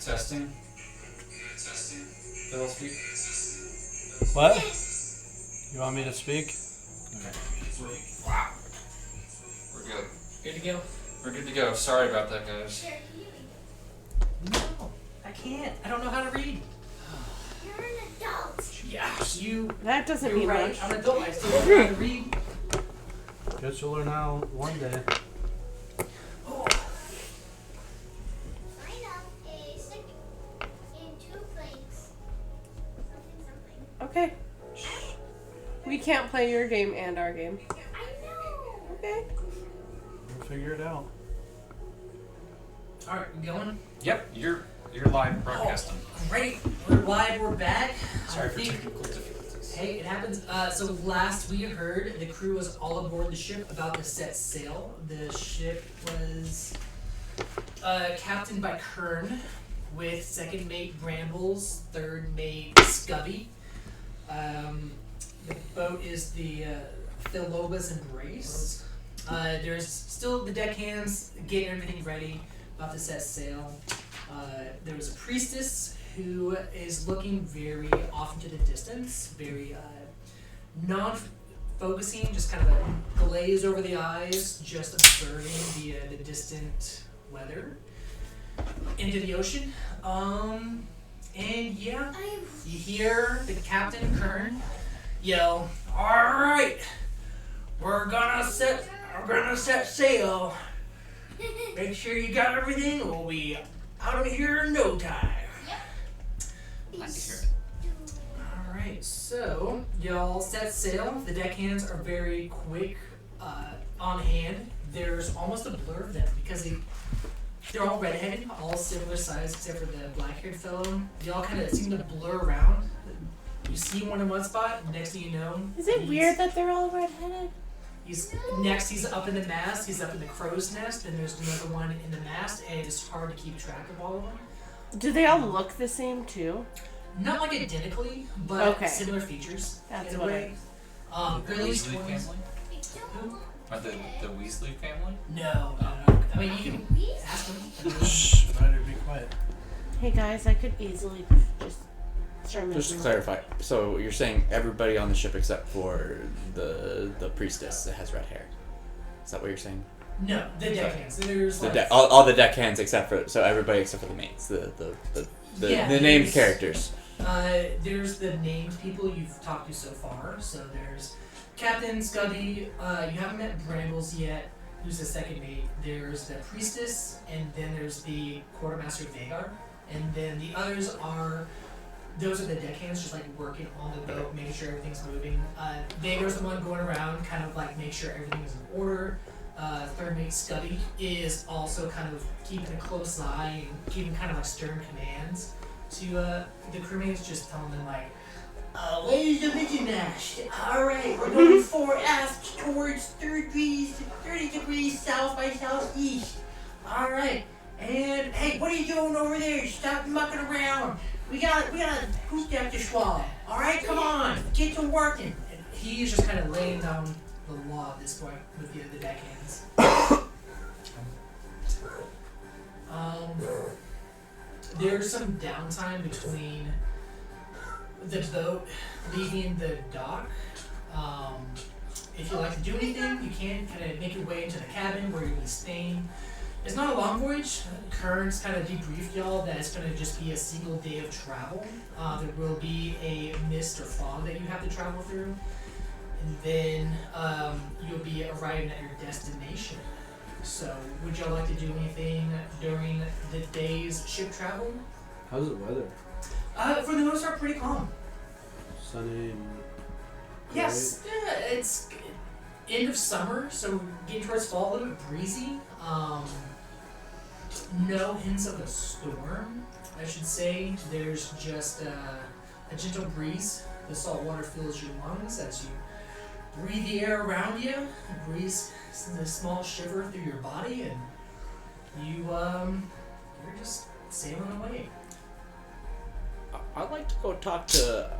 Testing. Phil, speak. What? You want me to speak? Okay. Wow. We're good. Good to go? We're good to go. Sorry about that, guys. No, I can't. I don't know how to read. You're an adult. Yeah, you. That doesn't You're mean right. much. I'm an adult. I still don't know how to read. Guess you'll learn how one day. Oh. Line up a stick in 2 planks. Something. Okay. We can't play your game and our game. I know. Okay. We'll figure it out. All right, we going? Yep, you're live broadcasting. Great. We're live. We're back. Sorry I for think- technical difficulties. Hey, it happens. So last we heard, the crew was all aboard the ship about to set sail. The ship was captained by Kern, with second mate Brambles, third mate Scubby. The boat is the Philoba's Embrace. There's still the deckhands getting everything ready, about to set sail. There was a priestess who is looking very off into the distance, very non-focusing, just kind of a glaze over the eyes, just observing the distant weather into the ocean. And yeah, you hear the Captain Kern yell, "All right, we're gonna set sail. Make sure you got everything. We'll be out of here in no time." Glad to hear it. Alright, so y'all set sail. The deckhands are very quick on hand. There's almost a blur of them because they're all redheaded, all similar size except for the black-haired fellow. Y'all kind of seem to blur around. You see one in one spot, next thing you know... Is it weird that they're all redheaded? He's up in the mast, he's up in the crow's nest, and there's another one in the mast, and it's hard to keep track of all of them. Do they all look the same too? Not like identically, but Okay. similar features. That's in a what way. The Early Weasley 20s. family? Or the Weasley family? No. I mean, you can ask them. Shh, better be quiet. Hey guys, I could easily just start making... Just to clarify, so you're saying everybody on the ship except for the priestess that has red hair? Is that what you're saying? No, the deckhands. There's The like all the deckhands except for everybody except for the mates, the Yeah, named there's- characters. there's the named people you've talked to so far. So there's Captain Scubby. You haven't met Brambles yet, who's the second mate. There's the priestess, and then there's the quartermaster Vagar, and then the others are. Those are the deckhands, just like working on the boat, making sure everything's moving. Vagar's the one going around, kind of like make sure everything is in order. Third mate Scubby is also kind of keeping a close eye and keeping kind of like stern commands to the crewmates, just telling them like, ladies the mission mast. All right, we're going fore aft towards 30 degrees south by southeast. All right, and hey, what are you doing over there? Stop mucking around. We got a goose deck to swallow. All right, come on, get to working. And he's just kind of laying down the law at this point with the deckhands. There's some downtime between the boat leaving the dock. If you like to do anything, you can kind of make your way into the cabin where you'll be staying. It's not a long voyage. Kern's kind of debriefed y'all that it's going to just be a single day of travel. There will be a mist or fog that you have to travel through. And then you'll be arriving at your destination. So, would y'all like to do anything during the day's ship travel? How's the weather? For the most part, pretty calm. Sunny and... Yes, it's end of summer, so getting towards fall, a little bit breezy. No hints of a storm, I should say. There's just a gentle breeze. The salt water fills your lungs as you breathe the air around you. The breeze sends a small shiver through your body, and you're just sailing away. I'd like to go talk to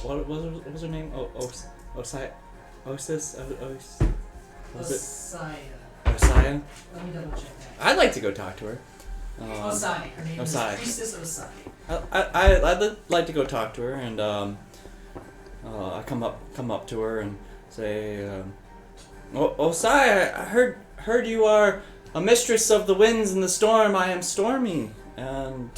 what was her name? Osis? Was it Osaya. Osaya? Let me double check that. I'd like to go talk to her. Osai. Her name Osai. is Priestess Osai. I'd like to go talk to her, and I come up to her and say, Osai, I heard you are a mistress of the winds and the storm. I am Stormy, and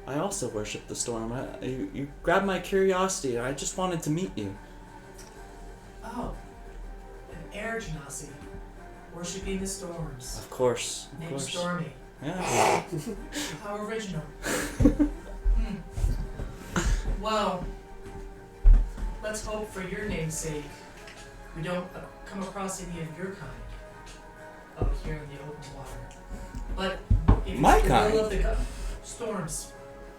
I also worship the storm. You grabbed my curiosity. I just wanted to meet you. Oh, an air genasi, worshipping the storms. Of course. Named Stormy. Yeah. How original. Well, let's hope for your name's sake we don't come across any of your kind out here in the open water. But if My it's the kind? will of the storms.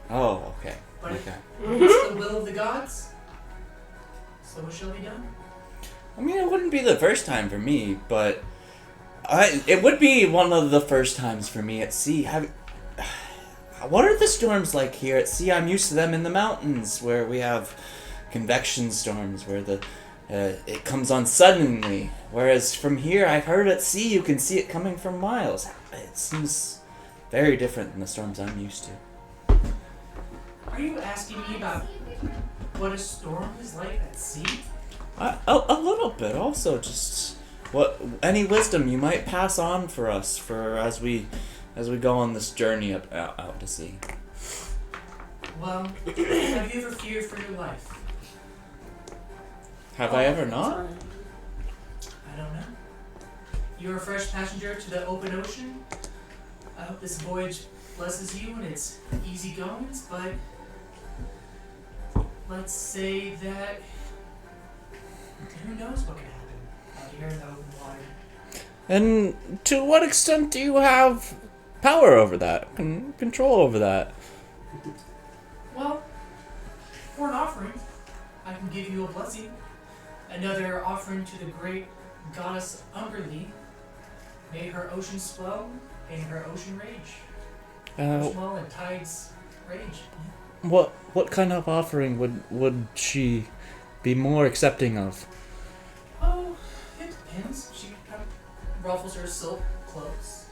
Oh, okay. But Okay. if it's the will of the gods, so it shall be done. I mean, it wouldn't be the first time for me, but it would be one of the first times for me at sea. What are the storms like here at sea? I'm used to them in the mountains, where we have convection storms, where it comes on suddenly. Whereas from here, I've heard at sea you can see it coming from miles. It seems very different than the storms I'm used to. Are you asking me about what a storm is like at sea? A little bit. Also, just any wisdom you might pass on for us as we go on this journey out to sea. Well, have you ever feared for your life? Have I ever not? I don't know. You're a fresh passenger to the open ocean. I hope this voyage blesses you and it's easy goings, but let's say that who knows what could happen out here in the open water. And to what extent do you have power over that? Control over that? Well, for an offering, I can give you a blessing. Another offering to the great goddess Umberly. May her ocean swell and her ocean rage. Swell and tides rage. What kind of offering would she be more accepting of? Oh, it depends. She kind of ruffles her silk clothes.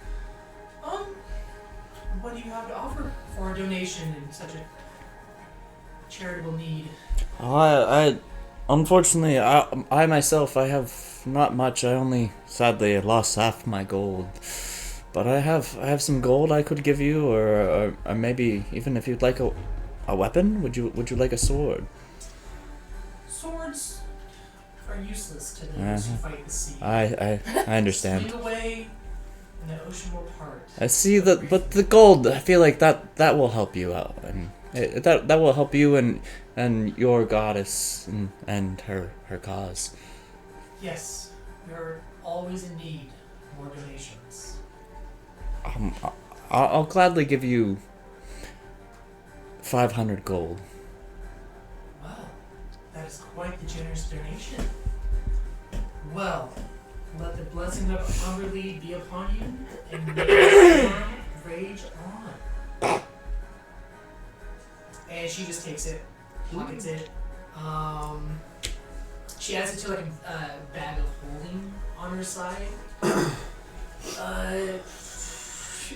What do you have to offer for a donation in such a charitable need? I unfortunately, I myself, I have not much. I only sadly lost half my gold. But I have some gold I could give you, or maybe even if you'd like a weapon. Would you like a sword? Swords are useless to those who fight the sea. I understand. Swing away, and the ocean will part. I see that, but the gold, I feel like that will help you out, and that will help you and your goddess and her cause. Yes, you're always in need. More donations. I'll gladly give you 500 gold. Wow, that is quite the generous donation. Well, let the blessing of Umberly be upon you, and may the storm rage on. And she just takes it, pockets it. She adds it to like a bag of holding on her side.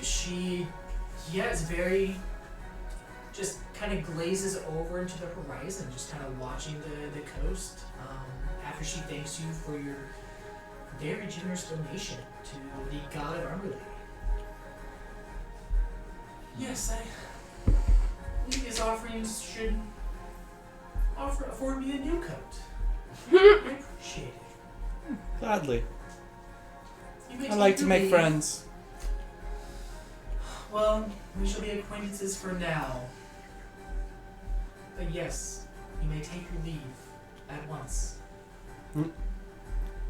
She is very, just kind of glazes over into the horizon, just kind of watching the coast. After she thanks you for your very generous donation to the god of Umberly. Yes, I believe his offerings should afford me a new coat. I appreciate it. Gladly. You may I take like to your make leave. friends. Well, we shall be acquaintances for now. But yes, you may take your leave at once.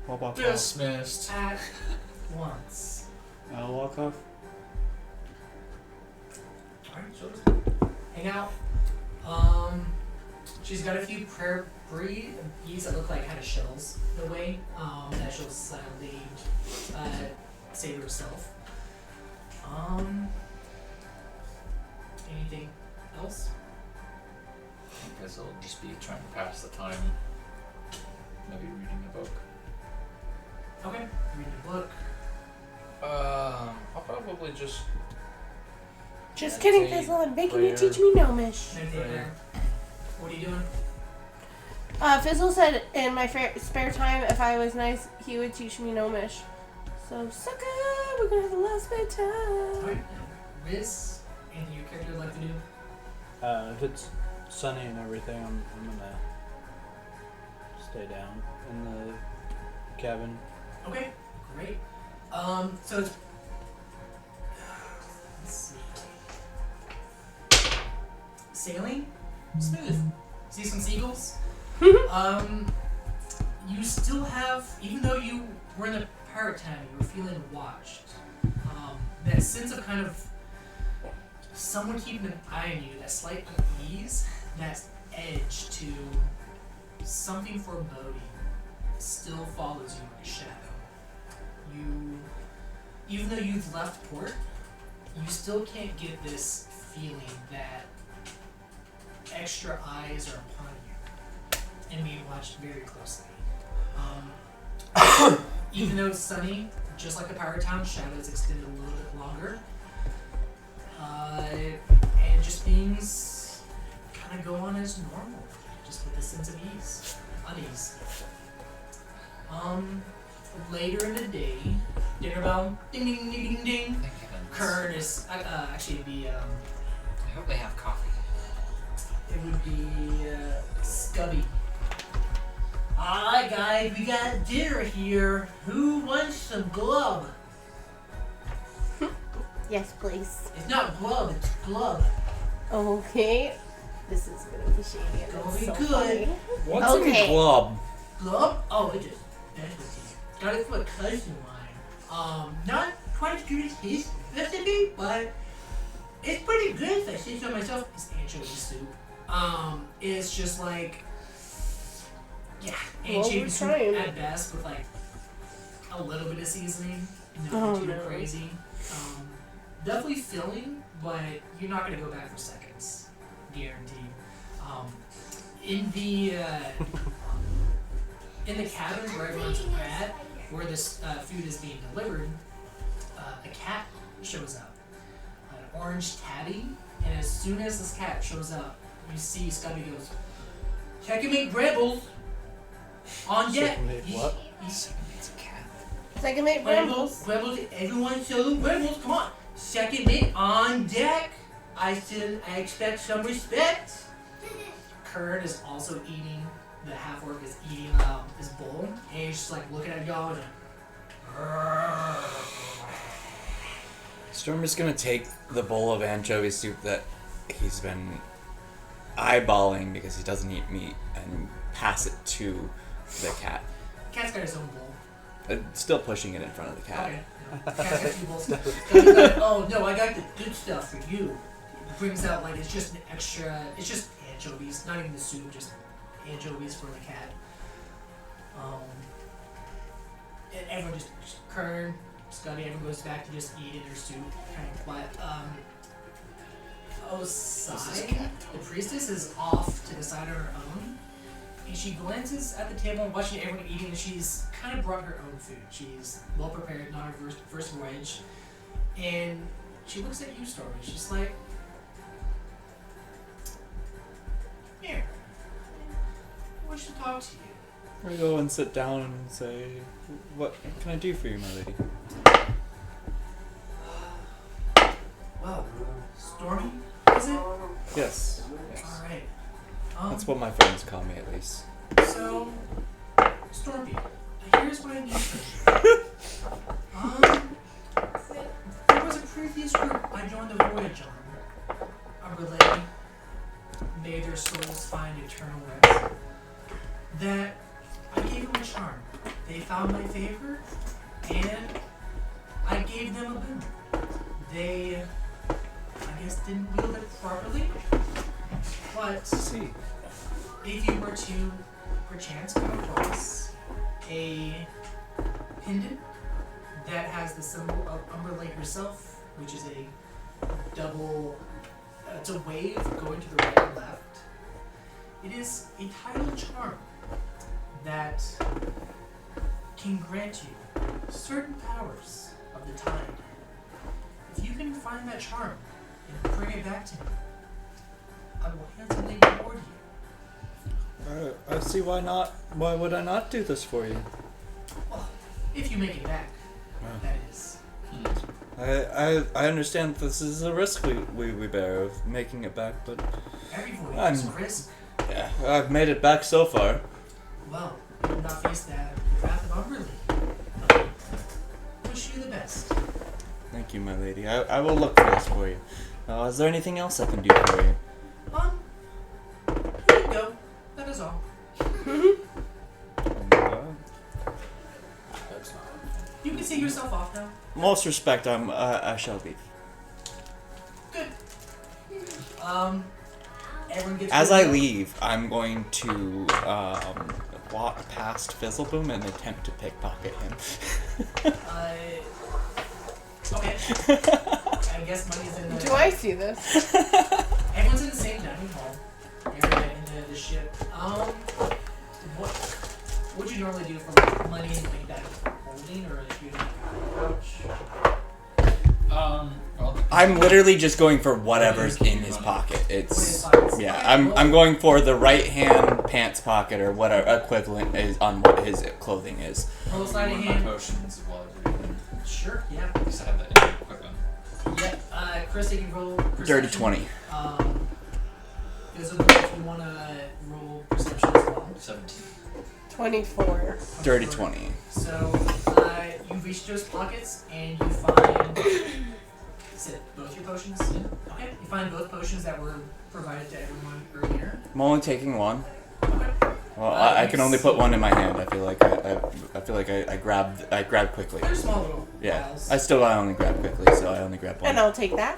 I'll walk off. Dismissed. At once. I'll walk off. Alright, she'll just hang out. She's got a few prayer beads that look like kind of shells in a way, that she'll silently say to herself. Anything else? I guess I'll just be trying to pass the time. Maybe reading a book. Okay, read the book. I'll probably just Just I'd kidding, say Fizzle. I'm making you player- teach me Gnomish. Meditate there. What are you doing? Fizzle said in my spare time, if I was nice, he would teach me Gnomish. So, sucker, we're gonna have the last bit of time. Alright. Riz, anything your character would like to do? If it's sunny and everything, I'm gonna stay down in the cabin. Okay, great. So it's let's see. Sailing, smooth. See some seagulls. You still have, even though you were in a pirate town, you were feeling watched. That sense of kind of someone keeping an eye on you, that slight unease, that edge to something foreboding, still follows you like a shadow. You, even though you've left port, you still can't get this feeling that extra eyes are upon you and being watched very closely. Even though it's sunny, just like the pirate town, shadows extend a little bit longer. And just things kind of go on as normal, just with a sense of unease. Later in the day, dinner bell, ding ding ding ding ding. Thank heavens. Kern is actually it'd be I hope they have coffee. it would be Scubby. Alright guys, we got dinner here. Who wants some glub? Yes, please. It's not glub, it's glub. Okay. This is gonna be shady and Gonna it's be so good. funny. What's Okay. in a club? Glub? Oh, it is. Got it from a cousin of mine. Not quite as good as his recipe, but it's pretty good if I say so myself. It's anchovy soup. It's just like, yeah, Well, anchovy we're soup trying. at best with like a little bit of seasoning. Nothing Oh, too no. crazy. Definitely filling, but you're not gonna go back for seconds, guaranteed. In the cabin where everyone's at, where this food is being delivered, a cat shows up, an orange tabby, and as soon as this cat shows up, you see Scubby goes, "Checkmate Brambles on deck." Checkmate what? It's a cat. Second mate Brambles, Brambles. Brambles, everyone show them Brambles, come on. Second mate on deck. I expect some respect. Kern is also eating, the half-orc is eating his bowl, and he's just like looking at y'all and Storm is gonna take the bowl of anchovy soup that he's been eyeballing because he doesn't eat meat and pass it to the cat. Cat's got his own bowl. Still pushing it in front of the cat. Okay. No. Cat's got two bowls. Scubby's like, oh no, I got the good stuff for you. He brings out like, it's just an extra, it's just anchovies, not even the soup, just anchovies for the cat. And everyone just Kern, Scubby, everyone goes back to just eating their soup, kind of quiet. This is Osai, cat. the priestess, is off to the side on her own, and she glances at the table and watching everyone eating, and she's kind of brought her own food. She's well prepared, not her first voyage, and she looks at you, Stormy. She's like, "Here, I wish to talk to you." I go and sit down and say, "What can I do for you, my lady?" Well, Stormy, is it? Yes. All right. That's what my friends call me, at least. So, Stormy, here's what I need from you. There was a previous group I joined the voyage on. A relay. May their souls find eternal rest. That I gave them a charm. They found my favor, and I gave them a boon. They, I guess, didn't wield it properly, but See. if you were to perchance come across a pendant that has the symbol of Umberlake herself, which is a double, it's a wave going to the right and left. It is a tidal charm that can grant you certain powers of the tide. If you can find that charm, and bring it back to me. I will handsomely reward you. I see why not. Why would I not do this for you? Well, if you make it back, that is. I understand this is a risk we bear of making it back, but Every voyage is a risk. yeah, I've made it back so far. Well, you will not face that wrath of Umberly. Wish you the best. Thank you, my lady. I will look for this for you. Is there anything else I can do for you? Here you go. That is all. That's not. You can see yourself off now. Most respect, I shall leave. Good. Everyone gets. As good I now? leave, I'm going to walk past Fizzleboom and attempt to pickpocket him. Okay. I guess money's in the. Do I see this? Everyone's in the same dining hall area in the ship. What would you normally do for like money and like that holding or if you Well, I'm literally just going for whatever's in his pocket. It's I'm going for the right hand pants pocket or whatever equivalent is on what his clothing is. roll slide of my hand? potions as well as everything. Sure. Yeah. Because I have that in equipment. Yeah. Chris, you can roll. Perception. Dirty 20. Physical, if you want to roll perception as well. 17. 24. Dirty 20. So, you reach into his pockets and you find. Is it both your potions? Yeah. Okay. You find both potions that were provided to everyone earlier. I'm only taking one. Okay. Well, I can only put one in my hand. I feel like I grabbed quickly. They're small little Yeah, vials. I only grab quickly, so I only grab And one. I'll take that.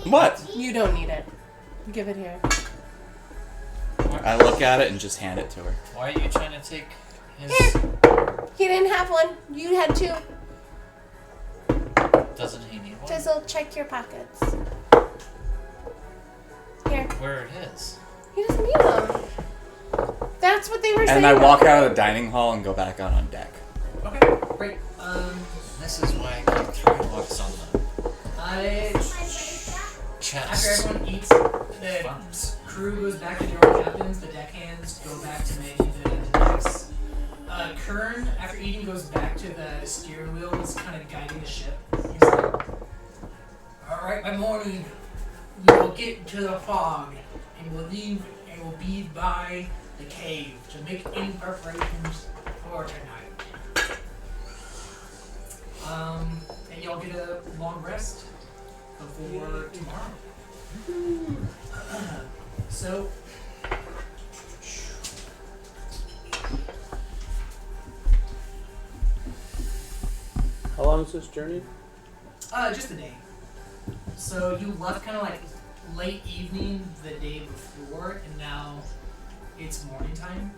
What? You don't need it. Give it here. I look at it and just hand it to her. Why are you trying to take his... He didn't have one. You had two. Doesn't he need one? Fizzle, check your pockets. Here. Where it is? He doesn't need them. That's what they were saying. And I walk out of the dining hall and go back out on deck. Okay, great. This is why I keep throwing books on the chest. After everyone eats, the Funds. crew goes back to their own cabins, the deckhands go back to making the decks. Kern, after eating, goes back to the steering wheel and is kind of guiding the ship. He's like, alright, by morning, we will get to the fog, and we'll leave, and we'll be by the cave to make any preparations for tonight. And y'all get a long rest before tomorrow. So, How long is this journey? just a day. So you left kind of like late evening the day before, and now it's morning time.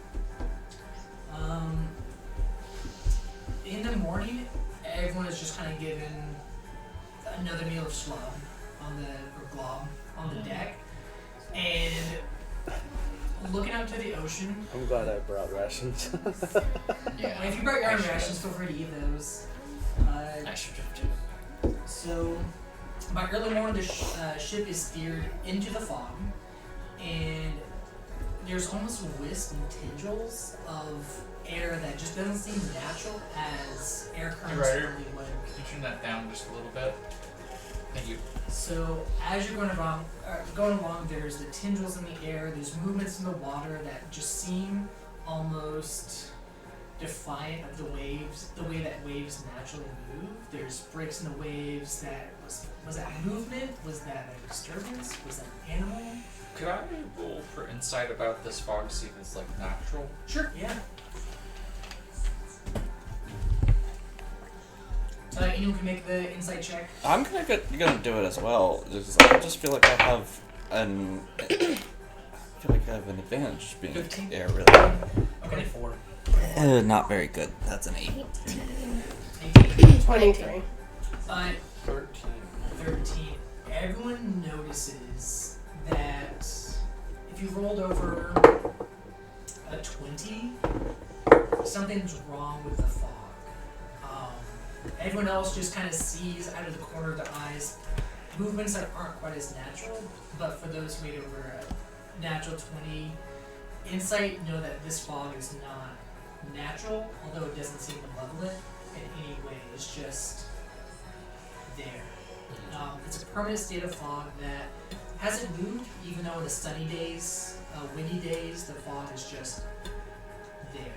In the morning, everyone is just kind of given another meal of slub or glob on the deck, and looking out to the ocean. I'm glad I brought rations. Yeah. If you brought your I own should've. rations, feel free to eat those. I should have too. So, by early morning, the ship is steered into the fog, and there's almost a wisp and tendrils of air that just doesn't seem natural as air currents Right. normally would. Can you turn that down just a little bit? Thank you. So, as you're going along, there's the tendrils in the air, there's movements in the water that just seem almost defiant of the waves, the way that waves naturally move. There's breaks in the waves that was that movement? Was that a disturbance? Was that an animal? Could I roll for insight about this fog, see if it's like natural? Sure, yeah. Anyone can make the insight check. I'm gonna do it as well. I just feel like I have an advantage being 15? air really. Okay. 24. Not very good. That's an 8. 18. 23. 13. 13. Everyone notices that if you rolled over a 20, something's wrong with the fog. Everyone else just kind of sees out of the corner of their eyes movements that aren't quite as natural, but for those who made over a natural 20 insight, know that this fog is not natural, although it doesn't seem malevolent in any way. It's just there. It's a permanent state of fog that hasn't moved, even though in the sunny days, windy days, the fog is just there.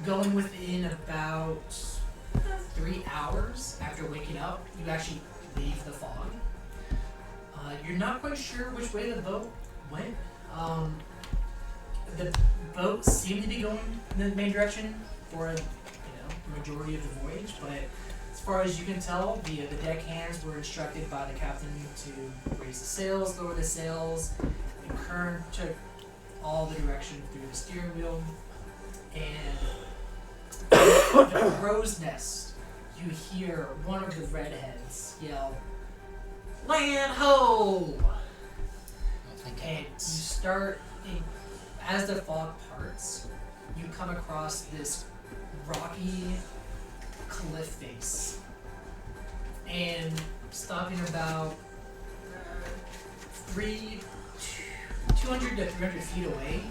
Going within about 3 hours after waking up, you actually leave the fog. You're not quite sure which way the boat went. The boat seemed to be going in the main direction for the majority of the voyage, but as far as you can tell, the deckhands were instructed by the captain to raise the sails, lower the sails, and Kern took all the direction through the steering wheel. And the crow's nest, you hear one of the redheads yell, "Land ho!" And you start, as the fog parts, you come across this rocky cliff face. And stopping about 200 to 300 feet away,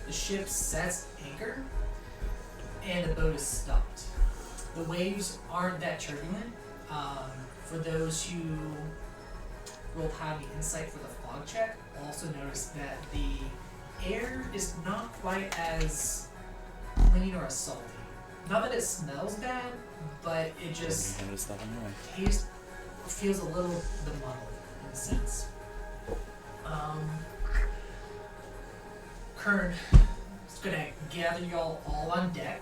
the ship sets anchor and the boat is stopped. The waves aren't that turbulent. For those who will have the insight for the fog check, also notice that the air is not quite as clean or as salty. Not that it smells bad, but it just feels a little bemuddled in a sense. Kern is gonna gather y'all all on deck.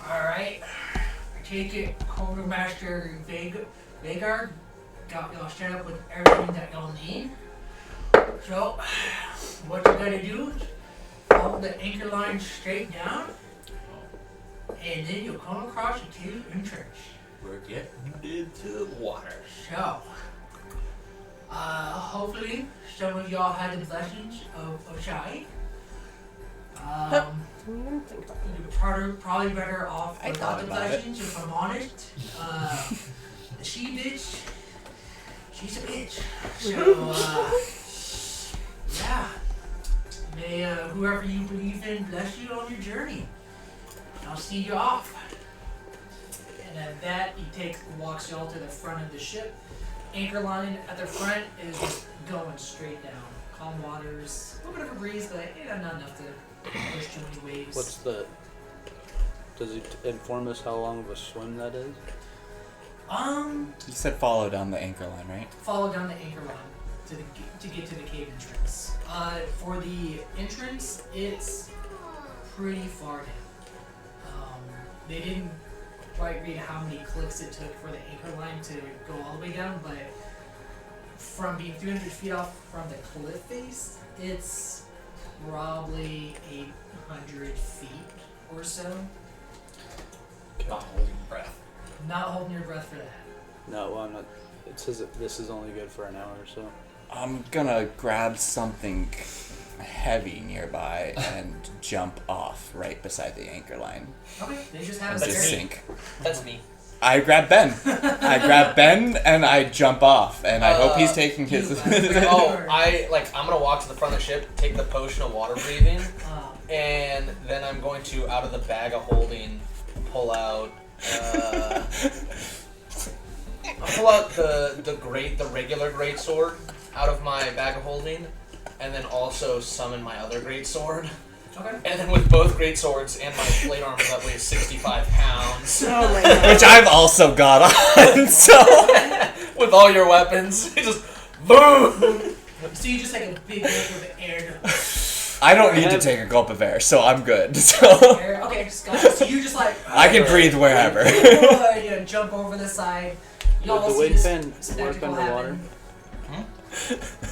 Alright, I take it Quartermaster Vagar got y'all set up with everything that y'all need. So, what you gotta do is follow the anchor line straight down, and then you'll come across the cave entrance. We're getting into the water. So, hopefully some of y'all had the blessings of Shai. You're probably better off without the blessings, if I'm honest. The she bitch, she's a bitch. So, yeah. May whoever you believe in bless you on your journey. I'll see you off. And at that, he walks y'all to the front of the ship. Anchor line at the front is just going straight down. Calm waters, a little bit of a breeze, but not enough to push too many waves. Does it inform us how long of a swim that is? You said follow down the anchor line, right? Follow down the anchor line to get to the cave entrance. For the entrance, it's pretty far down. They didn't quite read how many clicks it took for the anchor line to go all the way down, but from being 300 feet off from the cliff face, it's probably 800 feet or so. Not holding your breath. Not holding your breath for that. No, well, I'm not. It says that this is only good for an hour or so. I'm gonna grab something heavy nearby and jump off right beside the anchor line. Okay, they just have a Just spare. sink. That's me. I grab Ben. And I jump off, and I hope he's taking his. I'm gonna walk to the front of the ship, take the potion of water breathing, and then I'm going to, out of the bag of holding, pull out the regular great sword out of my bag of holding, and then also summon my other great sword. Okay. And then with both great swords and my plate armor that weighs 65 pounds. Oh my god. Which I've also got on, so. With all your weapons, you just boom. So you just take a big gulp of air. I don't need to take a gulp of air, so I'm good. So Air. Okay, Scott. So you just like. I can breathe wherever. You jump over the side. Y'all Would the see wind this fan work spectacle underwater? happen.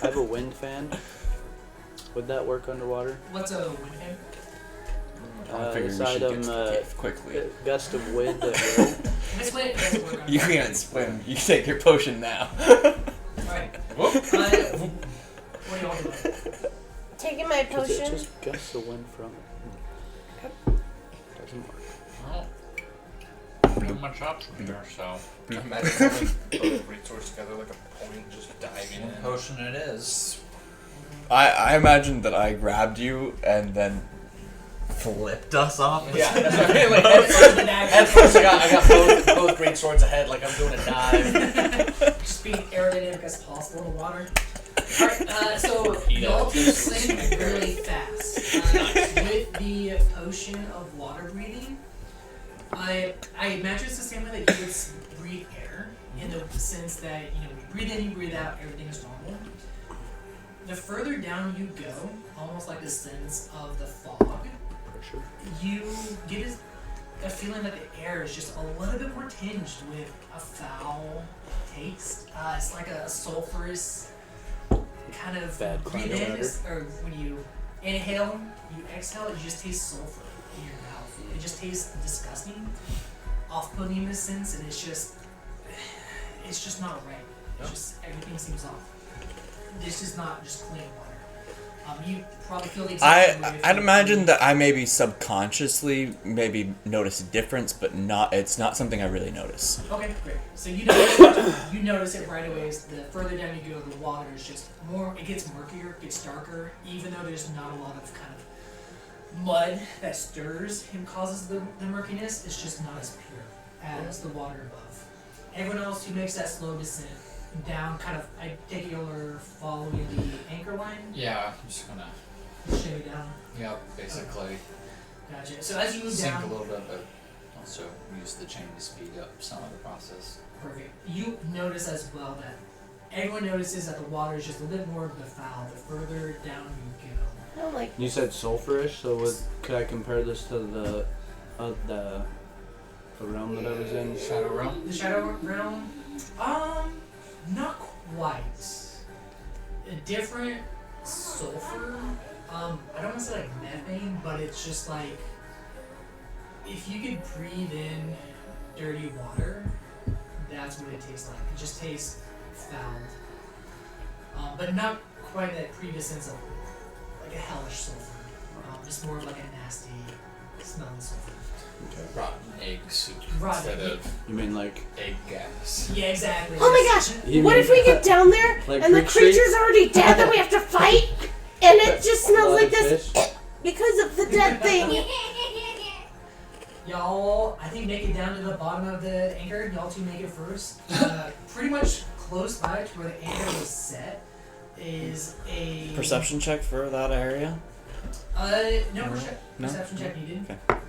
I have a wind fan. Would that work underwater? What's a wind fan? I figured This we should item, get quickly. gust of wind at will. Explain it. Doesn't work on You can't swim. You can take your potion now. Alright. What are y'all doing? Taking my Because it potion. just gusts the wind from it. Doesn't work. Well, Not much option here, so Imagine having both great swords together like a point, just diving in. potion it is. I imagined that I grabbed you and then flipped us off. Yeah, that's what I mean. Like, at first I got both great swords ahead, like I'm doing a dive. Just being aerodynamic as possible in the water. Alright, so y'all do swim really fast. With the potion of water breathing, I imagine it's the same way that you would breathe air, in the sense that, you breathe in, you breathe out, everything is normal. The further down you go, almost like the sense of the fog, you get a feeling that the air is just a little bit more tinged with a foul taste. It's like a sulfurous kind of Bad breathe climate in, matter. or when you inhale, you exhale, you just taste sulfur in your mouth. It just tastes disgusting, off-putting in a sense, and it's just not right. It's just everything seems off. This is not just clean water. You probably feel the exact same way. I'd imagine that I maybe subconsciously maybe notice a difference, but it's not something I really notice. Okay, great. So you notice it right away. As the further down you go, the water is just more. It gets murkier, it gets darker. Even though there's not a lot of kind of mud that stirs and causes the murkiness, it's just not as pure as the water above. Everyone else who makes that slow descent down, kind of, I take it you're following the anchor line. Yeah, I'm just gonna. Shimmy down. Yep, basically Gotcha. So as you move sink down, a little bit, but also use the chain to speed up some of the process. perfect. You notice as well that everyone notices that the water is just a little bit more befouled the further down you go. I don't like. You said sulfurish, so could I compare this to the realm that I was in? Shadow Realm? The Shadow Realm, not quite. A different sulfur. I don't want to say like methane, but it's just like if you could breathe in dirty water, that's what it tastes like. It just tastes fouled, but not quite that previous sense of like a hellish sulfur. Just more of like a nasty smelling sulfur. Rotten egg soup Rotten instead of You mean like egg gas. Yeah, exactly. Oh my gosh! You What mean- if we get down there Like and the Greek street? creature's already dead that we have to fight, and it just smells like this fish? because of the dead thing? Y'all, I think make it down to the bottom of the anchor. Y'all two make it first. Pretty much close by to where the anchor was set is a Perception check for that area. No, No? perception check needed. Okay.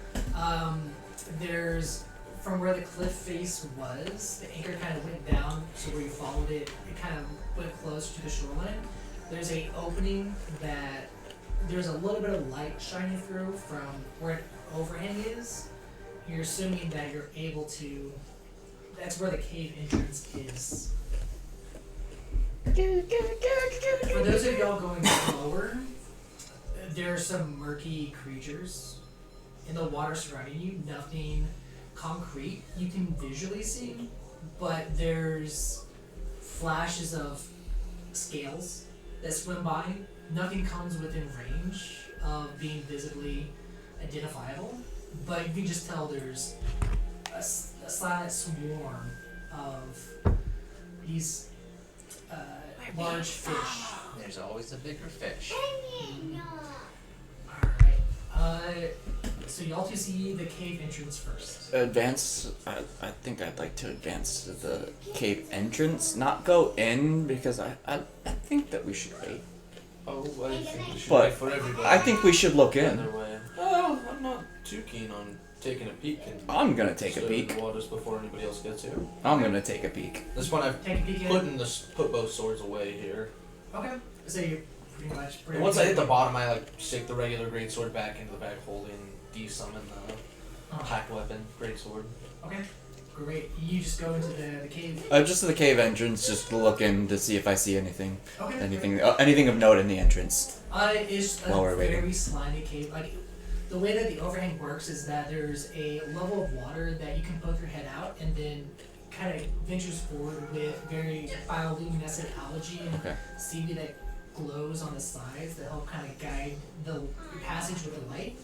There's from where the cliff face was, the anchor kind of went down, so where you followed it, it kind of went close to the shoreline. There's a opening that there's a little bit of light shining through from where an overhang is. You're assuming that you're able to. That's where the cave entrance is. For those of y'all going lower, there are some murky creatures in the water surrounding you. Nothing concrete you can visually see, but there's flashes of scales that swim by. Nothing comes within range of being visibly identifiable, but you can just tell there's a silent swarm of these large fish. There's always a bigger fish. Alright, so y'all two see the cave entrance first. Advance. I think I'd like to advance to the cave entrance, not go in because I think that we should wait. Oh, I think we should But wait for everybody. I think we should look in. Either way. Oh, I'm not too keen on taking a peek and I'm gonna take a studying peek. the waters before anybody else gets here. I'm gonna take a peek. This point I've Take a peek put in. put both swords away here. Okay, so you're pretty much. And once I hit the bottom, I stick the regular greatsword back into the bag holding, de-summon the pack weapon greatsword. Okay, great. You just go into the cave. Just to the cave entrance, just to look in to see if I see anything. Okay. Anything of note in the entrance. It's a While we're very waiting. slimy cave. Like the way that the overhang works is that there's a level of water that you can poke your head out and then kind of ventures forward with very bioluminescent algae and Okay. seaweed that glows on the sides that help kind of guide the passage with the light.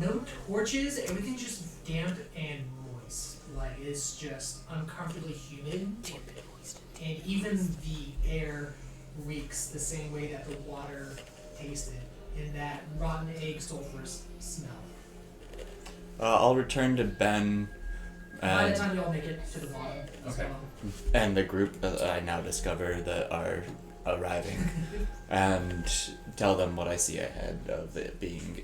No torches. Everything's just damp and moist. Like, it's just uncomfortably humid. And even the air reeks the same way that the water tasted, in that rotten egg sulfurous smell. I'll return to Ben By the time you all make it to the bottom as well. and the group that I now discover that are arriving, and tell them what I see ahead of it being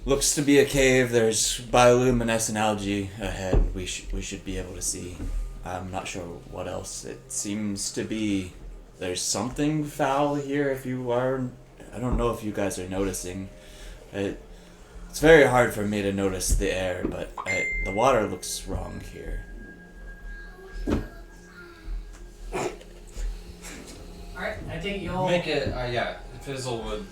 looks to be a cave. There's bioluminescent algae ahead. We should be able to see. I'm not sure what else. It seems to be there's something foul here. I don't know if you guys are noticing. It's very hard for me to notice the air, but the water looks wrong here. Alright, I think y'all... Make it, Fizzle would,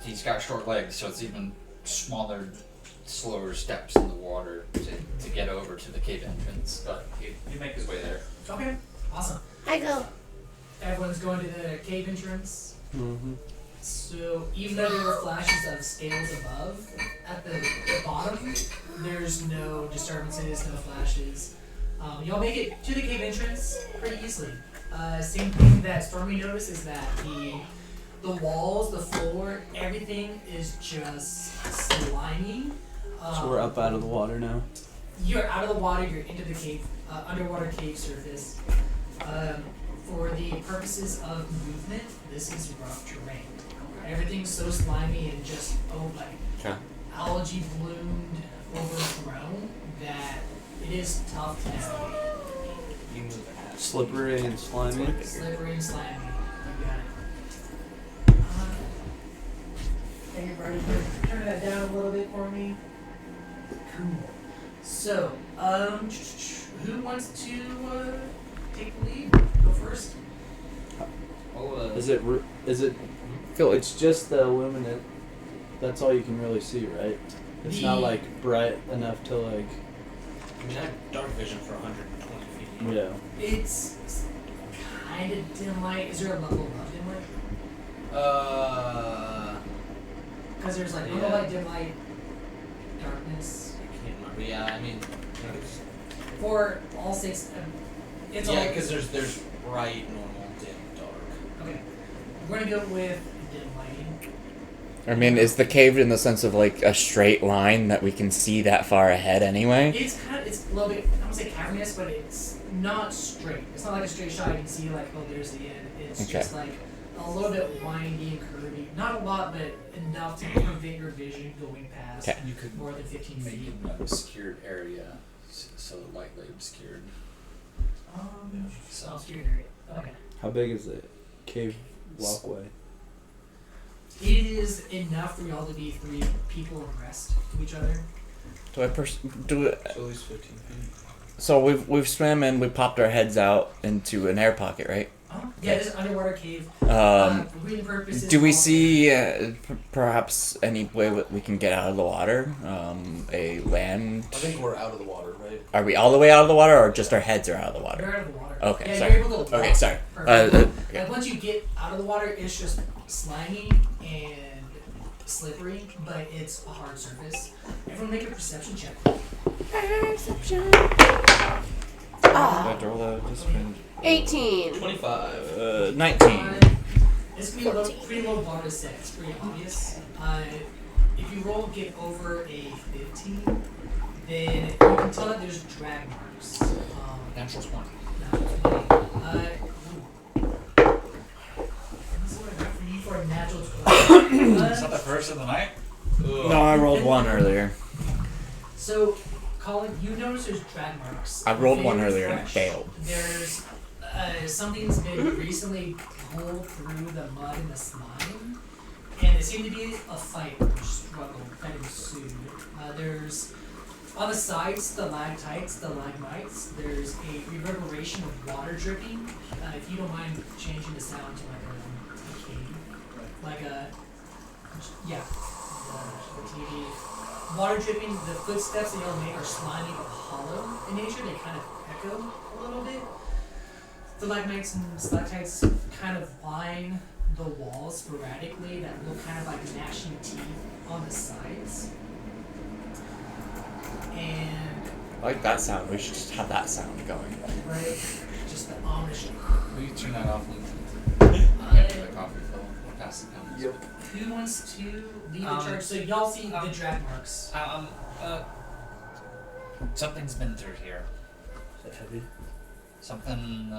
he's got short legs, so it's even smaller, slower steps in the water to get over to the cave entrance, but he make his way there. Okay, awesome. I go. Everyone's going to the cave entrance. Mm-hmm. So even though there were flashes of scales above, at the bottom, there's no disturbances, no flashes. Y'all make it to the cave entrance pretty easily. Same thing that Stormy noticed is that the walls, the floor, everything is just slimy. So we're up out of the water now. You're out of the water, you're into the cave, underwater cave surface. For the purposes of movement, this is rough terrain. Everything's so slimy and just algae bloomed, overgrown that it is tough to navigate. You move it. Slippery and slimy. Slippery and slimy. You got it. Thank you, Brady. Turn that down a little bit for me. Cool. So, who wants to take the lead? Go first. Is it? Feel like It's just the illuminant. That's all you can really see, right? It's not like bright enough to like. I mean, I have dark vision for 120 feet. Yeah. It's kind of dim light. Is there a level above dim light? Because there's like normal light, dim light, darkness. I can't remember. Yeah, I mean, For all six, it's all. yeah, because there's bright, normal, dim, dark. Okay, we're gonna go with dim lighting. I mean, is the cave in the sense of like a straight line that we can see that far ahead anyway? It's a little bit, I don't say cavernous, but it's not straight. It's not like a straight shot you can see like, oh, there's the end. It's just like a little bit windy and curvy. Not a lot, but enough to prevent your vision going past You could more than 15 make feet. it an obscured area, so lightly obscured. So obscured area. Okay. How big is the cave walkway? It is enough for y'all to be 3 people abreast of each other. Do I do it? So at least 15 feet. So we've swam in. We popped our heads out into an air pocket, right? Yeah, this is underwater cave. Um, For breathing purposes. Do we also- see perhaps any way we can get out of the water? A land? I think we're out of the water, right? Are we all the way out of the water, or just our heads are out of the water? You're out of the water. Okay, yeah, sorry. You're able to walk. Okay, sorry. Perfect. Yeah. Like once you get out of the water, it's just slimy and slippery, but it's a hard surface. Everyone make a perception check. Perception. Did I roll that? Just 18. 25. 19. It's gonna be a pretty low bar to set. It's pretty obvious. If you get over a 15, then you can tell that there's drag marks. Natural 20. This is what I got for you for a natural 20. Is that the first of the night? No, I rolled 1 earlier. So, Colin, you notice there's drag marks. I rolled 1 Very earlier and it fresh. failed. There's something's been recently pulled through the mud and the slime, and it seemed to be a fight or struggle that ensued. There's on the sides, stalactites, stalagmites. There's a reverberation of water dripping. If you don't mind changing the sound to like a cave, like a the TV. Water dripping, the footsteps that y'all make are slimy but hollow in nature. They kind of echo a little bit. Stalagmites and stalactites kind of line the walls sporadically that look kind of like gnashing teeth on the sides. And I like that sound. We should just have that sound going. Right? Just the ominous. Will you turn that off? After the coffee fill. Pass it down. Yep. Who wants to lead the charge? So y'all see the drag marks. Something's been through here. Is it heavy? Something,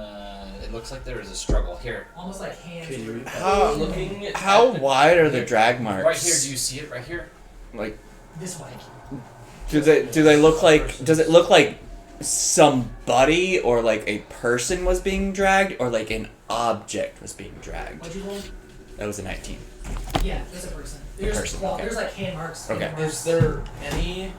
it looks like there is a struggle here. Almost like hands. Can you read that? How wide are the drag marks? Right here, do you see it right here? Like, This way. do they look like? Does it look like somebody or like a person was being dragged or like an object was being dragged? What'd you roll? That was a 19. Yeah, there's a person. There's person, claw. okay. There's like hand marks. Okay. Hand marks. Is there any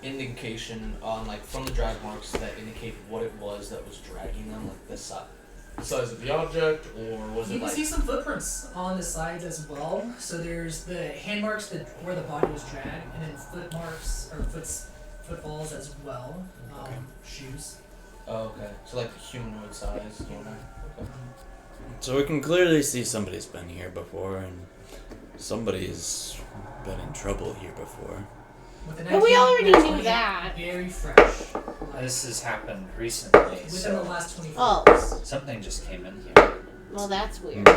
indication on like from the drag marks that indicate what it was that was dragging them, like the size of the object, or was You it can like? see some footprints on the sides as well. So there's the hand marks where the body was dragged, and then foot marks or footfalls as well. Shoes. Oh, okay. So like the humanoid size. Okay. So we can clearly see somebody's been here before, and somebody's been in trouble here before. With the But we 19, already that's knew 20, that. Very fresh. This has happened recently, Within the so last 24 Oh. hours. something just came in here. Well, that's weird.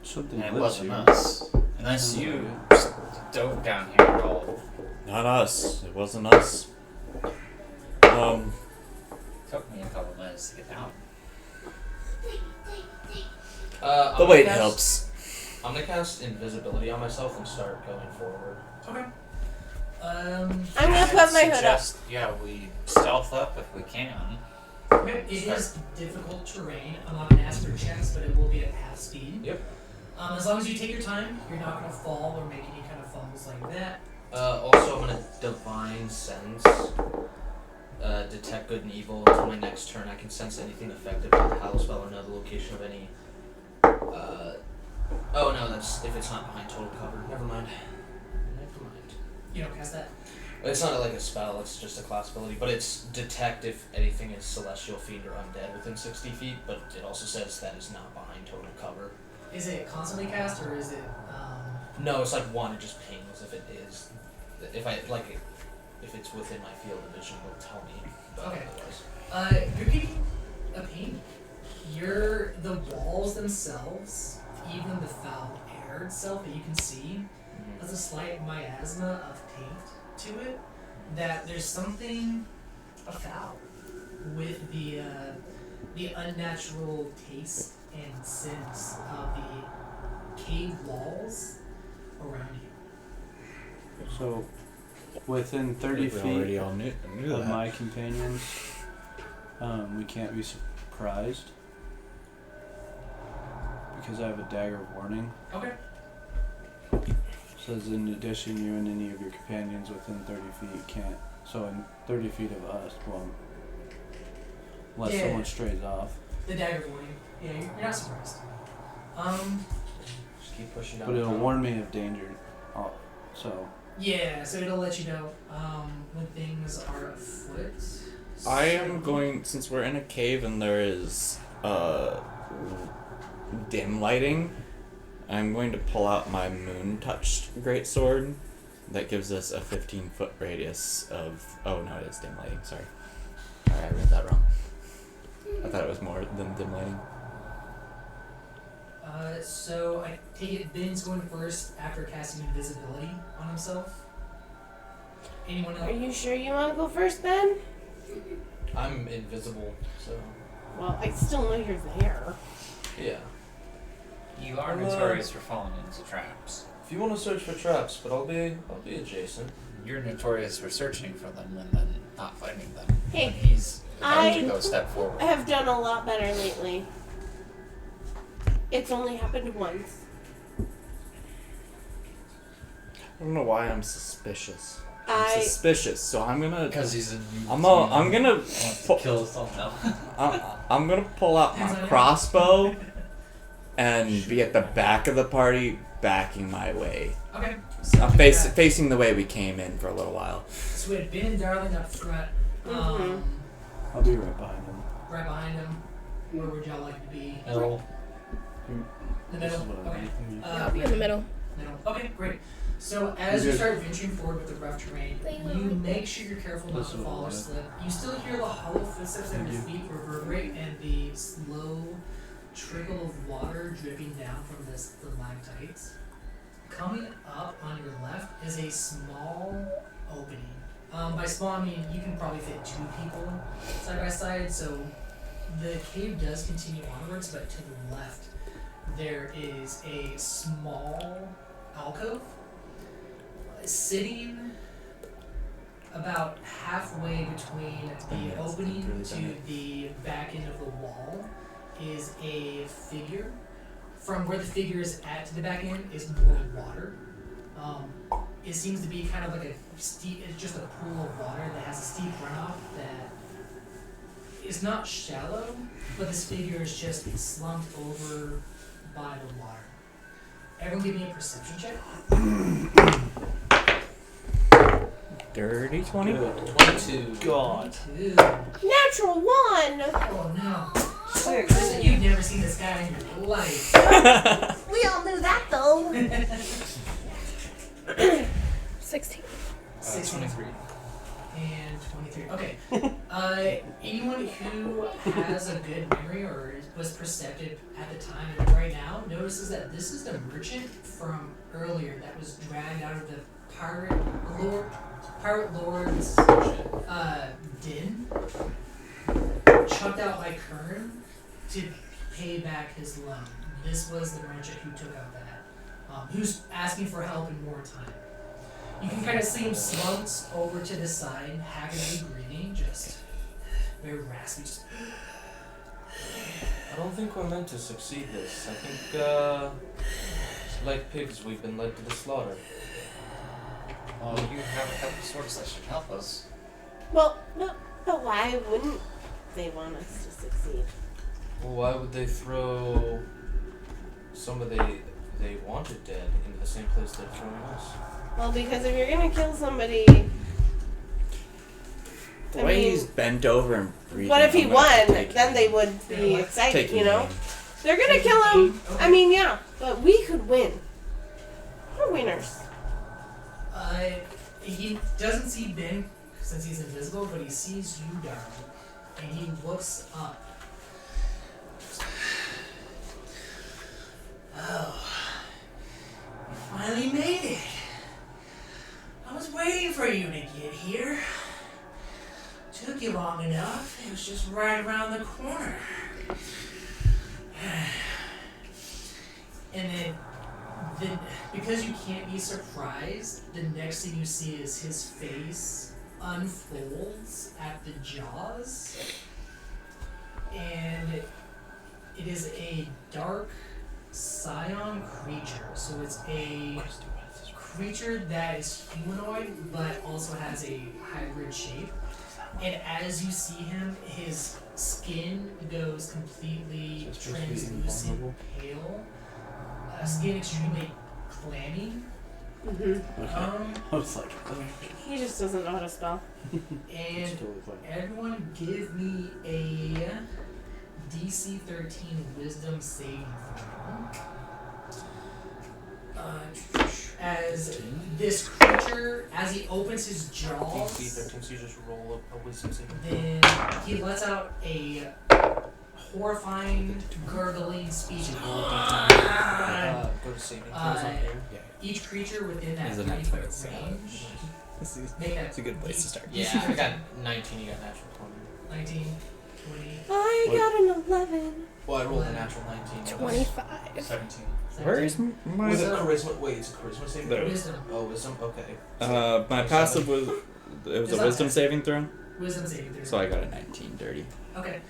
Something And it lives wasn't here. us. Unless you dove down here at all. Not us. It wasn't us. Took me a couple minutes to get down. The I'm weight gonna cast- helps. I'm gonna cast invisibility on myself and start going forward. Okay. I'm gonna put my hood up. Yeah, we stealth up if we can. Okay. It is difficult terrain. I'm not gonna ask for checks, but it will be at half speed. Yep. As long as you take your time, you're not gonna fall or make any kind of fumbles like that. Also, I'm gonna divine sense, detect good and evil until my next turn. I can sense anything effective with the house spell or know the location of any. Oh no, that's if it's not behind total cover. Never mind. You don't cast that. It's not like a spell. It's just a class ability, but it's detect if anything is celestial, fiend, or undead within 60 feet. But it also says that is not behind total cover. Is it constantly cast or is it? No, it's like one. It just pings if it is. If I like it, if it's within my field of vision, it'll tell me. But Okay. otherwise. You're getting a pain. The walls themselves, even the foul air itself that you can see, has a slight miasma of taint to it. That there's something afoul with the unnatural taste and sense of the cave walls around you. So, within 30 We feet already all knew of that. my companions, we can't be surprised because I have a dagger of warning. Okay. Says in addition, you and any of your companions within 30 feet can't. So in 30 feet of us, well, unless Yeah. someone strays off. The dagger warning. Yeah, you're not surprised. Just keep pushing down. But the it'll tunnel. warn me of danger. So Yeah, so it'll let you know when things are afoot. I am going, since we're in a cave and there is dim lighting, I'm going to pull out my moon-touched greatsword. That gives us a 15-foot radius of... Oh, no, it is dim lighting, sorry. I read that wrong. I thought it was more than dim lighting. So I take it Ben's going first after casting invisibility on himself. Anyone Are else? you sure you want to go first, Ben? I'm invisible, so Well, I still know you're there. yeah. You are I'm, notorious for falling into traps. If you want to search for traps, but I'll be adjacent. You're notorious for searching for them and then not finding them. Hey, But he's about I- to go a step forward. I have done a lot better lately. It's only happened once. I don't know why I'm suspicious. I Suspicious, so I'm gonna... Because he's a I'm gonna... wants to kill us all now. I'm gonna pull out my crossbow and be at the back of the party, backing my way. Okay. I'm facing the way we came in for a little while. So we had Ben and Darling up front. Mhm. I'll be right behind them. Right behind him. Where would y'all like to be? Middle. The This middle. is what I Okay. need. I'll be in the middle. Middle. Okay, great. So as you start venturing forward with the rough terrain, Wait, you wait, wait. make sure you're careful not to fall or slip. You still hear the hollow footsteps of your feet reverberate and the slow trickle of water dripping down from the stalactites. Coming up on your left is a small opening. By small, I mean you can probably fit 2 people side by side, so the cave does continue onwards, but to the left there is a small alcove sitting about halfway between the opening to the back end of the wall is a figure. From where the figure is at to the back end is more water. It seems to be kind of like a steep, it's just a pool of water that has a steep runoff that is not shallow, but this figure is just slumped over by the water. Everyone give me a perception check. Dirty 20. 22. God. 2. Natural 1! Oh no. Listen, you've never seen this guy in your life. We all knew that though. 16. 23. And 23. Okay. Anyone who has a good memory or was perceptive at the time and right now notices that this is the merchant from earlier that was dragged out of the pirate lord's den, chucked out by Kern to pay back his loan. This was the merchant who took out that, who's asking for help and more time. You can kind of see him slumped over to the side, haggardly breathing, just very raspy. Just I don't think we're meant to succeed this. I think, like pigs, we've been led to the slaughter. Well, you have a couple swords that should help us. Well, but why wouldn't they want us to succeed? Well, why would they throw somebody they wanted dead into the same place they're throwing us? Well, because if you're gonna kill somebody, The I way mean, he's bent over and breathing. what if he I'm gonna have to won? take Then him. they would be excited, Taking you know? him. They're gonna kill him. I mean, yeah, but we could win. We're winners. he doesn't see Ben since he's invisible, but he sees you, Darwin, and he looks up. Oh, you finally made it. I was waiting for you to get here. Took you long enough. It was just right around the corner. And then because you can't be surprised, the next thing you see is his face unfolds at the jaws. And it is a dark scion creature. So it's a creature that is humanoid but also has a hybrid shape. And as you see him, his skin goes completely translucent pale. Skin extremely clammy. I was like, He just doesn't know how to spell. And everyone give me a DC 13 Wisdom saving throw. As this creature, as he opens his jaws, DC 13, so you just roll a wisdom saving. then he lets out a horrifying, gurgling speech. Go to saving throws on here. Each creature within that Is it 30 nice foot way to say it? range. Make that It's a good place to start. Yeah, I got 19, you got natural 20. 19, 20, I got an 11. Well, I rolled a natural 19. 25. 17. Where is 17. my? With a charisma, wait, it's a charisma saving There. throw? Wisdom. Oh, wisdom? Okay. My passive was. It was a wisdom saving throw, Wisdom saving throw. so I got a 19 dirty. Okay.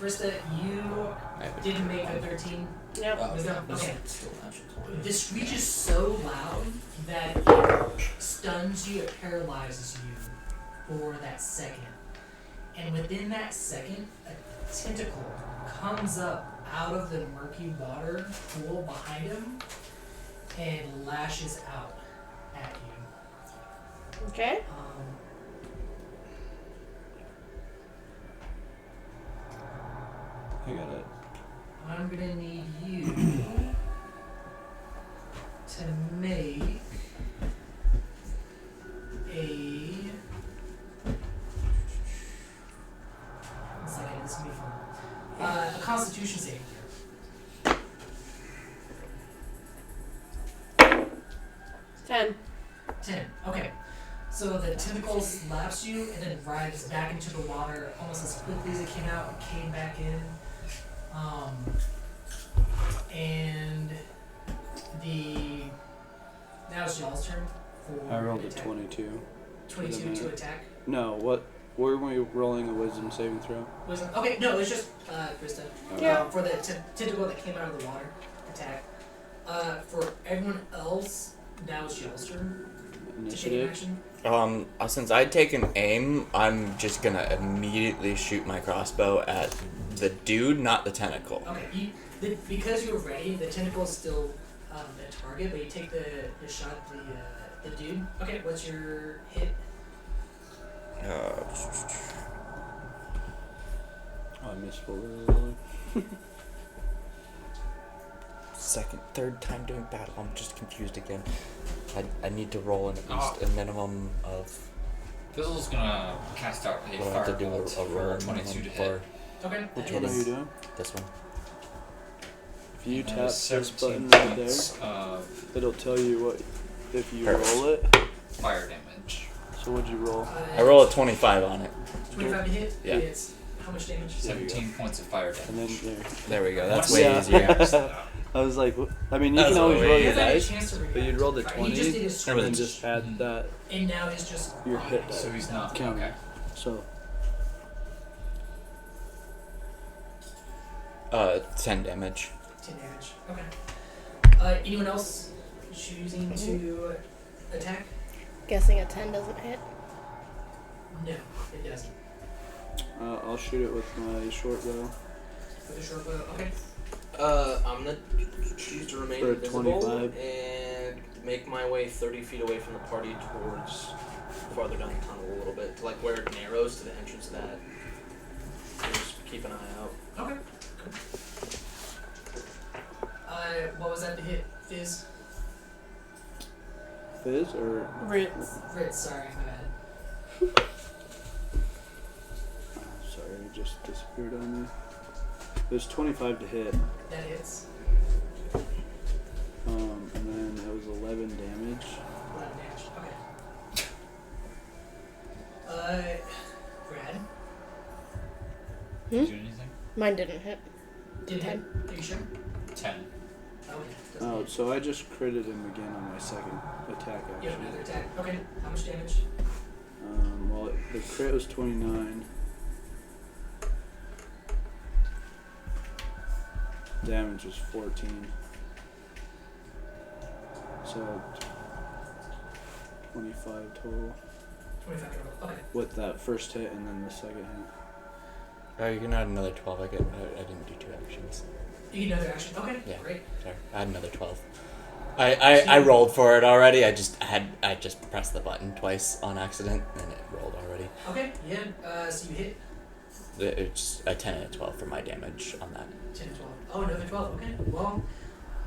Krista, you I have a- didn't make a 13. Yep. Wisdom. This Okay. is still natural 20. This screech is so loud that it stuns you, it paralyzes you for that second. And within that second, a tentacle comes up out of the murky water pool behind him and lashes out at you. Okay. I got it. I'm gonna need you to make 10. Okay. So the tentacle slaps you and then rides back into the water almost as quickly as it came out and came back in. And now it's y'all's turn for I rolled a attack. 22. 22 to attack. No, what? Were we rolling a wisdom saving throw? Wisdom. Okay, no, it's just Krista. Yeah. For the tentacle that came out of the water attack. For everyone else, now it's y'all's turn to take an Initiative. action. Since I'd taken aim, I'm just gonna immediately shoot my crossbow at the dude, not the tentacle. Okay, because you're ready, the tentacle is still the target, but you take the shot at the dude. Okay, what's your hit? Oh, I missed what we were rolling. Third time doing battle. I'm just confused again. I need to roll at least a minimum of. Fizzle's gonna cast out a We'll have to do firebolt a for roll 22 to hit. for Okay. Which that one are hits. you doing? this one. If you And tap there's this 17 button right there, points of it'll tell you what if you Perfect. roll it. fire damage. So what'd you roll? I roll a 25 on it. 25 to hit. Yeah. It's how much damage? 17 points of fire And then damage. there. There we go. That's Once way Yeah. easier. I was like, I mean, you That's can always way roll He your hasn't had a dice, chance to but react you'd roll the to fire. 20 He just did his and and switch, just add that and now it's just your hit okay. dice. So he's not Counting. okay. So 10 damage. 10 damage. Okay. Anyone else choosing to attack? Guessing a 10 doesn't hit. No, it doesn't. I'll shoot it with my short bow. With a short bow. Okay. I'm gonna choose to remain For invisible 25. and make my way 30 feet away from the party towards farther down the tunnel a little bit, to like where it narrows to the entrance of that. So just keep an eye out. Okay. What was that to hit? Fizz? Fizz or Ritz. Ritz, sorry, my bad. sorry, it just disappeared on me. There's 25 to hit. That hits. And then that was 11 damage. 11 damage. Okay. Brad? Did you do anything? Mine didn't hit. Did hit. Are you sure? 10. Okay. Doesn't Oh, hit. so I just critted him again on my second attack You have actually. another attack. Okay. How much damage? Well, the crit was 29. Damage was 14. So 25 total 25 total. Okay. with that first hit and then the second hit. Oh, you can add another 12. I didn't do 2 actions. You get another action. Okay. Yeah. Great. Sorry, I had another 12. I rolled for it already. I just pressed the button twice on accident and it rolled already. Okay. Yeah. So you hit It's a 10 and a 12 for my damage on that. 10 and 12. Oh, another 12. Okay. Well,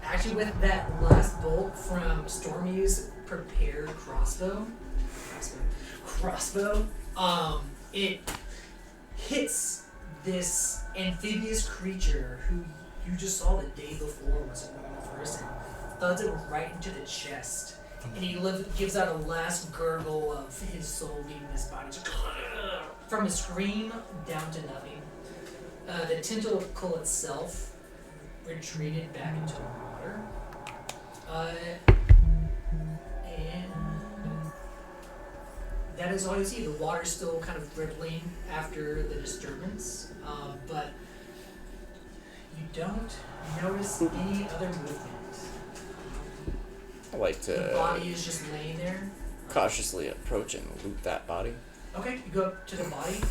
actually, with that last bolt from Stormy's prepared crossbow, it hits this amphibious creature who you just saw the day before was a normal person. Thuds it right into the chest, and he gives out a last gurgle of his soul leaving his body. Just from a scream down to nothing. The tentacle itself retreated back into the water. And that is all you see. The water's still kind of rippling after the disturbance, but you don't notice any other movement. I like The to body is just laying there. cautiously approach and loot that body. Okay, you go up to the body.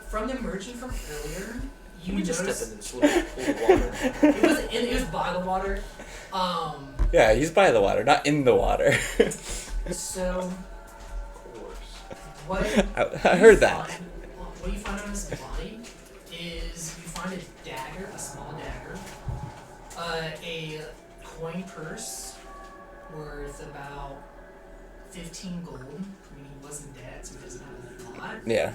From the emerging from earlier, you We just notice step in this little pool of water. it was by the water. Yeah, he's by the water, not in the water. So Of course. what I heard that. What you find on his body is you find a dagger, a small dagger, a coin purse worth about 15 gold. I mean, he wasn't dead, so he doesn't have a lot. Yeah.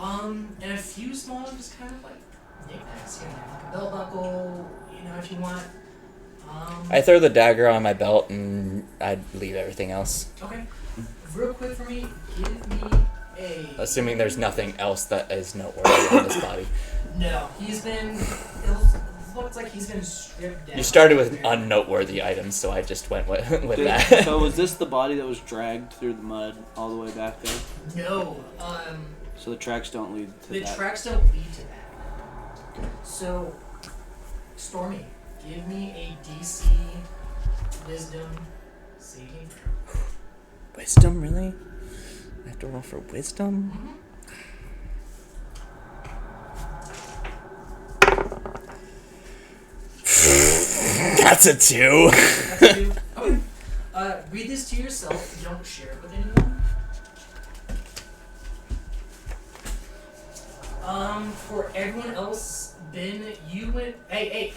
And a few small, just kind of like knickknacks here and there, like a belt buckle, if you want. I throw the dagger on my belt and I'd leave everything else. Okay. Real quick for me, give me a. Assuming there's nothing else that is noteworthy on this body. No, he's been. It looks like he's been stripped down. You started with unnoteworthy items, so I just went with that. So was this the body that was dragged through the mud all the way back there? No. So the tracks don't lead to The that. tracks don't lead to that. So, Stormy, give me a DC Wisdom saving throw. Wisdom, really? I have to roll for wisdom? That's a 2. That's a 2. Okay. Read this to yourself. Don't share it with anyone. For everyone else, Ben, you went. Hey.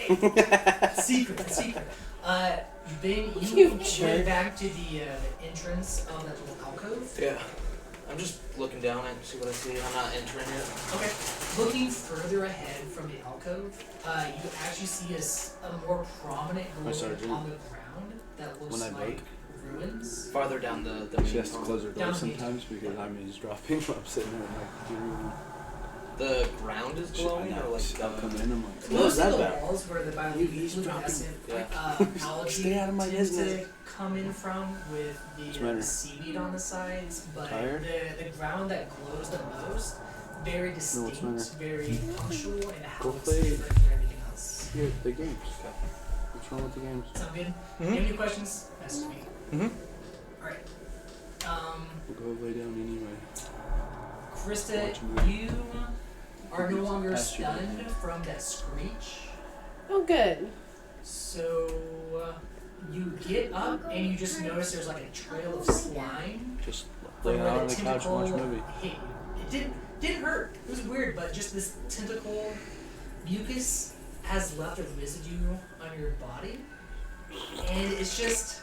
Secret. Ben, you went back to the entrance of that little alcove. Yeah. I'm just looking down and see what I see. I'm not entering it. Okay. Looking further ahead from the alcove, you actually see a more prominent glowing Sergeant. on the ground that looks When I like vote. ruins. Farther down the She has to tunnel. close her door Down sometimes because I'm just dropping. I'm sitting there like, do you The ground is glowing, or like I'll come in. I'm like, what is Most of that the about? walls where the He's bioluminescent dropping- algae Stay out of my tends business. to come in from with What's the the matter? seaweed on the sides, but Tired? the ground that glows the most, very what's distinct, the matter? very punctual, and how Go it's play. different from everything else. Here, the games. What's wrong with the games? Sound good? Mhm. You have any questions? Message me. Mhm. Alright. We'll go lay down anyway. Krista, Watch a movie. you are no longer Pass you stunned the- from that screech. Oh, good. So you get up and you just notice there's like a trail of slime Just from lay where out on the the couch and watch a tentacle movie. hit you. It didn't hurt. It was weird, but just this tentacle mucus has left a residue on your body, and it's just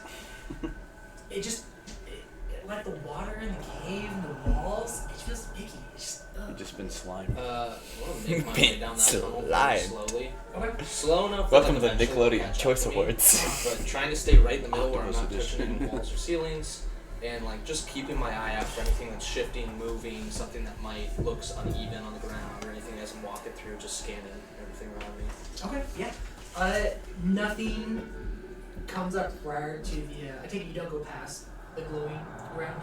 like the water in the cave and the walls. It's just icky. It's just, I've just been slimed. Well, make my way down that tunnel very Slime. slowly. okay. Slow enough. Welcome to that the eventually Nickelodeon catch up Choice to me, Awards. But trying to stay right in the middle where I'm Octopus not touching edition. any walls or ceilings, and like just keeping my eye out for anything that's shifting, moving, something that looks uneven on the ground, or anything as I'm walking through, just scanning everything around me. Okay. Yeah. Nothing comes up prior to the. I take it you don't go past the glowing ground.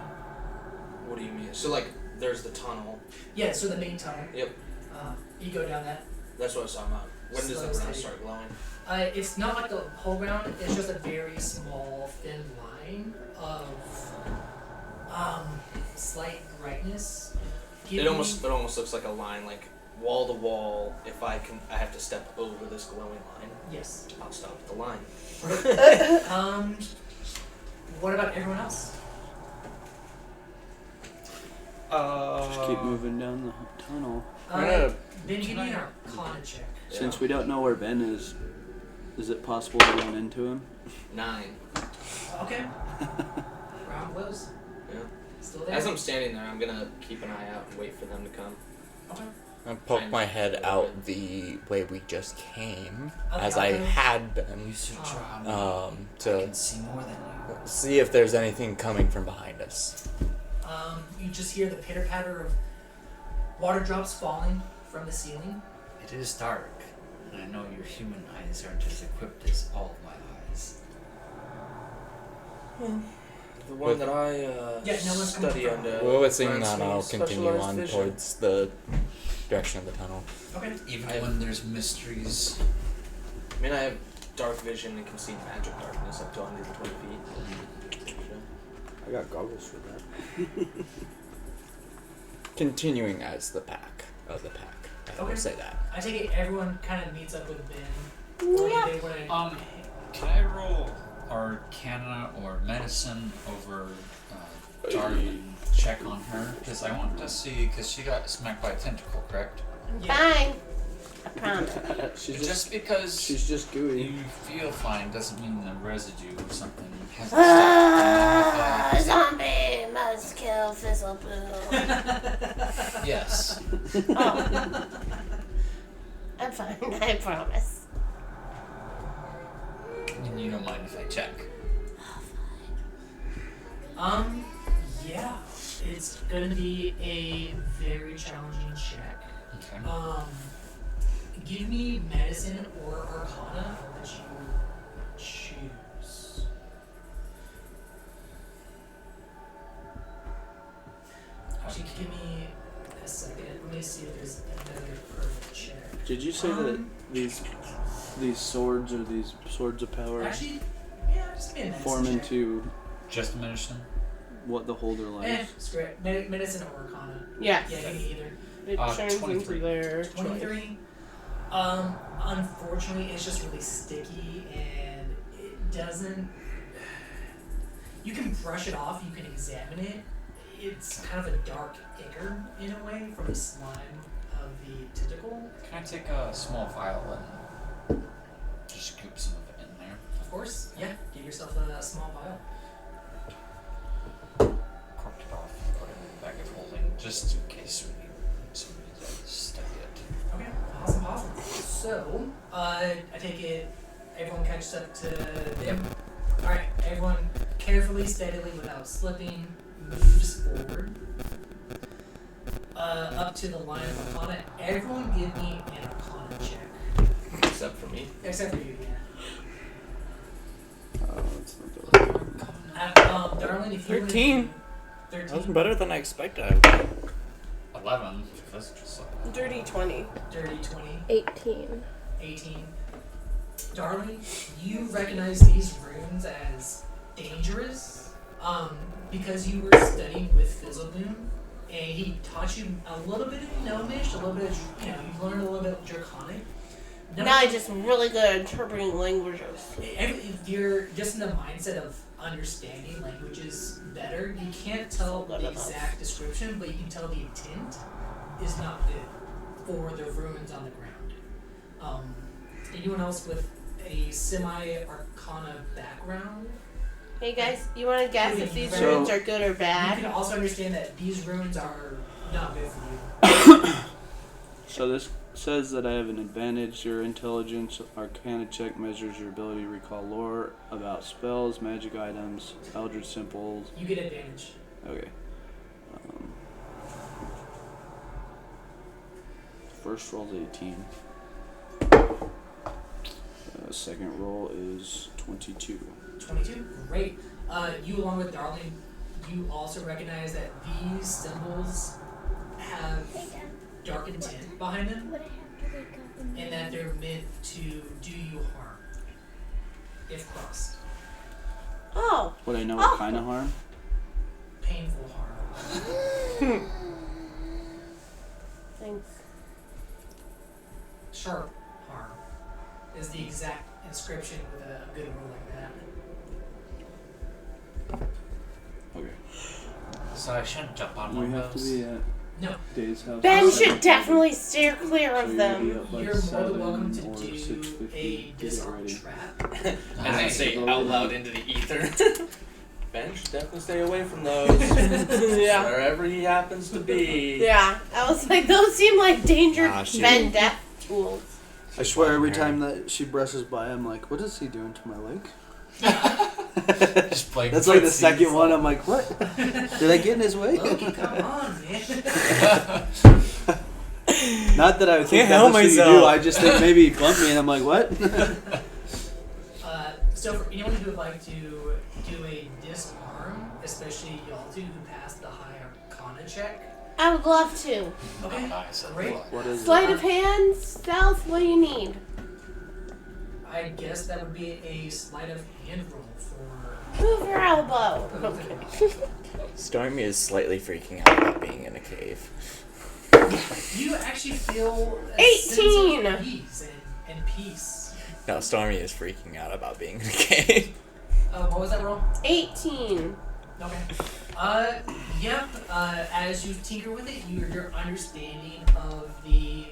What do you mean? So like, there's the tunnel. Yeah. So the main tunnel. Yep. You go down that. That's what I was talking about. When does the Slow, ground steady. start glowing? It's not like the whole ground. It's just a very small, thin line of slight brightness. It almost looks like a line, like wall to wall. If I have to step over this glowing line. Yes. I'll stop at the line. What about everyone else? Just keep moving down the tunnel. Yeah. Ben, give me an Arcana check. Since we don't know where Ben is it possible to run into him? 9. Okay. Round blows. Yeah. Still there. As I'm standing there, I'm gonna keep an eye out and wait for them to come. Okay. I poke my head out the way we just came, Okay, as I okay. had been, Use your job. I to can see more than you. see if there's anything coming from behind us. You just hear the pitter patter of water drops falling from the ceiling. It is dark, and I know your human eyes aren't as equipped as all of my eyes. The one that I Yeah, no one's coming study from. under. Well, with seeing grants that, me I'll continue specialized on vision. towards the direction of the tunnel. Okay. Even when there's mysteries. I mean, I have dark vision and can see magic darkness up to 120 feet. I got goggles for that. Continuing as the pack of the pack. I will Okay. say that. I take it everyone kind of meets up with Ben. Or Yeah. they wanna, Can I roll Arcana or Medicine over Darwin check on her? Because I want to see, because she got smacked by a tentacle, correct? Yeah. Fine. I promise. Just because She's just gooey. you feel fine doesn't mean the residue or something hasn't Zombie must kill Fizzlepoo. Yes. Oh. I'm fine. I promise. And you don't mind if I check? Yeah. It's gonna be a very challenging check. Okay. Give me medicine or arcana that you choose. Actually, give me a second. Let me see if there's another perfect check. Did you say that these swords or these swords of power Actually, yeah, just give me a medicine form check. into Just medicine? what the holder likes? Screw it. Medicine or arcana. Yes. Yeah, give me either. It turns 23. into their 23. Unfortunately, it's just really sticky and it doesn't. You can brush it off, you can examine it. It's kind of a dark ichor in a way from the slime of the tentacle. Can I take a small vial and just scoop some of it in there? Of course, yeah, give yourself a small vial. Corked it off, put it in the bag of holding, just in case we need somebody to study it. Okay, awesome. So, I take it everyone catches up to them. Alright, everyone carefully, steadily, without slipping, moves forward. Up to the line of Arcana. Everyone give me an Arcana check. Except for me. Except for you, yeah. It's not the right. Darling, if you 13. 13. That was better than I expected. 11. That's just like... dirty 20. Dirty 20. 18. 18. Darling, you recognize these runes as dangerous because you were studying with Fizzleboom, and he taught you a little bit of Gnomish, a little bit of, you've learned a little bit of Draconic. Now I'm just really good at interpreting languages. If you're just in the mindset of understanding languages better, you can't tell the exact description, but you can tell the intent is not good for the runes on the ground. Anyone else with a semi-Arcana background? Hey guys, you want to guess if these So- runes are good or You bad? can also understand that these runes are not good for you. So this says that I have an advantage. Your intelligence arcana check measures your ability to recall lore about spells, magic items, eldritch symbols. You get advantage. Okay. First roll's 18. Second roll is 22. 22? Great. You, along with Darling, you also recognize that these symbols have dark intent behind them, Would I have to wake up and that they're meant to do you harm, if crossed. Oh. Would I know what kind of harm? Painful harm. Thanks. Sharp harm is the exact inscription with a good roll like that. Okay. So I shouldn't jump on We one have of to those? be at No. Dave's house. Ben at should 7. definitely steer clear So of you're gonna them. be up like You're more 7 than welcome to or do 6:50. a Get it disarm ready. trap. And I say out loud into the ether. Ben should definitely stay away from those. Yeah. Wherever he happens to be. Yeah. I was like, those seem like danger Ah, shoot. Ben death tools. I swear every time that she brushes by, I'm like, what is he doing to my leg? Just playing That's like the footsies. second one. I'm like, what? Did I get in his way? Loki, come on, man. Not that I would think Can't that help was what you myself. do. I just think maybe he bumped me, and I'm like, what? So for anyone who would like to do a disarm, especially y'all two who passed the high Arcana check. I would love to. Okay, Nice. great. What is Sleight of hand, stealth, what do you need? I guess that would be a sleight of hand roll for. Move your elbow. Okay. Stormy is slightly freaking out about being in a cave. You actually feel a 18. sense of ease and peace. No, Stormy is freaking out about being in a cave. What was that roll? 18. Okay. Yep. As you tinker with it, your understanding of the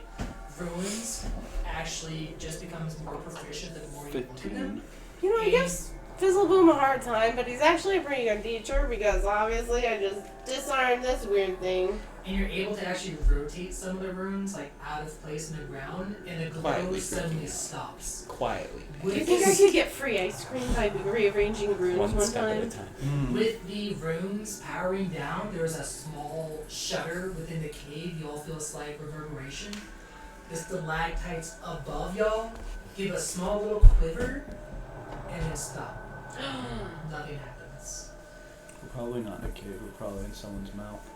ruins actually just becomes more proficient the more you look at them. 15. You know, I guess Fizzleboom a hard time, but he's actually a pretty good teacher because obviously I just disarmed this weird thing. And you're able to actually rotate some of the runes like out of place in the ground, and the glow Quietly suddenly creeping. stops. Quietly. Do you think I could get free ice cream by rearranging runes One one step at a time? time. With the runes powering down, there's a small shutter within the cave. You all feel a slight reverberation. The stalactites above y'all give a small little quiver, and then stop. Nothing happens. We're probably not in a cave. We're probably in someone's mouth.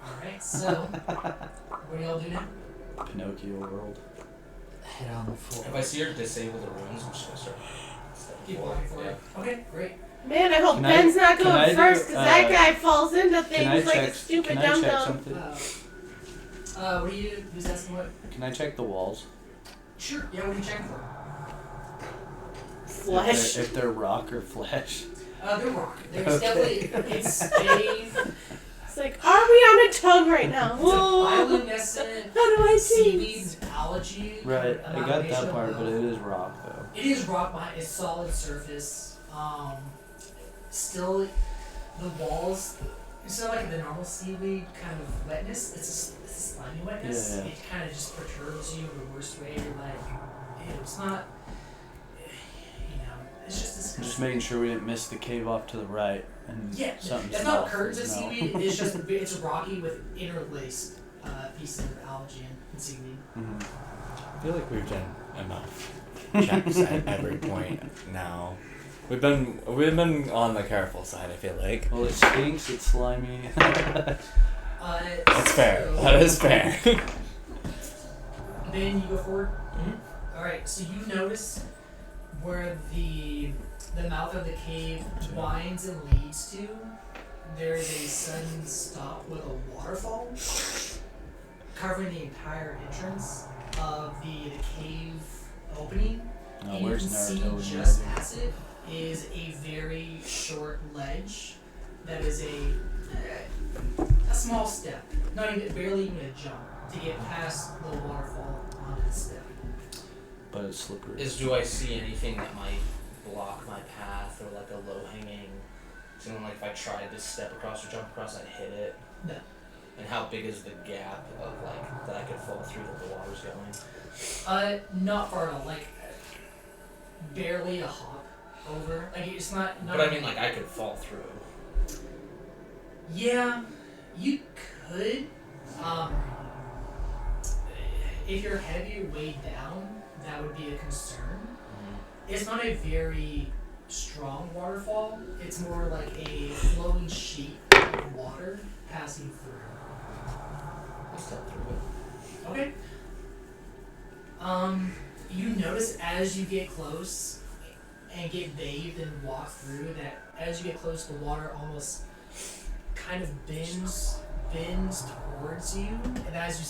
Alright, so what do y'all do now? Pinocchio world. Head on the floor. If I see her disable the runes, I'm just gonna start. Keep walking forward. Okay, great. Man, I hope Can I- Ben's not can I going do, first because that uh, guy falls into Can I things like a check? stupid Can I dum check dum. something? What do you? Who's asking what? Can I check the walls? Sure. Yeah, what are you checking for? Flesh. If they're rock or flesh. They're rock. There's Okay. definitely it's a It's like, are we on a tug right now? it's a Whoa. bioluminescent How do I seaweed see? algae. Right. I got amalgamation that part, of- but it is rock though. It is rock behind its solid surface. Still, the walls, instead of like the normal seaweed kind of wetness, it's a slimy wetness. Yeah, yeah. It kind of just perturbs you in the worst way. You're like, ew, it's not, it's just disgusting. Just making sure we didn't miss the cave off to the right and Yeah, something it's small. not curtains of No. seaweed. It's just it's rocky with interlaced pieces of algae and seaweed. Mhm. I feel like we've done enough checks at every point now. We've been on the careful side, I feel like. Well, it stinks. It's slimy. That's fair. So- That is fair. Then you go forward. All right. So you notice where the mouth of the cave winds and leads to. There is a sudden stop with a waterfall covering the entire entrance of the cave opening. Oh, And you where's can see Naruto when you just ready? past it is a very short ledge that is a small step, not even barely even a jump to get past the waterfall onto the step. But it's slippery. Do I see anything that might block my path or like a low hanging? Something like if I tried to step across or jump across, I'd hit it. No. And how big is the gap of like that I could fall through that the water's going? Not far at all. Like barely a hop over. Like it's not. But I mean, like I could fall through. Yeah, you could. If you're heavy or weighed down, that would be a concern. It's not a very strong waterfall. It's more like a flowing sheet of water passing through. I'll step through it. Okay. You notice as you get close and get bathed and walk through that as you get close, the water almost kind of bends towards you, and as you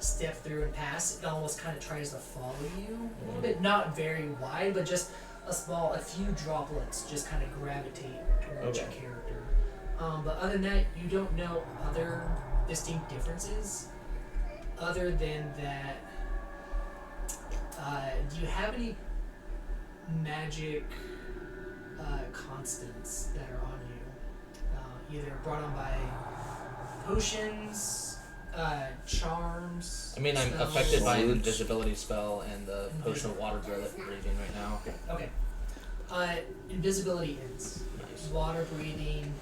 step through and pass, it almost kind of tries to follow you a little bit. Not very wide, but just a few droplets just kind of gravitate towards your character. But other than that, you don't know other distinct differences other than that. Do you have any magic constants that are on you? Either brought on by potions, charms. I mean, I'm spells? affected by an Swords. invisibility spell and the potion of water breathing right now. Okay. Invisibility ends. Nice. Water breathing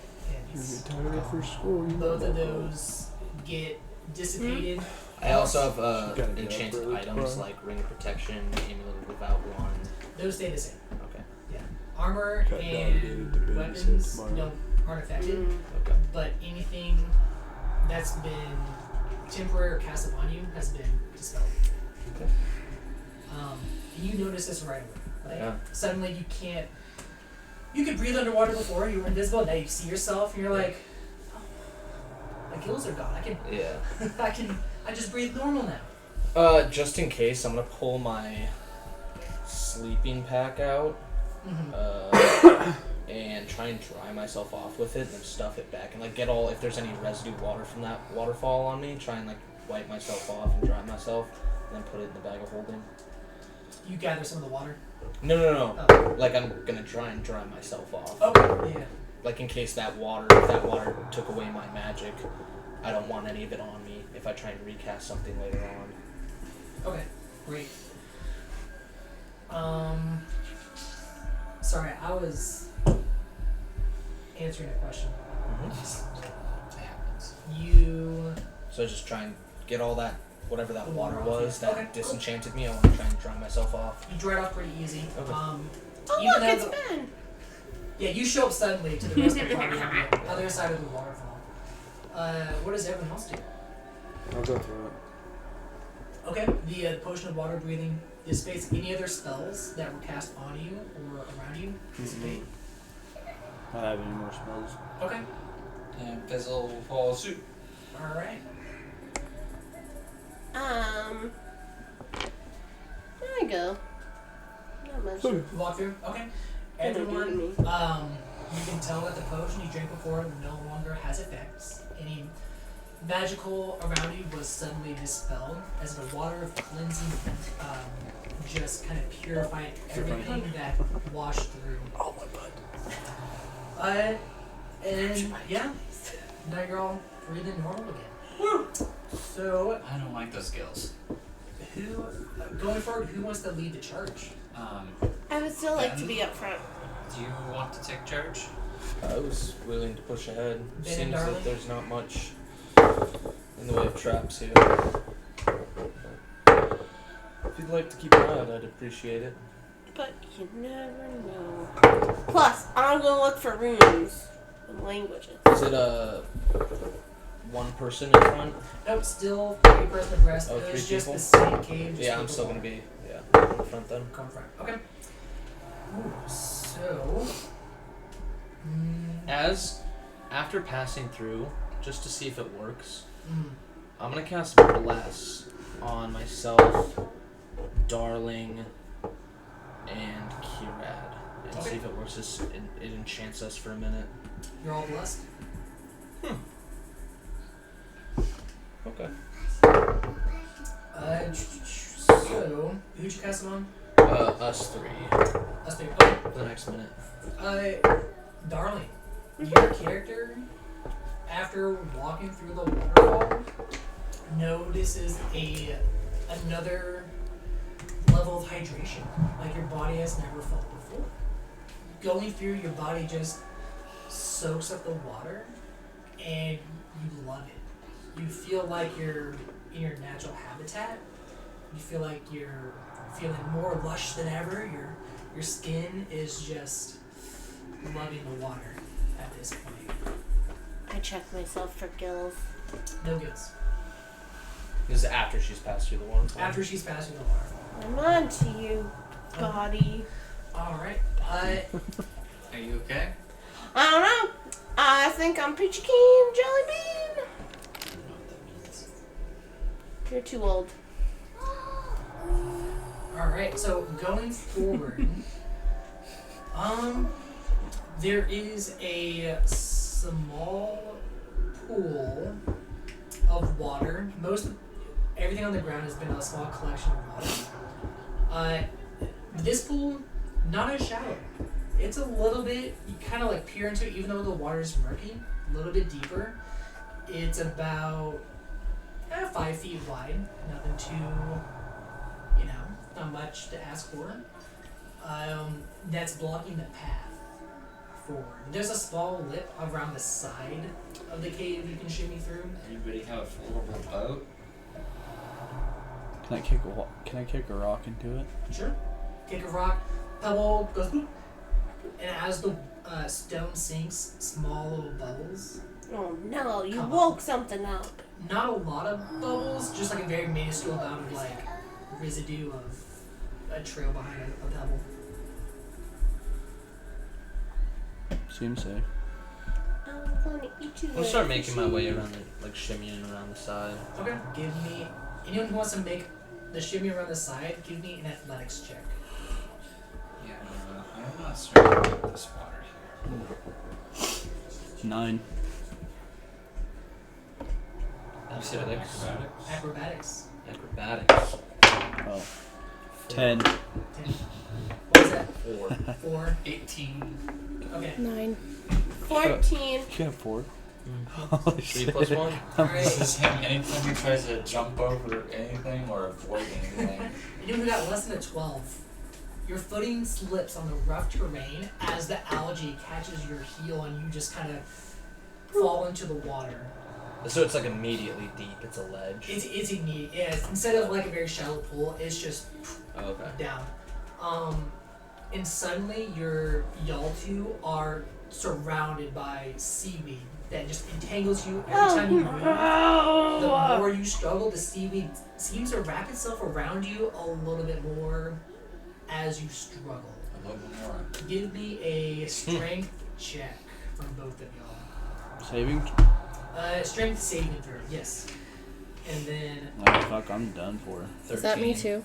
ends. for school. Both of those get dissipated. I also have Gotta get up enchanted early items tomorrow. like Ring of Protection, Amulet Without Wand. Those stay the same. Okay. Armor Cut down to and the babysit weapons tomorrow. aren't affected, Okay. but anything that's been temporary or cast upon you has been dispelled. Okay. And you notice this right away. Like Yeah. suddenly you can't. You could breathe underwater before you were invisible. Now you see yourself and you're like, oh, my gills are gone. Yeah. I just breathe normal now. Just in case, I'm gonna pull my sleeping pack out. And try and dry myself off with it and then stuff it back and like get all if there's any residue water from that waterfall on me, try and like wipe myself off and dry myself and then put it in the bag of holding. You gather some of the water. No. Oh. Like I'm gonna try and dry myself off. Okay. Yeah. Like in case if that water took away my magic, I don't want any of it on me if I try and recast something later on. Okay. Great. Sorry, I was answering a question. It happens. You. So just try and get all that, whatever that The water water off, was yeah. that Okay. disenchanted me. I want to try and dry myself off. You dry it off pretty easy. Okay. Oh Even look, though it's the- Ben. Yeah, you show up suddenly to the rest of the party on the other side of the waterfall. What does everyone else do? I'll go through it. Okay, the potion of water breathing dissipates. Any other spells that were cast on you or around you dissipate. I don't have any more spells. Okay, And Fizzle will follow suit. alright. There I go. Not much. Walk through. Okay. What are they Everyone, doing? you can tell that the potion you drank before no longer has effects. Any magical around you was suddenly dispelled as the water of cleansing just kind of purified everything that washed through. Oh my butt. And yeah, now you're all breathing normal again. Woo! So, I don't like those skills. going forward, who wants to lead the charge? I would still like to be up front. Do you want to take charge? I was willing to push ahead. Ben, Seems darling? that there's not much in the way of traps here. If you'd like to keep an eye out, I'd appreciate it. But you never know. Plus, I'm gonna look for runes and languages. Is it one person in front? Nope, still 3 person abreast. Oh, It was 3 just people? the same cave. just Yeah, I'm with still the gonna wall. be in front then. Come front. Okay. Ooh, so. After passing through, just to see if it works, Mm, I'm gonna cast Bless on myself, Darling, and Kirad, and Okay. see if it works. It enchants us for a minute. you're all blessed. Okay. So, who'd you cast it on? Us 3 Us three. Okay. for the next minute. Darling, your character, after walking through the waterfall, notices another level of hydration, like your body has never felt before. Going through, your body just soaks up the water, and you love it. You feel like you're in your natural habitat. You feel like you're feeling more lush than ever. Your skin is just loving the water at this point. I check myself for gills. No gills. This is after she's passed through the waterfall. After she's passed through the waterfall. I'm on to you, body. Alright. Are you okay? I don't know. I think I'm Peachy Keen Jelly Bean. I don't know what that means. You're too old. Alright, so going forward, there is a small pool of water. Everything on the ground has been a small collection of water. This pool, not as shallow. It's a little bit, you kind of like peer into it, even though the water is murky, a little bit deeper. It's about 5 feet wide, nothing too, not much to ask for. That's blocking the path forward. There's a small lip around the side of the cave you can shimmy through. Anybody have a floorable boat? Can I kick a rock into it? Sure. Kick a rock, pebble goes boop, and as the stone sinks, small little bubbles. Oh no, you Come woke something up. Not a lot of bubbles, just like a very minuscule amount of like residue of a trail behind a pebble. Seems safe. I'm gonna eat you. I'll start making my way around shimmying around the side. Okay. Give me anyone who wants to make the shimmy around the side. Give me an athletics check. Yeah, I'm not certain about this water here. 9. Athletics. Acrobatics. Acrobatics. Oh. 10. 10. What was that? 4. 4. 18. Okay. 9. 14. You got 4? Holy 3 plus 1? Alright. This is him anytime he tries to jump over anything or avoid anything. You got less than a 12. Your footing slips on the rough terrain as the algae catches your heel and you just kind of fall into the water. So it's like immediately deep. It's a ledge. It's immediate. Yeah, instead of like a very shallow pool, it's just Oh, okay. down. And suddenly y'all two are surrounded by seaweed that just entangles you every time you move. The more you struggle, the seaweed seems to wrap itself around you a little bit more as you struggle. A little bit more. Give me a strength check from both of y'all. Saving? Strength saving throw, yes. And then, Oh, fuck, I'm done for. 13. Is that me too?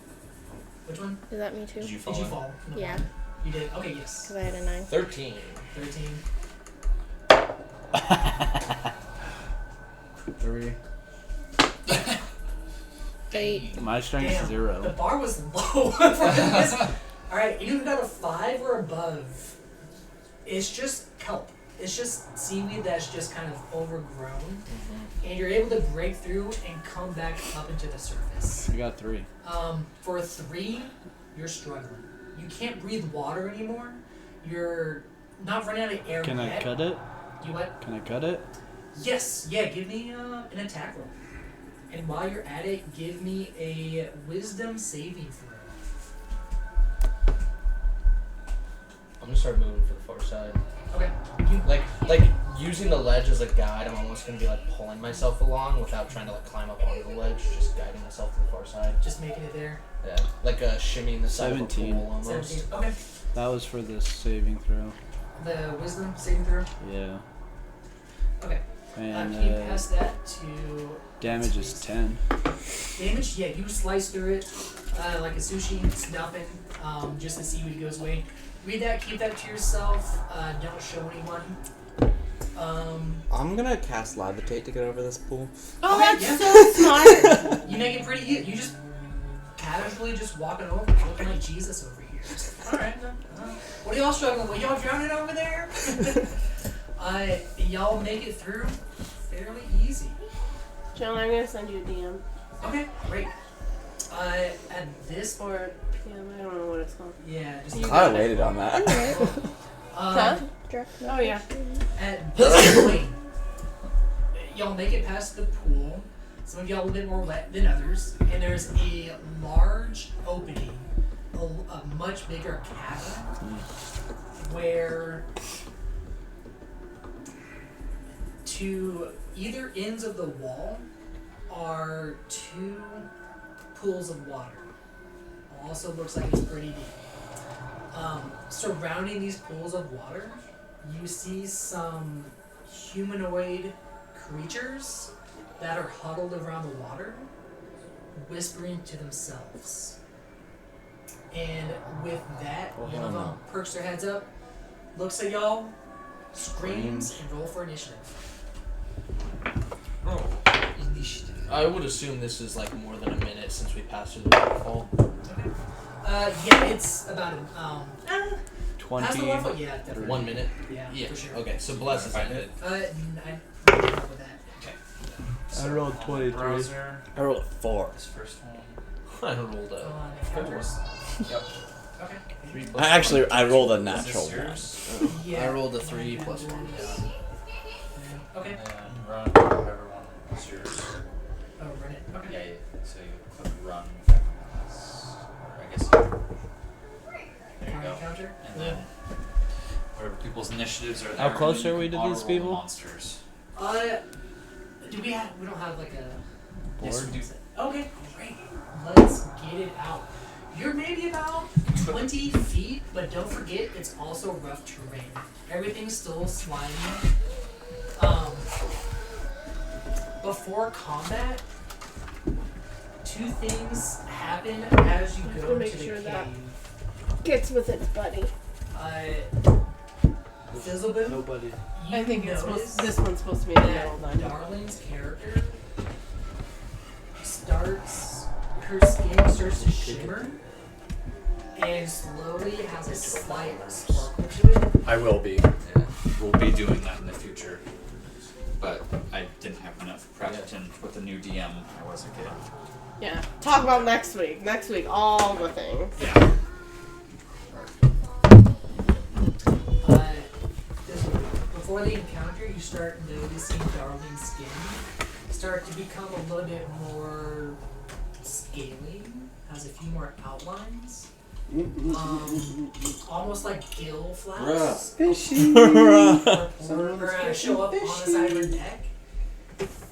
which one? Is that me too? Did you fall? Did you fall? from the Yeah. bottom? You did? Okay, yes. Because I had a 9. 13. 13. 3. 8. My strength's Damn, the 0. bar was low for this. Alright, you got a 5 or above. It's just kelp. It's just seaweed that's just kind of overgrown. And you're able to break through and come back up into the surface. I got 3. For 3, you're struggling. You can't breathe water anymore. You're not running out of air Can I yet. cut it? You what? Can I cut it? Yes, yeah, give me an attack roll. And while you're at it, give me a wisdom saving throw. I'm gonna start moving for the far side. Okay. You, Like using the ledge as a guide, I'm almost gonna be like pulling myself along without trying to like climb up onto the ledge, just guiding myself to the far side. just making it there. Yeah. Like a shimmying the side 17. of a pool almost. 17. Okay. That was for the saving throw. The wisdom saving throw. Yeah. Okay. And Can you pass that to damage is 10. damage? Yeah, you slice through it like a sushi. It's nothing. Just the seaweed goes away. Read that. Keep that to yourself. Don't show anyone. I'm gonna cast Levitate to get over this pool. Oh, Okay, that's yeah. so smart. You make it pretty easy. You just casually just walking over, looking like Jesus over here. Alright, what are y'all struggling with? Y'all drowning over there? Y'all make it through fairly easy. John, I'm going to send you a DM. Okay, great. At this point, Or PM, I don't know what it's called. yeah, just I waited on that. Huh? Direct Oh, yeah. at this point, y'all make it past the pool. Some of y'all a little bit more wet than others, and there's a large opening, a much bigger cavern, where to either ends of the wall are 2 pools of water. Also looks like it's pretty deep. Surrounding these pools of water, you see some humanoid creatures that are huddled around the water, whispering to themselves. And with that, one of them perks their heads up, looks at y'all, screams, and roll for initiative. Oh. I would assume this is like more than a minute since we passed through the waterfall. Okay. Yeah, it's about 20. past the waterfall. Yeah, definitely. 1 minute? Yeah, Yeah. for sure. Okay, so bless is in it. I don't know with that. I rolled 23. Browser, I rolled a 4. this first one. I rolled a. Encounters. Yep. Okay. 3 plus I rolled a Is natural this 1. yours? Yeah. I rolled a 3 plus 1. Okay. And run whatever one is yours. Oh, run it. Okay. Yeah, yeah. So you click run. Or I guess there you go. Encounter. And then whatever people's initiatives are there. How close and then are we you to can these auto-roll people? Monsters. Do we have? We don't have like a Board? we do. Okay, great. Let's get it out. You're maybe about 20 feet, but don't forget it's also rough terrain. Everything's still slimy. Before combat, 2 things happen as you go We'll make to the sure cave. that gets with its buddy. Fizzleboom, Nobody. you I think it's notice supposed, this one's supposed to be in the middle that then. Darling's character her skin starts to shimmer, and slowly has a slight sparkle to it. I will be. Yeah. We'll be doing that in the future. But I didn't have enough prep and with the new DM I wasn't getting. Yeah. Talk about next week. Next week, all the things. Yeah. Before the encounter, you start noticing Darling's skin start to become a little bit more scaly, has a few more outlines. Almost like gill flaps. Fishy. Or show up on the side of her neck.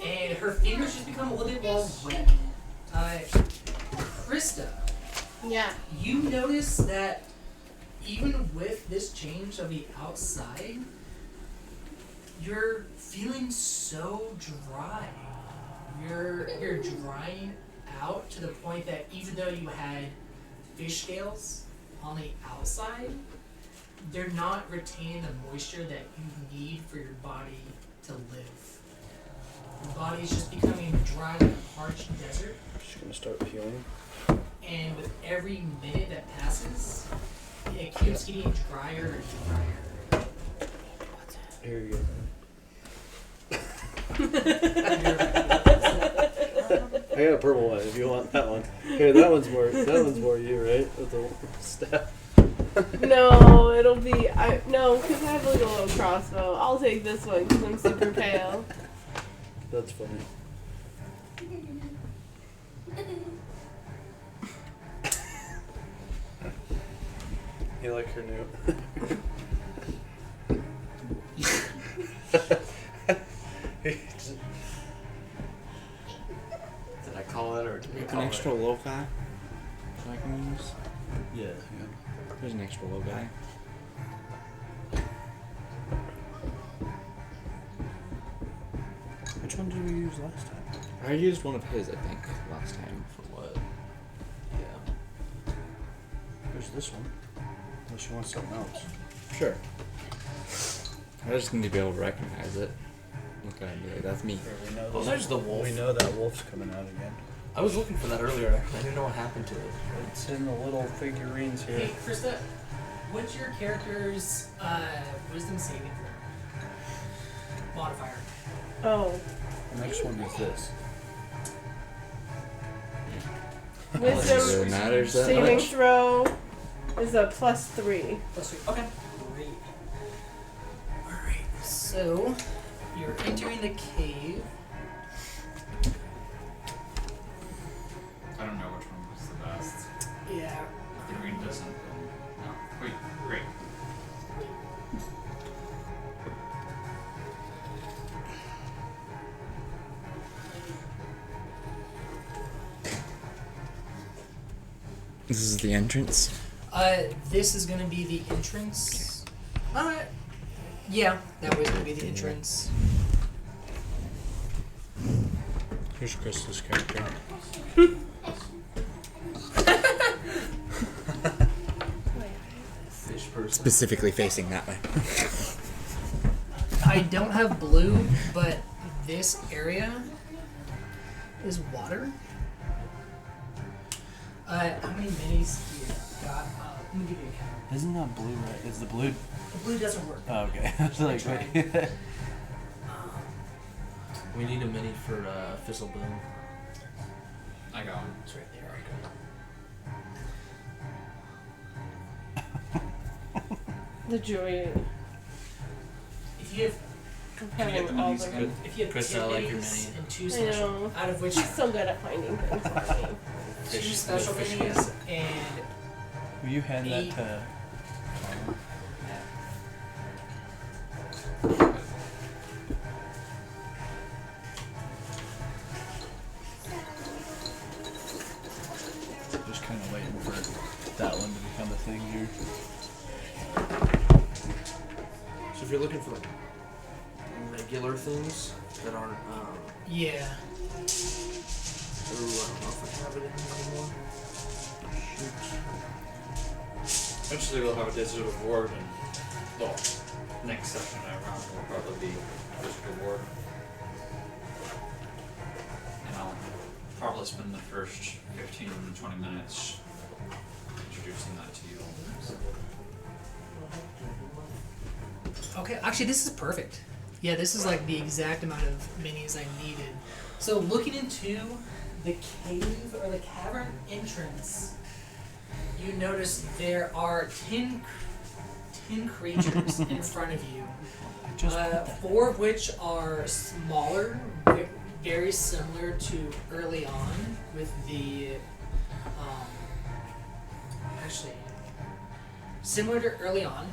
And her fingers just become a little bit more wet. Krista, Yeah. you notice that even with this change of the outside, you're feeling so dry. You're drying out to the point that even though you had fish scales on the outside, they're not retaining the moisture that you need for your body to live. Your body's just becoming dry like a parched desert, Just gonna start peeling. and with every minute that passes, it keeps getting drier and drier. Here you go. I got a purple one if you want that one. Here, that one's more you, right? With the staff. No, it'll be no, because I have like a little crossbow. I'll take this one because I'm super pale. That's funny. You like her new? Did I call it or did you An call extra it? low guy that I can use. Yeah. There's an extra low guy. Which one did we use last time? I used one of his, I think, last time. For what? Yeah. There's this one. Unless you want something else. Sure. I just need to be able to recognize it. Look at it and be like, that's me. We know Oh, there's the wolf. We know that wolf's coming out again. I was looking for that earlier. I didn't know what happened to it. It's in the little figurines here. Hey, Krista, what's your character's wisdom saving throw modifier? Oh, The next one is this. Unless it wisdom really matters that saving much. throw is a +3. +3. Okay. Great. Alright, so you're entering the cave. I don't know which one was the best. Yeah. The green doesn't. No. Wait, great. This is the entrance. This is gonna be the entrance. Yeah, that was gonna be the entrance. Here's Krista's character. Fish person. Specifically facing that way. I don't have blue, but this area is water. How many minis do you got? Let me give you a count. Isn't that blue right? Is the blue? The blue doesn't work. Oh, okay. I was like, tried. wait. We need a mini for Fizzle Boom. I got one. It's right there. The joy If you have of Can you get having the all minis the. again? if you have Krista, 10 I like your minis mini. and 2 I special, know. out of which She's so good at finding things for me. 2 special fish minis and Will you hand that 8. to? Just kind of waiting for that one to become a thing here. So if you're looking for regular things that aren't, yeah. ooh, I don't know if I have it in here anymore. Eventually we'll have a digital board and well, next session I run will probably be digital board. And I'll probably spend the first 15 to 20 minutes introducing that to you. Okay, actually, this is perfect. Yeah, this is like the exact amount of minis I needed. So, looking into the cave or the cavern entrance, you notice there are 10 creatures in front of you. 4 of which are smaller, very similar to early on with the. Actually, similar to early on.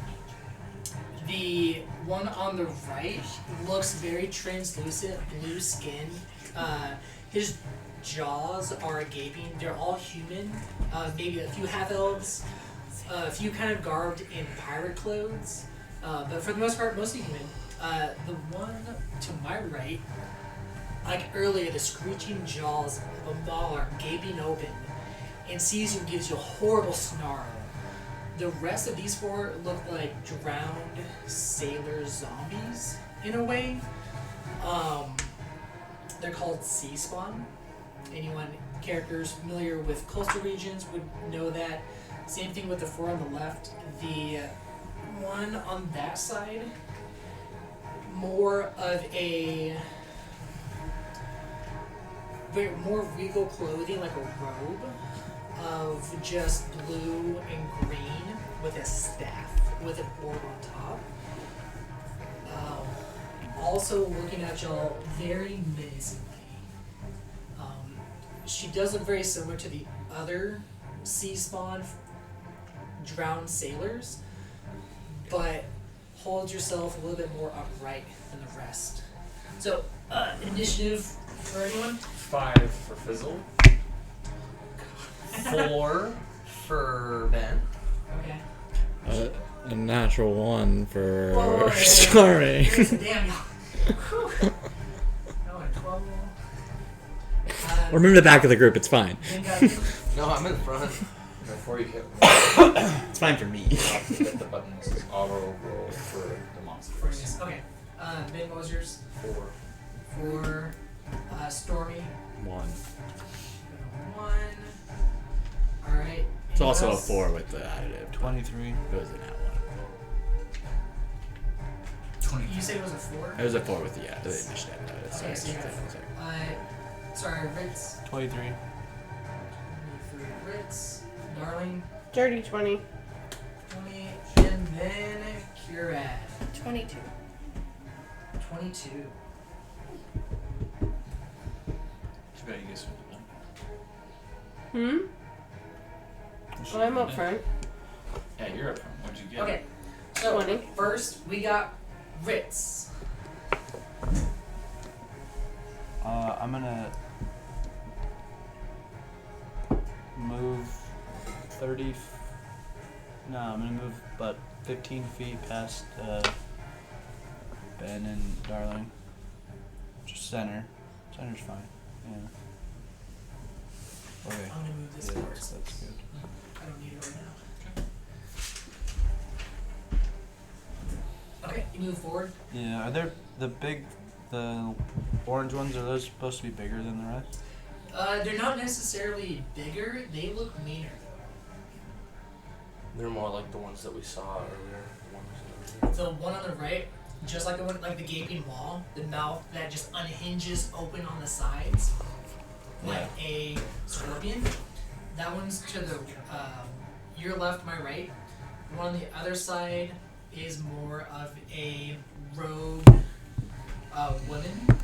The one on the right looks very translucent, blue skin. His jaws are gaping. They're all human. Maybe a few half elves, a few kind of garbed in pirate clothes, but for the most part, mostly human. The one to my right, like earlier, the screeching jaws of a maul are gaping open, and sees you and gives you a horrible snarl. The rest of these 4 look like drowned sailor zombies in a way. They're called sea spawn. Characters familiar with coastal regions would know that. Same thing with the 4 on the left. The one on that side, more of a more regal clothing, like a robe of just blue and green with a staff with an orb on top. Also looking at y'all very menacingly. She does look very similar to the other sea spawn drowned sailors, but hold yourself a little bit more upright than the rest. So, initiative for anyone? 5 for Fizzle. 4 for Ben. Okay. A natural 1 for Whoa. Stormy. Damn, y'all. Whew. Oh, and 12. We're moving to the back of the group. It's fine. Ben got you. No, I'm in front. Before you hit It's fine for me. hit the button, this is auto roll for the monsters. Okay. Ben, what was yours? 4. For Stormy. 1. 1. Alright. It's also a 4 with the additive. 23. It was in that one. 20. You said it was a 4? It was a 4 with the initiative. Okay, so you got 4. Sorry, Ritz. 23. 23 Ritz. Darling. Dirty 20. 20. And then Curad. 22. 22. Too bad you guys Hmm? Well, I'm up front. Yeah, you're up front. What'd you get? Okay. So, 20. first we got Ritz. I'm gonna move 30. No, I'm gonna move about 15 feet past Ben and Darling. Just center. Center's fine. Yeah. Okay. I'm gonna move this Yeah, forward. that's good. I don't need it right now. Okay, you move forward. Yeah, are there the orange ones, are those supposed to be bigger than the rest? They're not necessarily bigger. They look meaner though. They're more like the ones that we saw earlier. The ones The one on the right, just like the one, like the gaping wall, the mouth that just unhinges open on the sides, like a scorpion. That one's to the your left, my right. The one on the other side is more of a rogue woman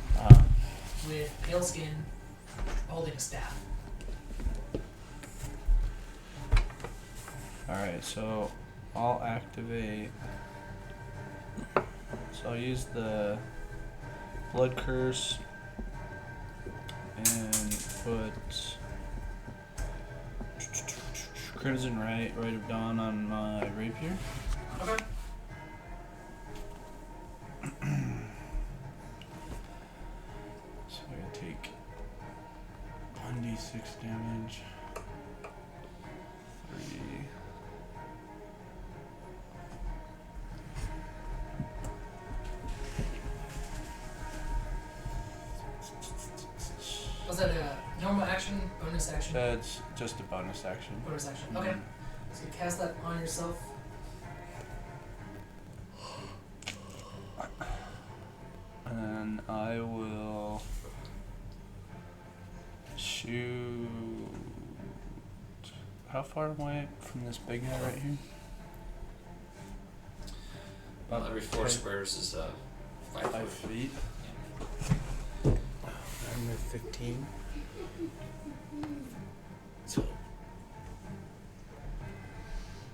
with pale skin, holding a staff. Alright, so I'll activate. So I'll use the Blood Curse and put Crimson Rite of Dawn on my rapier. Okay. So I gotta take 1d6 damage. 3. Was that a normal action, bonus action? That's just a bonus action. Bonus action. Okay. So you cast that on yourself. And then I will shoot. How far away from this big guy right here? Well, every 4 squares is 5 5 foot. feet. I move 15. So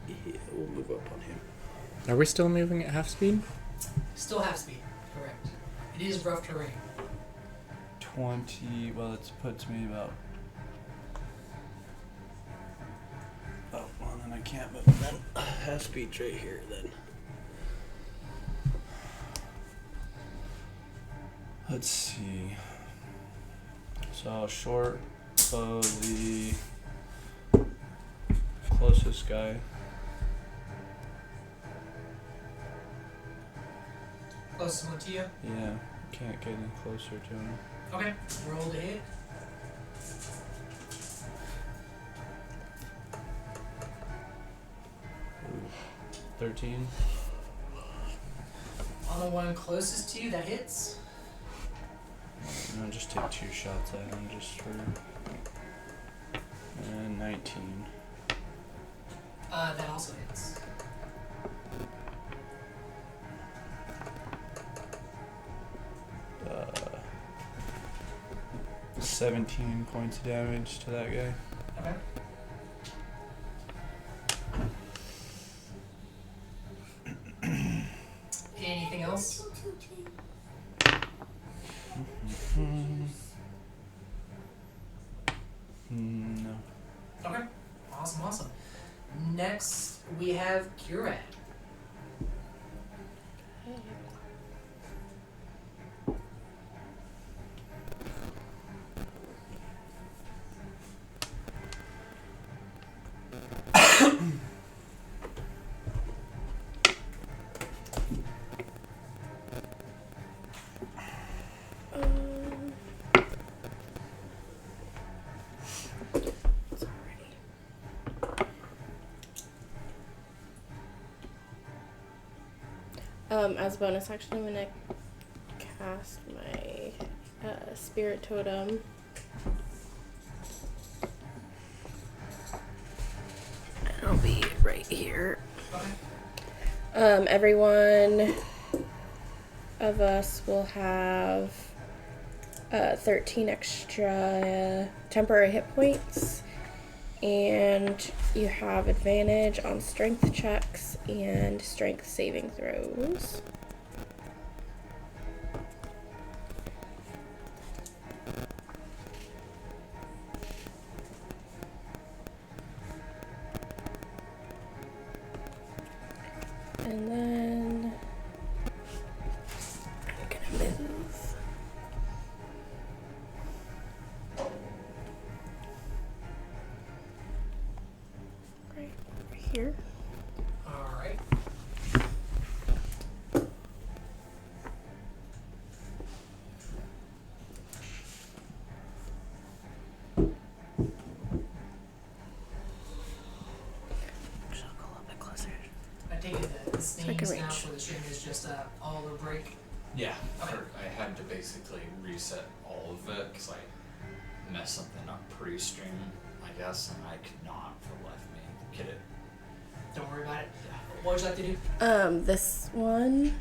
yeah, we'll move up on him. Are we still moving at half speed? Still half speed, correct. It is rough terrain. 20. Well, it puts me about. Oh, well, then I can't move. Then half speed's right here. Then. Let's see. So I'll short bow the closest guy. Closest one to you. Yeah, can't get any closer to him. Okay. Roll to hit. Ooh, 13. On the one closest to you, that hits. I'll just take 2 shots at him just for. And 19. That also hits. Uh, 17 points of damage to that guy. Okay. Anything else? No. Okay. Awesome. Next, we have Curad. As a bonus action, I'm gonna cast my spirit totem. And I'll be right here. Every one of us will have 13 extra temporary hit points, and you have advantage on strength checks and strength saving throws. And then I'm gonna move. Right over here. Alright. Actually, I'll go a little bit closer. I take it that this I can names now reach. for the stream is just all or break. Yeah, Okay. I had to basically reset all of it because I messed something up pre-stream, I guess, and I could not for the life of me get it. Don't worry about it. What would you like to do? This one,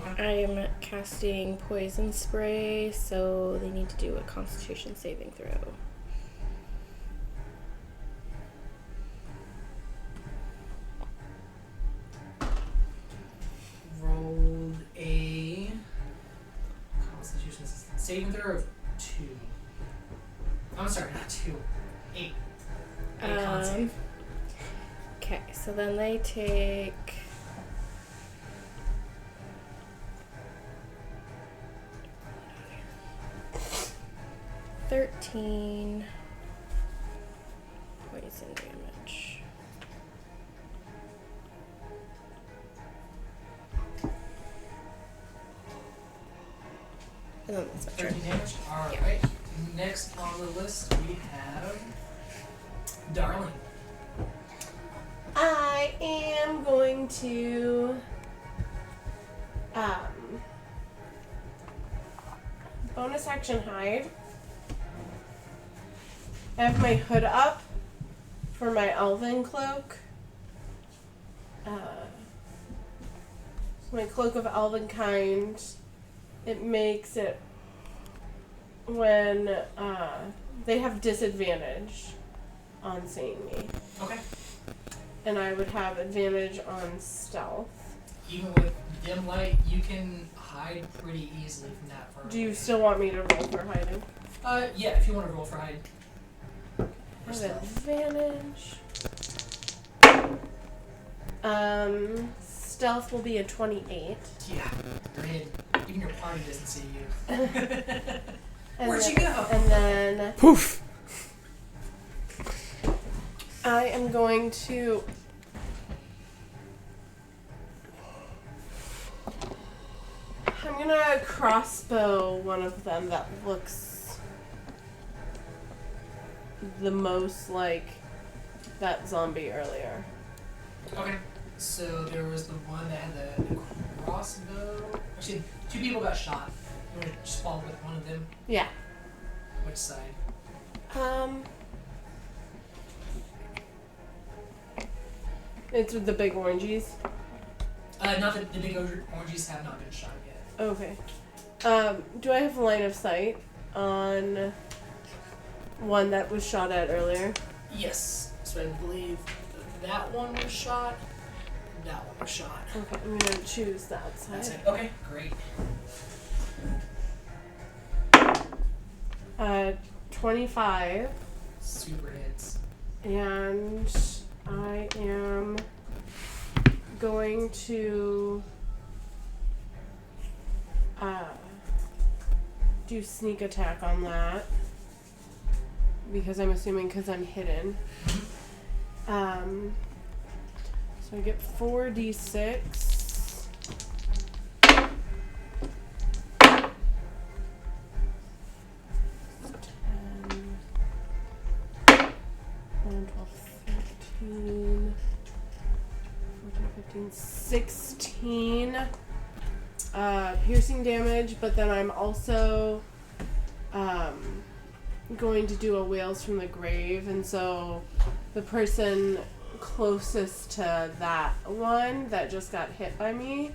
Okay. I'm casting poison spray, so they need to do a Constitution saving throw. Rolled a Constitution saving throw of 2. I'm sorry, not 2. 8. A con save. Okay, so then they take 13 poison damage. And then that's my turn. 13 damage. Alright. Next on the list we have Darling. I am going to bonus action hide. I have my hood up for my elven cloak. So my cloak of elven kind, it makes it when they have disadvantage on seeing me. Okay. And I would have advantage on stealth. Even with dim light, you can hide pretty easily from that far. Do you still want me to roll for hiding? Yeah, if you want to roll for hide. I have advantage. Stealth will be a 28. Yeah, you're hidden. Even your party doesn't see you. And Where'd then, you go? And then Poof! I am going to I'm gonna crossbow one of them that looks the most like that zombie earlier. Okay. So there was the one that had the crossbow. Actually, 2 people got shot. You want to just follow with one of them? Yeah. Which side? It's with the big oranges. Not that the big oranges have not been shot yet. Okay. Do I have line of sight on one that was shot at earlier? Yes. So I believe that one was shot. That one was shot. Okay, I'm gonna choose that side. That's it. Okay, great. 25. Super hits. And I am going to do sneak attack on that because I'm assuming because I'm hidden. So I get 4d6. 16 piercing damage, but then I'm also going to do a Wails from the Grave, and so the person closest to that one that just got hit by me,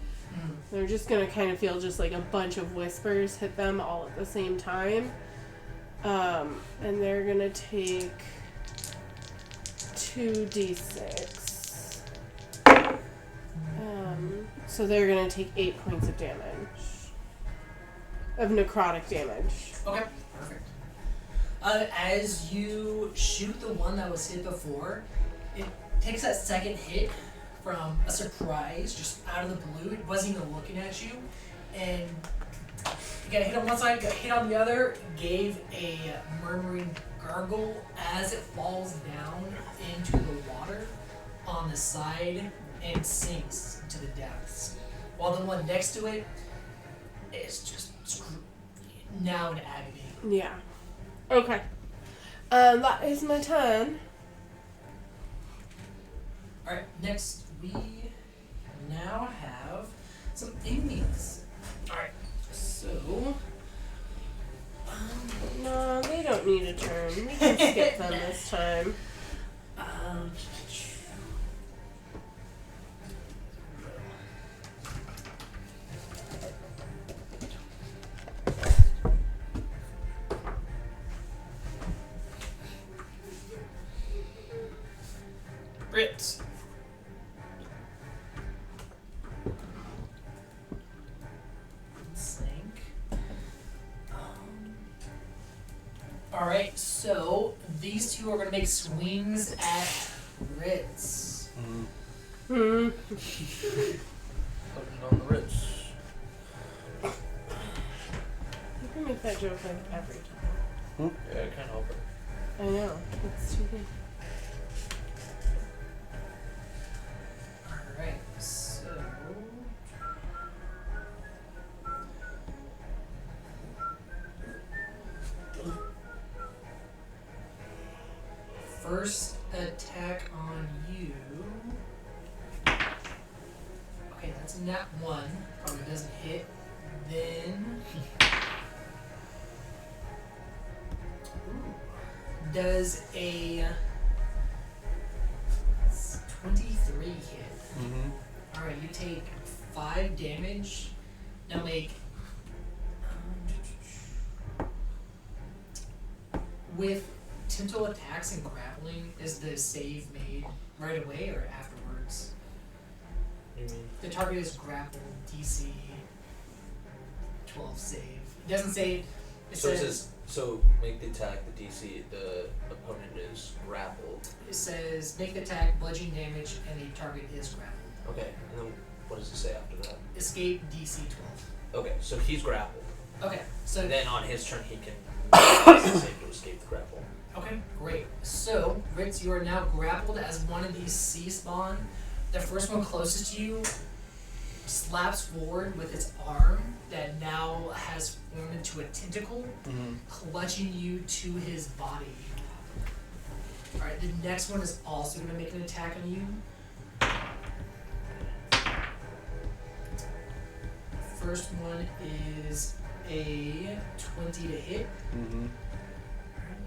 they're just going to kind of feel just like a bunch of whispers hit them all at the same time. And they're going to take 2d6. So they're going to take 8 points of damage. Of necrotic damage. Okay, perfect. As you shoot the one that was hit before, it takes that second hit from a surprise, just out of the blue. It wasn't even looking at you. And you got hit on one side, got hit on the other, gave a murmuring gargle as it falls down into the water on the side and sinks into the depths. While the one next to it is just now in agony. Yeah. Okay. That is my turn. Alright, next we now have some enemies. Alright, so... No, they don't need a turn. We can skip them this time. Brits. Alright, so these two are going to make swings at Ritz. Putting on the Ritz. You can make that joke like every time. Yeah, I can't help it. I know. It's too good. Alright, so... First attack on you That's a nat 1. Probably doesn't hit. Then. Does a 23 hit? Mm-hmm. Alright, you take 5 damage. Now make. With tentacle attacks and grappling, is the save made right away or afterwards? You mean? The target is grappled, DC 12 save. It doesn't say. It So says. so make the attack, the DC, the opponent is grappled. It says make the attack, bludgeoning damage, and the target is grappled. Okay, and then what does it say after that? Escape DC 12. Okay, so he's grappled. Okay, so Then on his turn he can save to escape the grapple. okay, great. So Ritz, you are now grappled as one of these sea spawn. The first one closest to you slaps forward with its arm that now has formed into a tentacle, clutching you to his body. Alright, the next one is also going to make an attack on you. First one is a 20 to hit. Mm-hmm.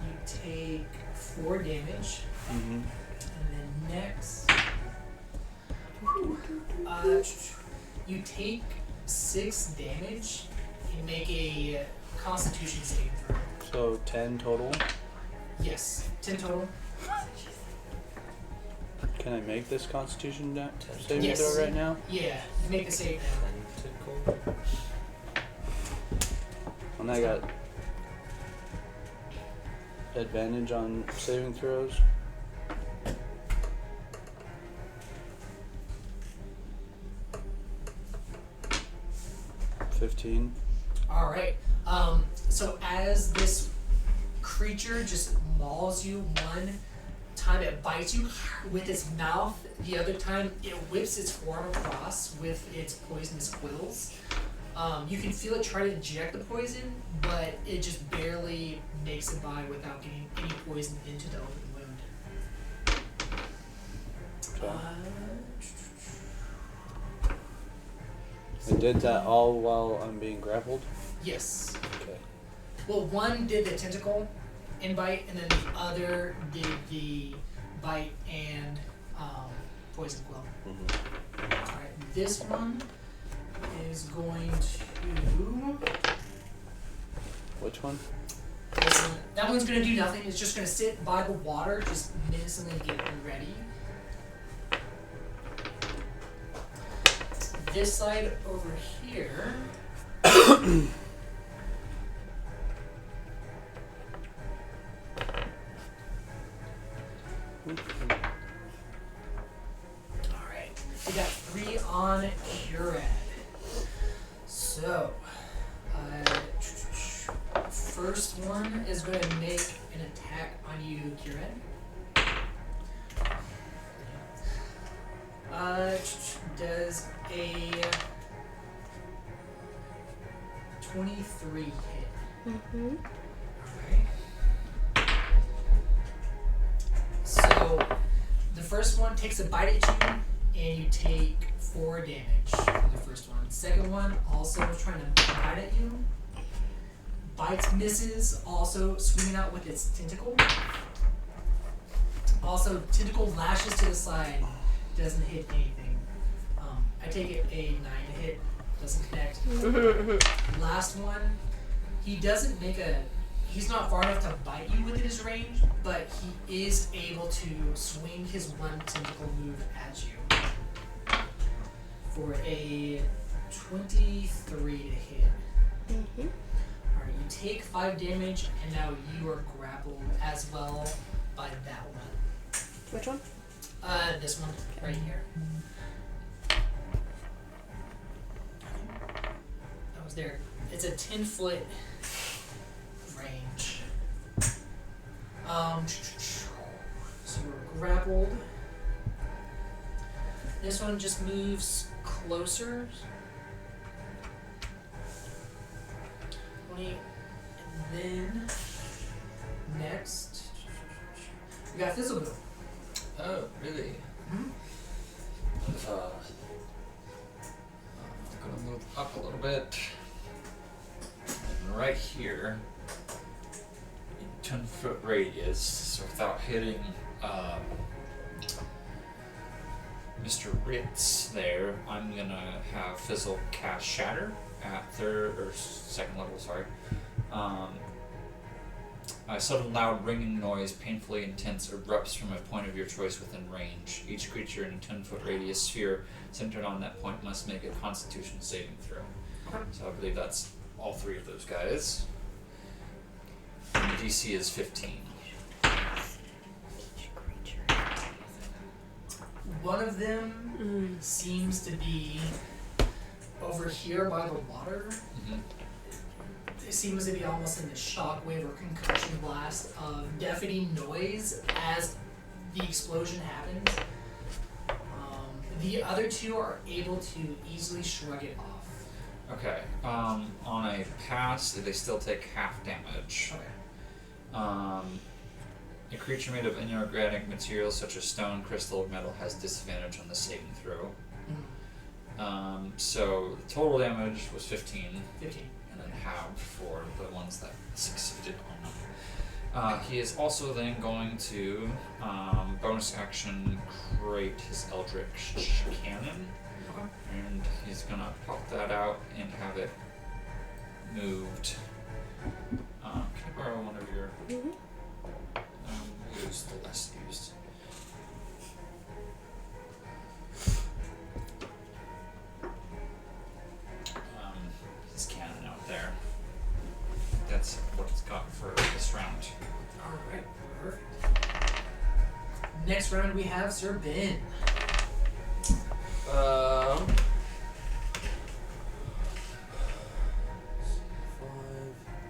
You take 4 damage. Mm-hmm. And then next, you take 6 damage and make a Constitution saving throw. So 10 total. Yes, 10 total. Can I make this Constitution saving Yes. throw right now? Yeah, you make the save now. Tentacle. And I got advantage on saving throws. $15. Alright, so as this creature just mauls you one time, it bites you with its mouth, the other time it whips its form across with its poisonous quills. You can feel it try to inject the poison, but it just barely makes it by without getting any poison into the open wound. Okay. I did that all while I'm being grappled? Yes. Okay. Well, one did the tentacle and bite, and then the other did the bite and poison quill. Mm-hmm. Alright, this one is going to. Which one? That one's going to do nothing. It's just going to sit by the water, just menacingly getting ready. This side over here. Alright, we got 3 on Curad. So, first one is going to make an attack on you, Curad. Does a 23 hit? Mm-hmm. Alright. So, the first one takes a bite at you, and you take 4 damage for the first one. Second one also trying to bite at you. Bites, misses, also swinging out with its tentacle. Also, tentacle lashes to the side, doesn't hit anything. I take it a 9 to hit, doesn't connect. Last one, he doesn't make a. He's not far enough to bite you within his range, but he is able to swing his one tentacle move at you for a 23 to hit. Mm-hmm. Alright, you take 5 damage, and now you are grappled as well by that one. Which one? This one, right here. That was there. It's a 10-foot range. So you're grappled. This one just moves closer. 20. And then next, we got Fizzlebill. Oh, really? Hmm? up a little bit. And right here, in 10-foot radius, so without hitting Mr. Ritz there, I'm gonna have Fizzle cast Shatter at second level, sorry. A sudden loud ringing noise, painfully intense, erupts from a point of your choice within range. Each creature in a 10-foot radius sphere centered on that point must make a Constitution saving throw. So I believe that's all three of those guys. And the DC is 15. One of them seems to be over here by the water. Mm-hmm. It seems to be almost in the shockwave or concussion blast of deafening noise as the explosion happens. The other two are able to easily shrug it off. Okay. On a pass, they still take half damage. Okay. A creature made of inorganic materials such as stone, crystal, or metal has disadvantage on the saving throw. So the total damage was 15. 15. And then halved for the ones that succeeded on them. He is also then going to bonus action create his Eldritch Cannon. Okay. And he's gonna pop that out and have it moved. Can I borrow one of your? Use the less used. His cannon out there. That's what it's got for this round. Alright, perfect. Next round we have Sir Ben. 5,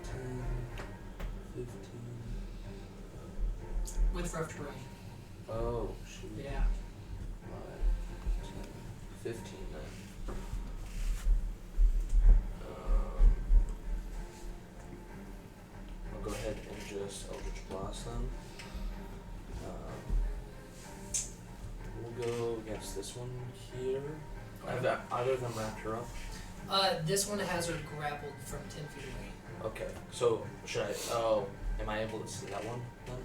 10, 15. With rough terrain. Oh, shoot. Yeah. 5, 10, 15 then. I'll go ahead and just Eldritch Blast them. We'll go against this one here. Have either of them wrapped her up? This one has her grappled from 10 feet away. Okay, so should I? Am I able to see that one then?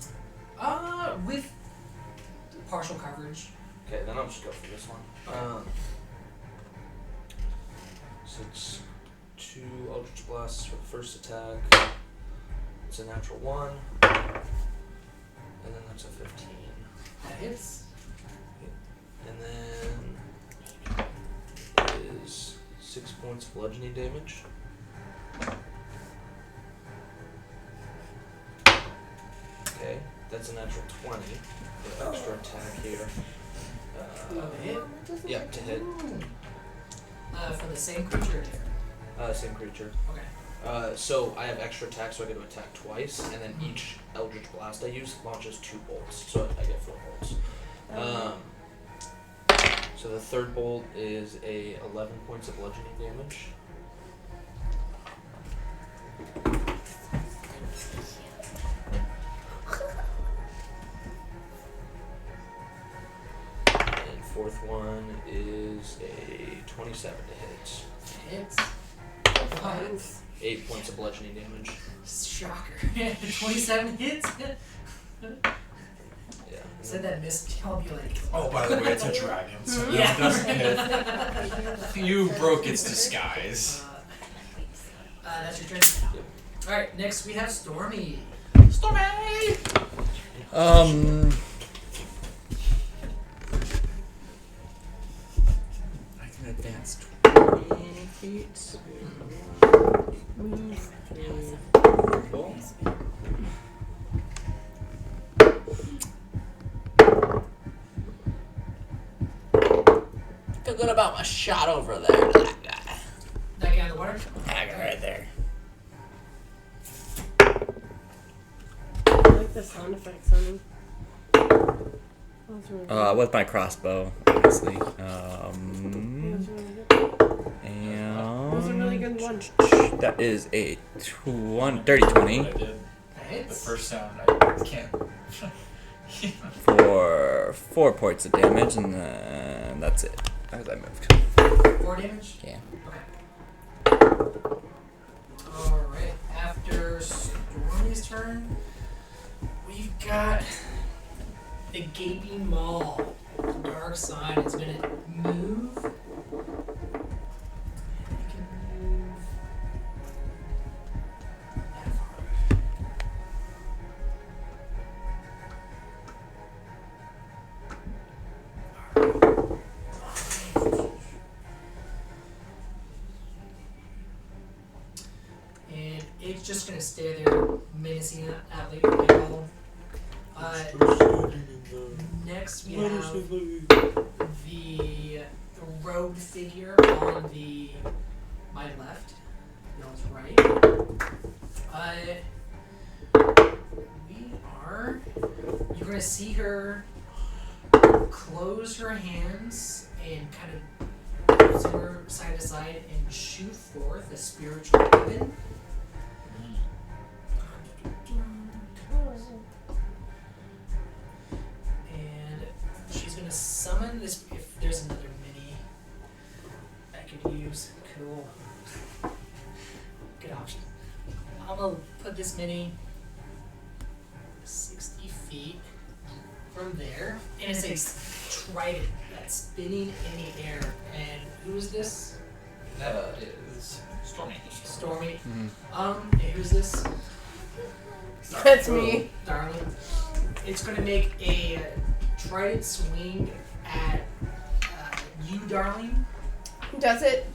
With partial coverage. Okay, then I'll just go for this one. So it's 2 Eldritch Blasts for the first attack. It's a natural 1. And then that's a 15. That hits. And then it is 6 points of bludgeoning damage. Okay, that's a natural 20 for extra attack here. Hit? Yep, to hit. For the same creature here. Same creature. Okay. So I have extra attack, so I get to attack twice, and then each Eldritch Blast I use launches 2 bolts, so I get 4 bolts. So the third bolt is a 11 points of bludgeoning damage. And fourth one is a 27 to hit. Hits. Nice. 8 points of bludgeoning damage. Shocker. 27 hits. Yeah. Said that missed. I'll be like. Oh, by the way, it's a dragon, so Yeah. it doesn't hit. You broke its disguise. That's your turn. Yep. Alright, next we have Stormy. Stormy! I can advance 20 feet. Cool. Feel good about my shot over there to that guy. That guy in the water? That guy right there. I like the sound effects on him. That's really good. With my crossbow, obviously. That's really good. And That was a really good one. that is a 30 20 I did. That The hits. first sound, I can't. for 4 points of damage, and then that's it. As I moved. 4 damage? Yeah. Okay. turn, we've got the gaping maw. The dark side is going to move. And it can move that far. And it's just going to stay there, menacing at Lady Pale. Next, we have the robed figure on my left, y'all's right. You're going to see her close her hands and kind of her side to side and shoot forth a spiritual weapon. And she's going to summon this. If there's another mini I could use, cool. Good option. I'm going to put this mini 60 feet from there, and it's a trident that's spinning in the air. And who is this? That is Stormy. Stormy. Mhm. And who's this? That's me. Darling. It's going to make a trident swing at you, darling. Does it?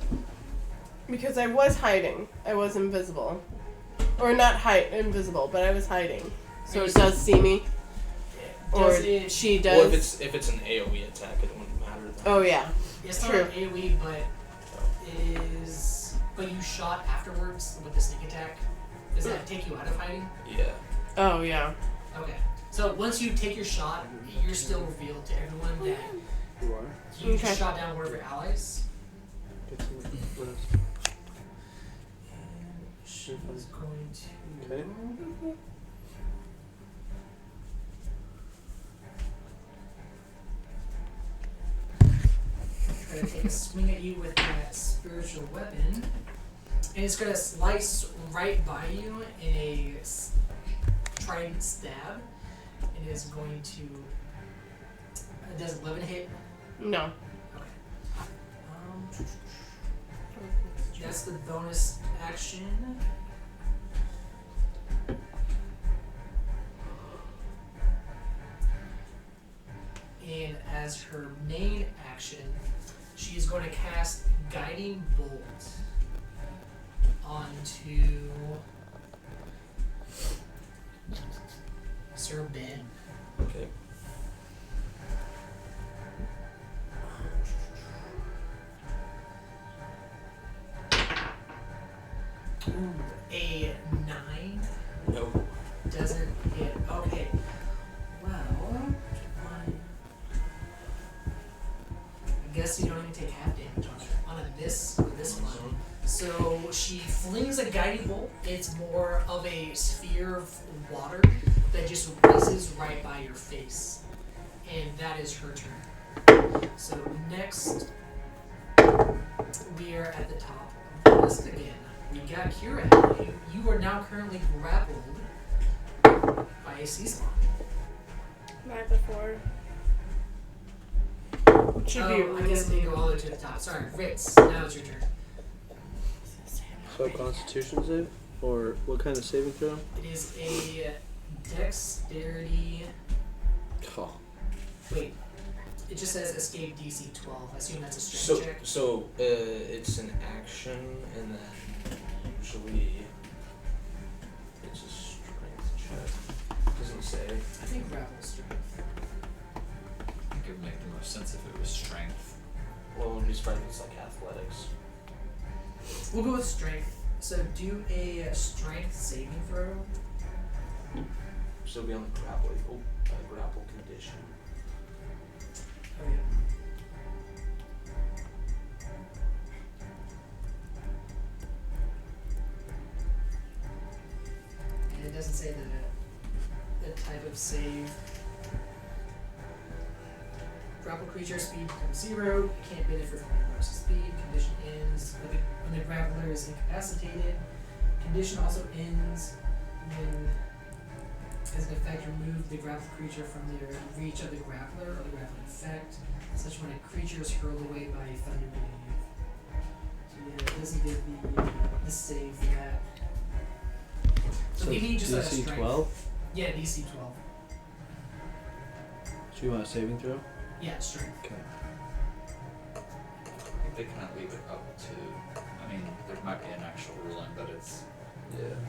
Because I was hiding. I was invisible. Or not invisible, but I was hiding. So it does see me. Or Does it? she Well, does. if it's an AoE attack, it wouldn't matter. Then. Oh yeah. It's True. not an AoE, but it is. But you shot afterwards with the sneak attack. Does that take you out of hiding? Yeah. Oh yeah. Okay. So once you take your shot, you're still revealed to everyone that You are? you Okay. just shot down one of your allies. Get some- what else? And she's going to. Okay. Try to take a swing at you with that spiritual weapon. And it's going to slice right by you in a trident stab. And is going to. Does 11 hit? No. That's the bonus action. And as her main action, she is going to cast Guiding Bolt onto Sir Ben. Okay. A 9 No. doesn't hit. Okay. Well, I guess you don't even take half damage on this one. So she flings a guiding bolt. It's more of a sphere of water that just whizzes right by your face, and that is her turn. So next, we are at the top of the list again. We got Kira. You are now currently grappled by a sea slime. Not before. Should I guess they go all the way to the top. Sorry, Ritz. Now it's your turn. So Constitution save? Or what kind of saving throw? It is a dexterity. Oh. Wait. It just says escape DC 12. I assume that's a strength check. So it's an action, and then usually it's a strength check. Doesn't say. I think grapple is strength. I think it would make the most sense if it was strength. Well, it would be surprised if it's like athletics. We'll go with strength. So do a strength saving throw. So it'll be on the grapple condition. Oh yeah. And it doesn't say the type of save. Grapple creature speed becomes 0. It can't benefit from your horse's speed. Condition ends when the grappler is incapacitated. Condition also ends when an effect, remove the grappled creature from the reach of the grappler or the grappling effect, such when a creature is hurled away by a thunder wave. So yeah, it doesn't give the save for that. So give me just a DC strength. 12? Yeah, DC 12. So you want a saving throw? Yeah, strength. Okay. I think they kind of leave it up to. I mean, there might be an actual ruling, but it's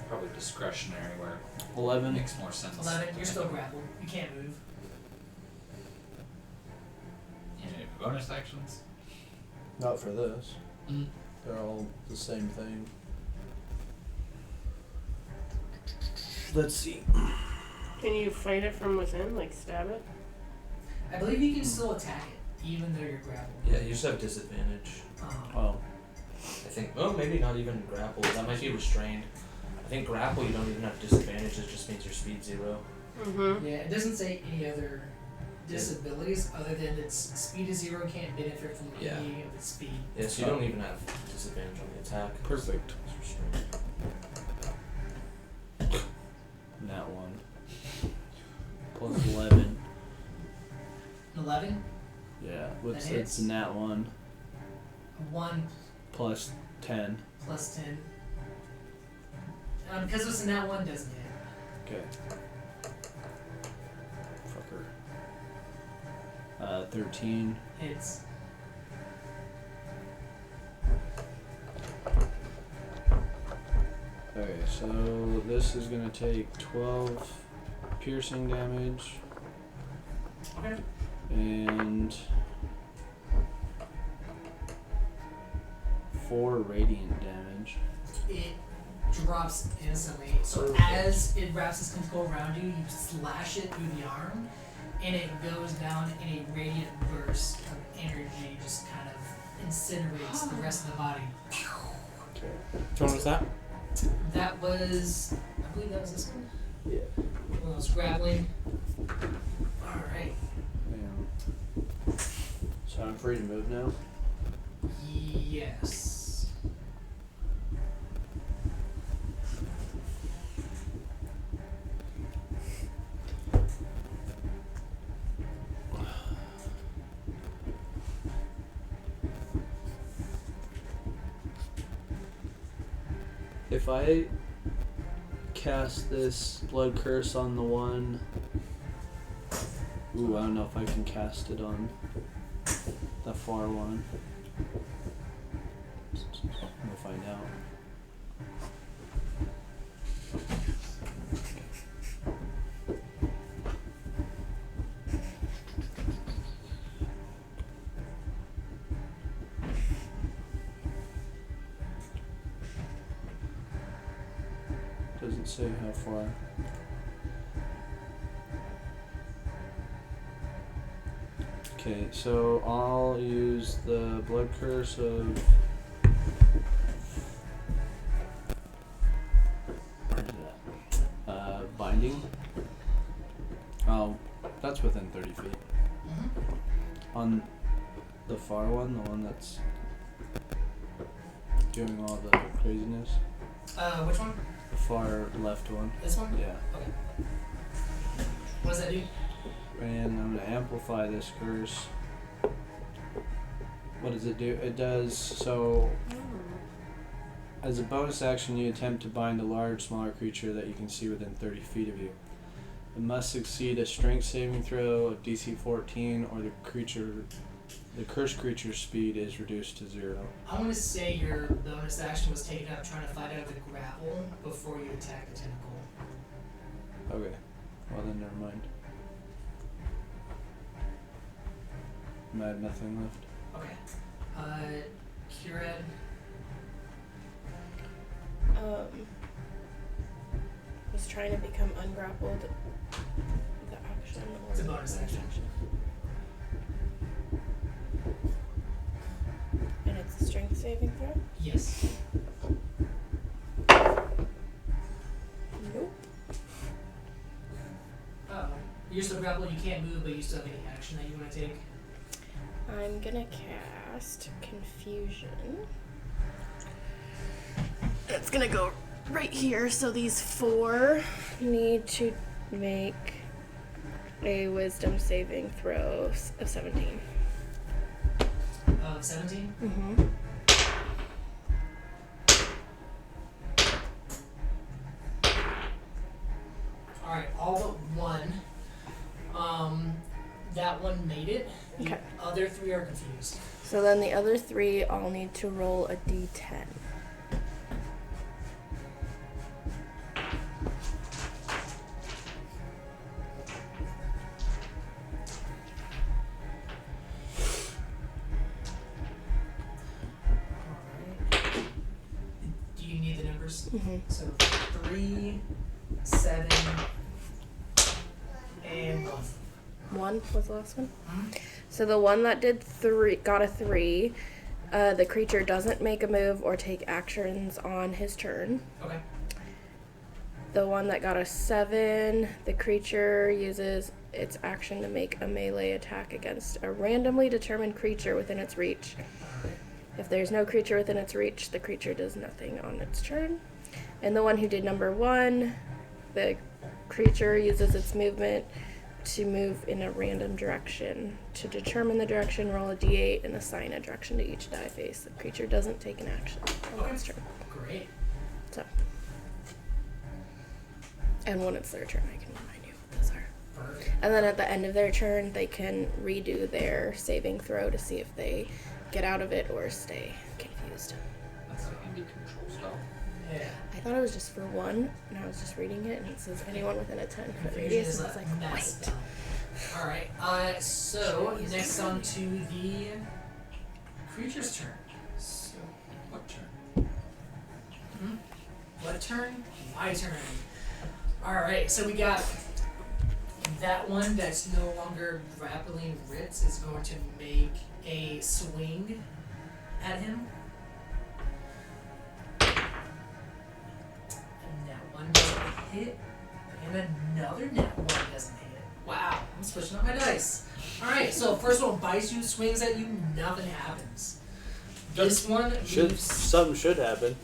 probably discretionary where 11. it makes more sense. 11. You're still grappled. You can't move. Any bonus actions? Not for this. Mm. They're all the same thing. Let's see. Can you fight it from within, like stab it? I believe you can still attack it, even though you're grappled. Yeah, you just have disadvantage. Oh. I think. Well, maybe not even grapple. That might be restrained. I think grapple, you don't even have disadvantage. It just means your speed 0. Mm-hmm. Yeah, it doesn't say any other disabilities other than its speed is 0, can't benefit from Yeah. any of its speed. Yeah, so you don't even have disadvantage on the attack. Perfect. It's restrained. Nat 1. Plus 11. 11, Yeah. What's That hits. it's nat 1 1 plus 10. plus 10. Because it's a nat 1 doesn't hit. Okay. Fucker. 13. Hits. Okay, so this is gonna take 12 piercing damage Okay. and 4 radiant damage. It drops instantly. So as it wraps its tentacle around you, you slash it through the arm, and it goes down in a radiant burst of energy, just kind of incinerates the rest of the body. Okay. Which one was that? That was, I believe that was this one. Yeah. When I was grappling. Alright. So I'm free to move now? Yes. If I cast this blood curse on the one... Ooh, I don't know if I can cast it on the far one. We'll find out. Doesn't say how far. Okay, so I'll use the blood curse of... Where is that? Binding. Oh, that's within 30 feet. Mm-hmm. On the far one, the one that's doing all the craziness. Which one? The far left one. This one? Yeah. Okay. What does that do? And I'm going to amplify this curse. What does it do? It does so. As a bonus action, you attempt to bind a large, smaller creature that you can see within 30 feet of you. It must succeed a strength saving throw of DC 14, or the cursed creature's speed is reduced to 0. I want to say your bonus action was taken up trying to fight out of the grapple before you attack the tentacle. Okay. Well then, never mind. I have nothing left. Okay. Kieran. Was trying to become ungrappled. The action or It's a bonus action. And it's a strength saving throw? Yes. Nope. Uh-oh. You're still grappled, you can't move, but you still have any action that you want to take. I'm gonna cast Confusion. It's gonna go right here, so these 4 need to make a wisdom saving throw of 17. 17? Mm-hmm. Alright, all but one. That one made it. The Okay. other 3 are confused. So then the other 3 all need to roll a d10. Alright. Do you need the numbers? Mm-hmm. So 3, 7, and 1. 1 was the last one. Mhm. So the one that did 3 got a 3. The creature doesn't make a move or take actions on his turn. Okay. The one that got a 7, the creature uses its action to make a melee attack against a randomly determined creature within its reach. Alright. If there's no creature within its reach, the creature does nothing on its turn. And the one who did number 1, the creature uses its movement to move in a random direction. To determine the direction, roll a d8 and assign a direction to each die face. The creature doesn't take an action on its turn. Great. So. And when it's their turn, I can remind you what those are. Perfect. And then at the end of their turn, they can redo their saving throw to see if they get out of it or stay confused. That's a handy control spell. Yeah. I thought it was just for one, and I was just reading it, and it says anyone within a 10-foot Confusion radius. is And I was like, messed wait. up. Alright, so next on to the creature's turn. So, what turn? What turn? My turn. Alright, so we got that one that's no longer grappling Ritz is going to make a swing at him. And that one doesn't hit. And another net one doesn't hit. Wow, I'm switching up my dice. Alright, so first one bites you, swings at you, nothing happens. This one moves. Something should happen.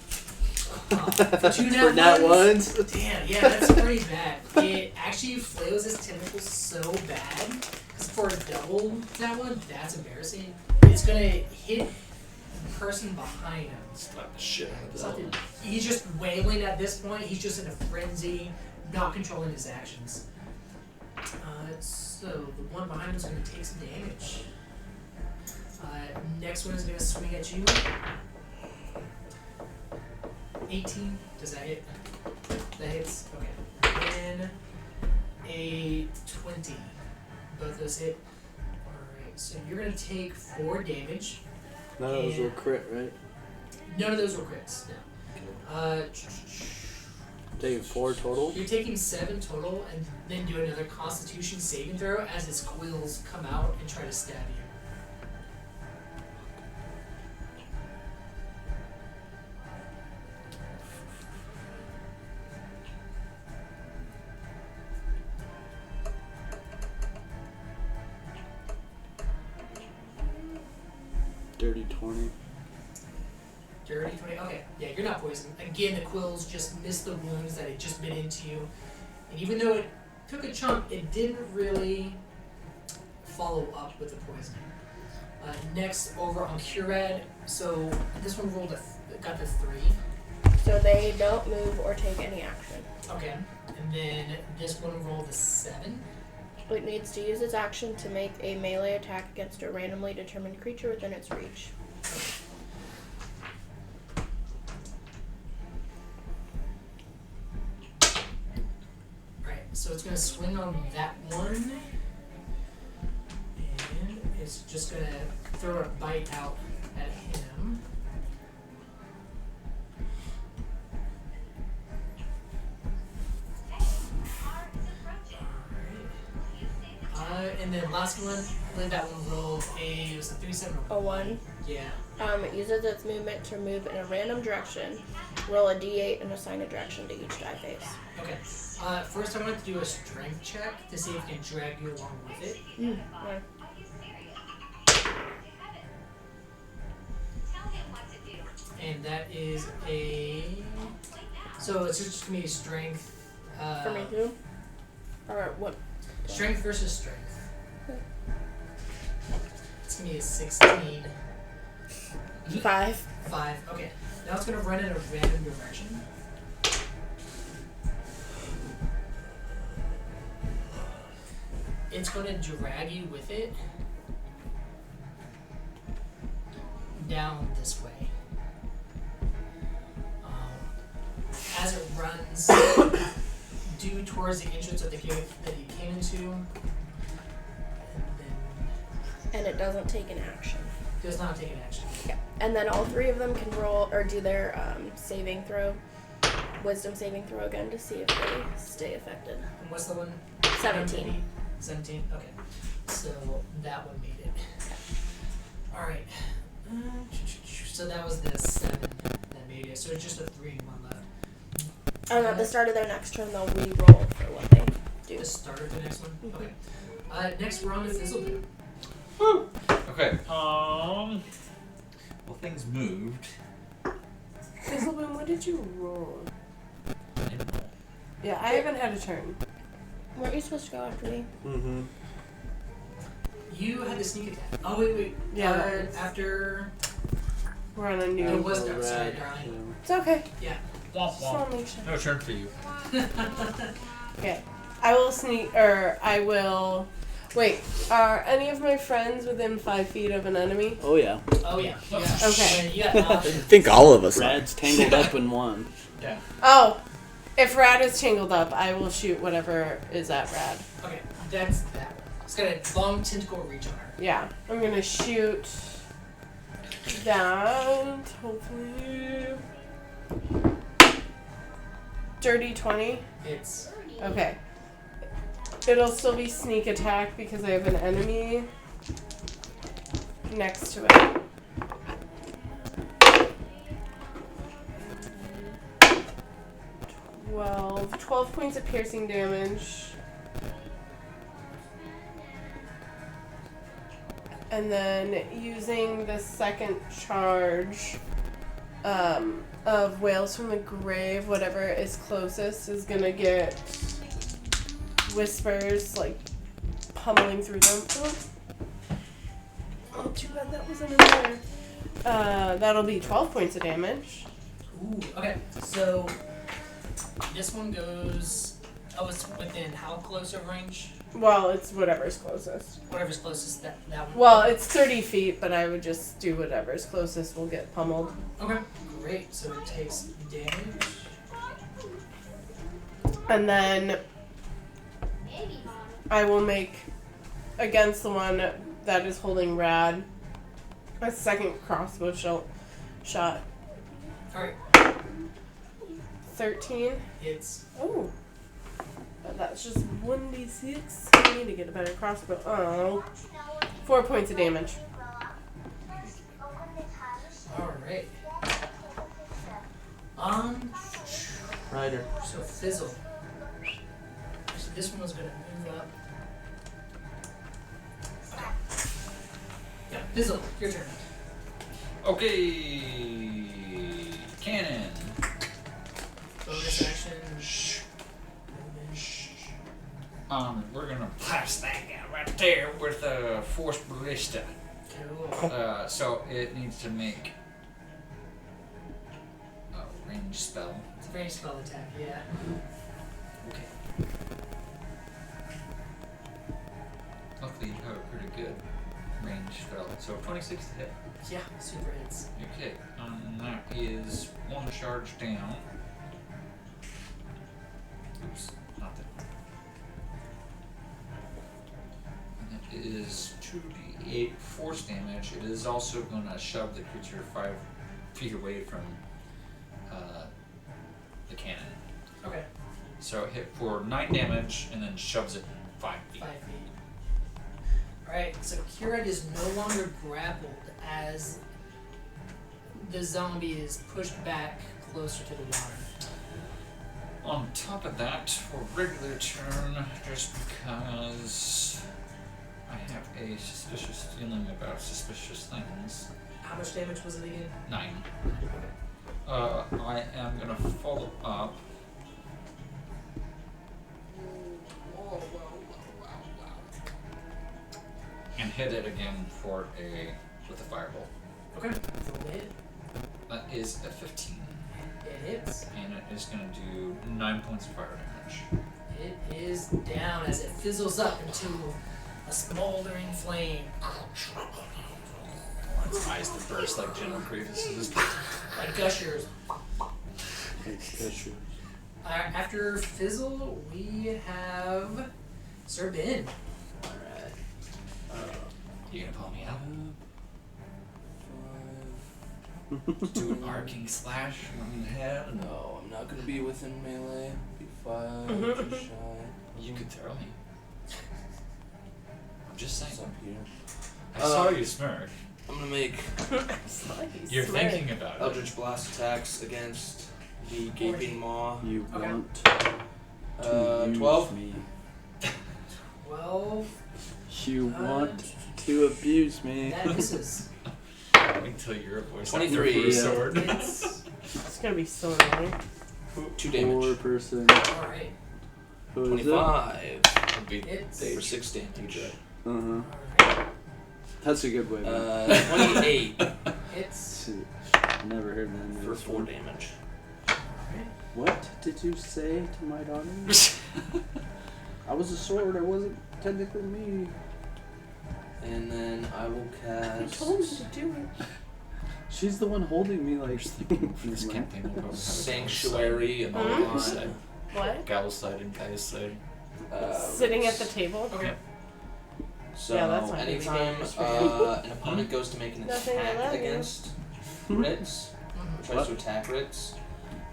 For 2 For nat ones. Damn, yeah, that's pretty bad. It actually flails its tentacles so bad. Because for a double that one, that's embarrassing. It's gonna hit the person behind him. Slap the shit out of that Something. one. He's just wailing at this point. He's just in a frenzy, not controlling his actions. So the one behind him is gonna take some damage. Next one is gonna swing at you. 18. Does that hit? That hits. Okay. And a 20. Both those hit. Alright, so you're going to take 4 damage. None of those were crit, right? None of those were crits. No. Taking 4 total? You're taking 7 total, and then do another Constitution saving throw as its quills come out and try to stab you. Dirty 20. Dirty 20. Okay, yeah, you're not poisoned. Again, the quills just missed the wounds that had just been into you. And even though it took a chunk, it didn't really follow up with the poisoning. Next, over on Curad. So this one rolled got the 3. So they don't move or take any action. Okay. And then this one rolled a 7. It needs to use its action to make a melee attack against a randomly determined creature within its reach. Alright, so it's going to swing on that one. And it's just going to throw a bite out at him. And then last one, then that one rolled it was a 3-7. A 1. Yeah. It uses its movement to move in a random direction. Roll a d8 and assign a direction to each die face. Okay. First I wanted to do a strength check to see if it can drag you along with it. Right. And that is a... So it's just going to be strength... For me too? Or what? Strength versus strength. Okay. It's gonna be a 16. 5. 5. Okay. Now it's gonna run in a random direction. It's gonna drag you with it down this way. As it runs due towards the entrance of the cave that he came into, and then And it doesn't take an action. does not take an action. Yeah. And then all 3 of them can roll or do their saving throw, wisdom saving throw again to see if they stay affected. And what's the one? 17. 17? Okay. So that one made it. Alright. So that was the 7 that made it. So it's just a 3 and 1 left. And at the start of their next turn, they'll re-roll for what they do. The start of the next one? Okay. Next we're on to Fizzledew. Okay. Well, things moved. Fizzleboom, what did you roll? I didn't roll. Yeah, I haven't had a turn. Weren't you supposed to go after me? Mm-hmm. You had the sneak attack. Oh, wait. Yeah. After... We're on a new. It was Little dark side, rat, darling. It's okay. Yeah. Just wanna make sure. No turn for you. Okay. I will sneak, or I will. Wait, are any of my friends within 5 feet of an enemy? Oh yeah. Oh, yeah. Okay. Yeah. I think all of us are. Rad's tangled up in one. Oh, if Rad is tangled up, I will shoot whatever is at Rad. Okay, that's that one. It's got a long tentacle reach on her. Yeah, I'm gonna shoot that. Hopefully, dirty 20. It's Okay. It'll still be sneak attack because I have an enemy next to it. 12 points of piercing damage. And then using the second charge of Whales from the Grave, whatever is closest is gonna get whispers like pummeling through them. Oh, too bad that wasn't in there. That'll be 12 points of damage. ooh. Okay, so this one goes. Oh, it's within how close of range? Well, it's whatever's closest. Whatever's closest. That one. Well, it's 30 feet, but I would just do whatever's closest will get pummeled. Okay, great. So it takes damage. And then I will make, against the one that is holding Rad, a second crossbow shot. All right. 13. It's Oh. But that's just 1d6. I need to get a better crossbow. Oh. 4 points of damage. all right. Ryder. So Fizzle. So this one was gonna move up. Okay. Yeah, Fizzle, your turn. Okay. Cannon. Bonus action. We're gonna blast that guy right there with a force ballista. Cool. So it needs to make a range spell. It's a very spell attack, yeah. Okay. Luckily, you have a pretty good range spell. So 26 to hit. Yeah, super hits. Okay, and that is 1 charge down. Oops, not that one. And that is 2d8 force damage. It is also going to shove the creature 5 feet away from the cannon. Okay. So it hit for 9 damage and then shoves it 5 feet. 5 feet. Alright, so Kira is no longer grappled as the zombie is pushed back closer to the water. On top of that, for regular turn, just because I have a suspicious feeling about suspicious things. How much damage was it again? 9. I am gonna follow up. Whoa. hit it again with a firebolt. Okay. Roll the hit. That is a 15. It hits. And it is going to do 9 points of fire damage. It is down as it fizzles up into a smoldering flame. Its eyes to burst like General Grievous's. Like gushers. Issue. After Fizzle, we have Sir Ben. Alright. You gonna pull me out? Do an arcing slash on the head? No, I'm not gonna be within melee. Be 5 just shy. You could throw me. I'm just saying. What's up here? I saw you smirk. I'm gonna make You're thinking about it. Eldritch Blast attacks against the Gaping Maw. You Okay. want to use 12. me. 12. You want to abuse me. That misses. Wait until you're a voice 23. actor for a sword. It's It's gonna be so annoying. 2 damage. 4 person. alright. Who is it? 25 Would be It's for 6 damage. Uh-huh. alright. That's a good way. 28 It's Never heard that. for 4 damage. alright. What did you say to my daughter? I was a sword. It wasn't technically me. And then I will I cast told you to do it. She's the one holding me like. For this campaign, we'll probably have a Sanctuary Hmm? on What? Gal's side and Guy's side. Sitting at the table? Okay. So Yeah, that's not gonna be anytime dangerous for you. an opponent goes to make an Nothing, I love attack you. against Ritz, or tries What? to attack Ritz,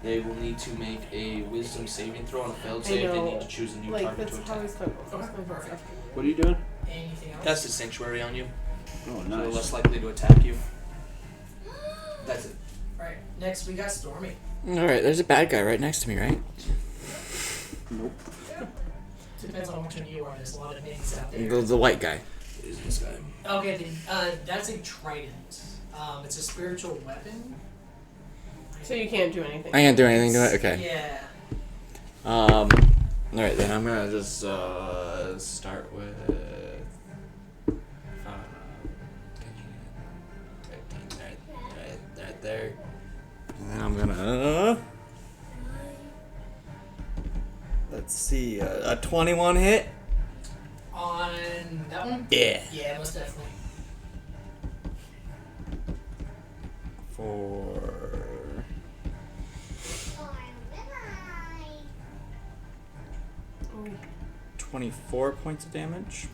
they will need to make a Wisdom saving throw. On a failed I save, they know. need to choose a new Like, target that's to how attack. we spoke. Okay, perfect. What are you doing? Anything else? Cast a Sanctuary on you, Oh, so they're nice. less likely to attack you. That's it. Alright, next we got Stormy. Alright, there's a bad guy right next to me, right? Nope. Depends on which one you are. There's a lot of minis out there. The white guy. Is this guy? Okay, then, that's a trident. It's a spiritual weapon. So you can't do anything. I can't do anything to it? Okay. Yeah. Alright, then I'm gonna just start with 13 right there. And then I'm gonna let's see, a 21 hit. On that one? Yeah. Yeah, most definitely. For 24 points of damage.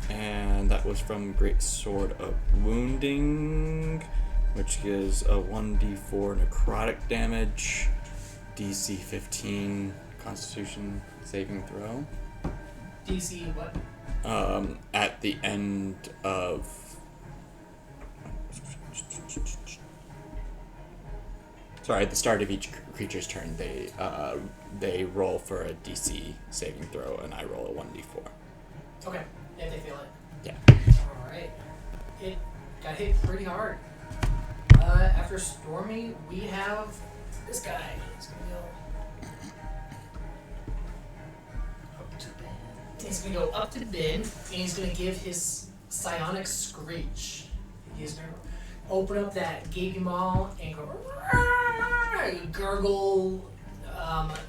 And that was from Great Sword of Wounding, which gives a 1d4 necrotic damage, DC 15 Constitution saving throw. DC what? At the end of at the start of each creature's turn, they roll for a DC saving throw, and I roll a 1d4. Okay, if they fail it. Yeah. Alright. It got hit pretty hard. After Stormy, we have this guy. He's gonna go up to Ben. He's gonna go up to Ben, and he's gonna give his psionic screech. He's gonna open up that gaping maw and go gurgle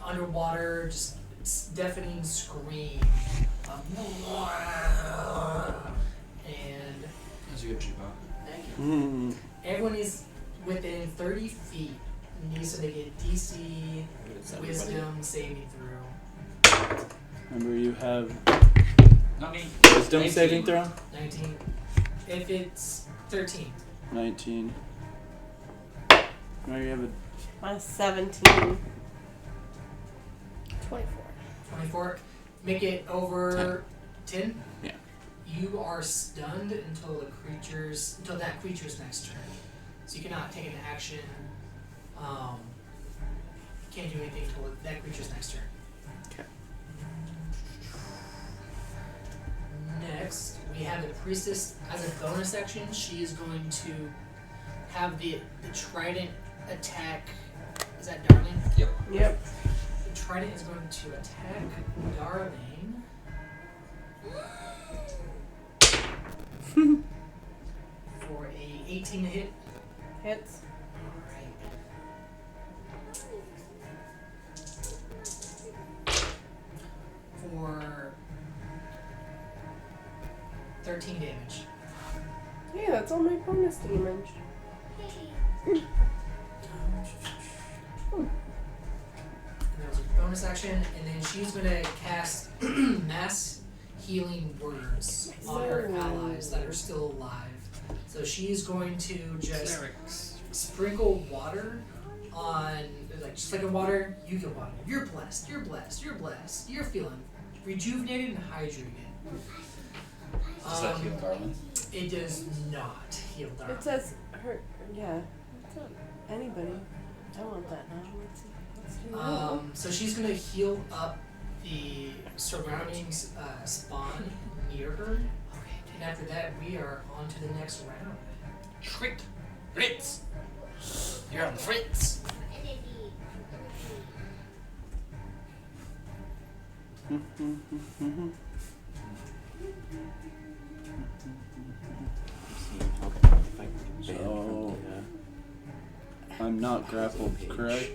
underwater, just deafening scream. And That's a good G-Bot. thank you. Mm. Everyone is within 30 feet needs to make a DC Wisdom saving throw. Remember, you have Not me. Wisdom 19. saving throw? 19. If it's 13. 19. Now you have a. My 17. 24. 24. Make it over 10. Yeah. You are stunned until that creature's next turn. So you cannot take an action. Can't do anything until that creature's next turn. Okay. Next, we have the priestess as a bonus action. She is going to have the trident attack. Is that Darling? Yep. Yep. The trident is going to attack Darling. For a 18 to hit. Hits. For 13 damage. Yeah, that's all my bonus damage. And that was a bonus action, and then she's gonna cast mass healing words on her allies that are still alive. So she's going to just sprinkle water on, like, just like a water, you get water. You're blessed, you're blessed, you're blessed. You're feeling rejuvenated and hydrated. Does that heal Darwin? It does not heal Darwin. It says her. Yeah. It's not anybody. I want that now. Let's do that. So she's gonna heal up the surrounding spawn near her. And after that, we are on to the next round. Shriek! Fritz! You're on the Fritz! So, I'm not grappled, correct?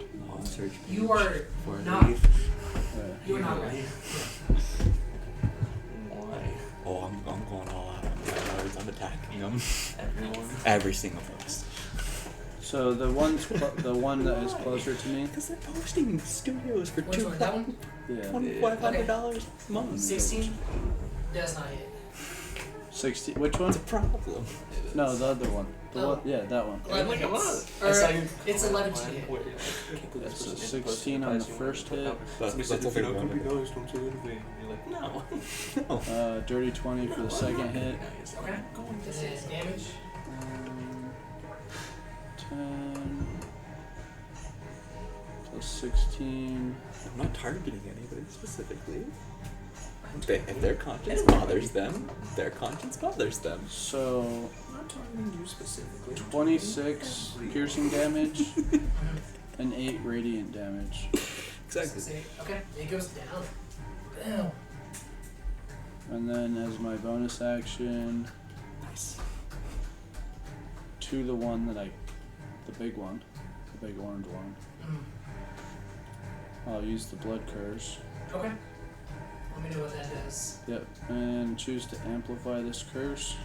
You are For not. relief. You are not ready. Why? Oh, I'm going all out on the guards. I'm attacking them. Everyone? Every single place. So the the one that is closer to me. Because they're posting studios for Which one? That one? Yeah. $2,500 a month. 16 does not hit. 60. Which one? It's a problem. No, the other one. The Oh. one. Yeah, that one. 11 hits. I saw Or your it's 11 to hit. That's a 16 on the first hit. That's a big one. You're like, no. Dirty 20 for the second hit. Okay. And then damage. 10 plus 16. I'm not targeting anybody specifically. If their conscience bothers them, their conscience bothers them. So I'm not targeting you specifically. 26 piercing damage and 8 radiant damage. Exactly. Okay, it goes down. Damn. And then as my bonus action, Nice. to the one that the big one, the big orange one, I'll use the blood curse. Okay. Let me know what that does. Yep, and choose to amplify this curse.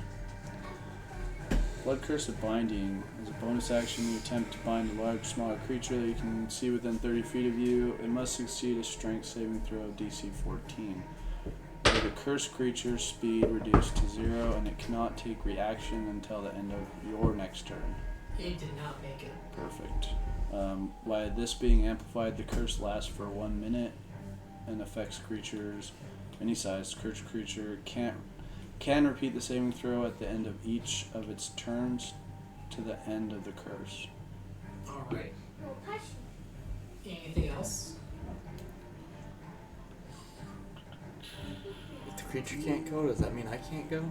Blood Curse of Binding. As a bonus action, you attempt to bind a large, smaller creature that you can see within 30 feet of you. It must succeed a strength saving throw of DC 14. With the cursed creature's speed reduced to 0, and it cannot take reaction until the end of your next turn. It did not make it. Perfect. By this being amplified, the curse lasts for 1 minute and affects creatures any size. Cursed creature can repeat the saving throw at the end of each of its turns to the end of the curse. Alright. Anything else? If the creature can't go, does that mean I can't go?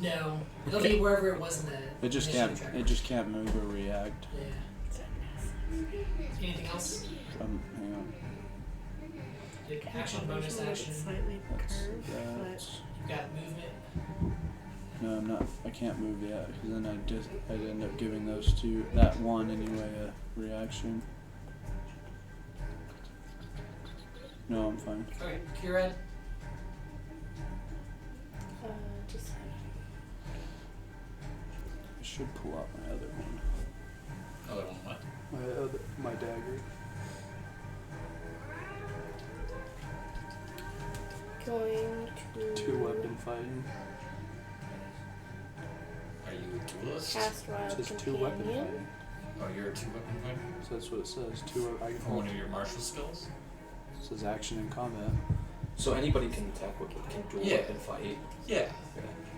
No. It'll be wherever it was in the It just initiative can't. tracker. It just can't move or react. Yeah. Anything else? Hang on. Did action, bonus action. Slightly That's curved, that. You've got movement. No, I'm not. I can't move yet because then I'd end up giving those two, that one anyway, a reaction. No, I'm fine. Okay, Kira. Just I should pull out my other one. Other one what? My dagger. going to 2-weapon fighting. Are you a duelist? cast Wild It says 2-weapon Companion. fighting. Oh, you're a 2-weapon fighter? So that's what it says. I For one of your martial skills? It says action and combat. So anybody can attack, can dual Yeah. weapon fight. Yeah.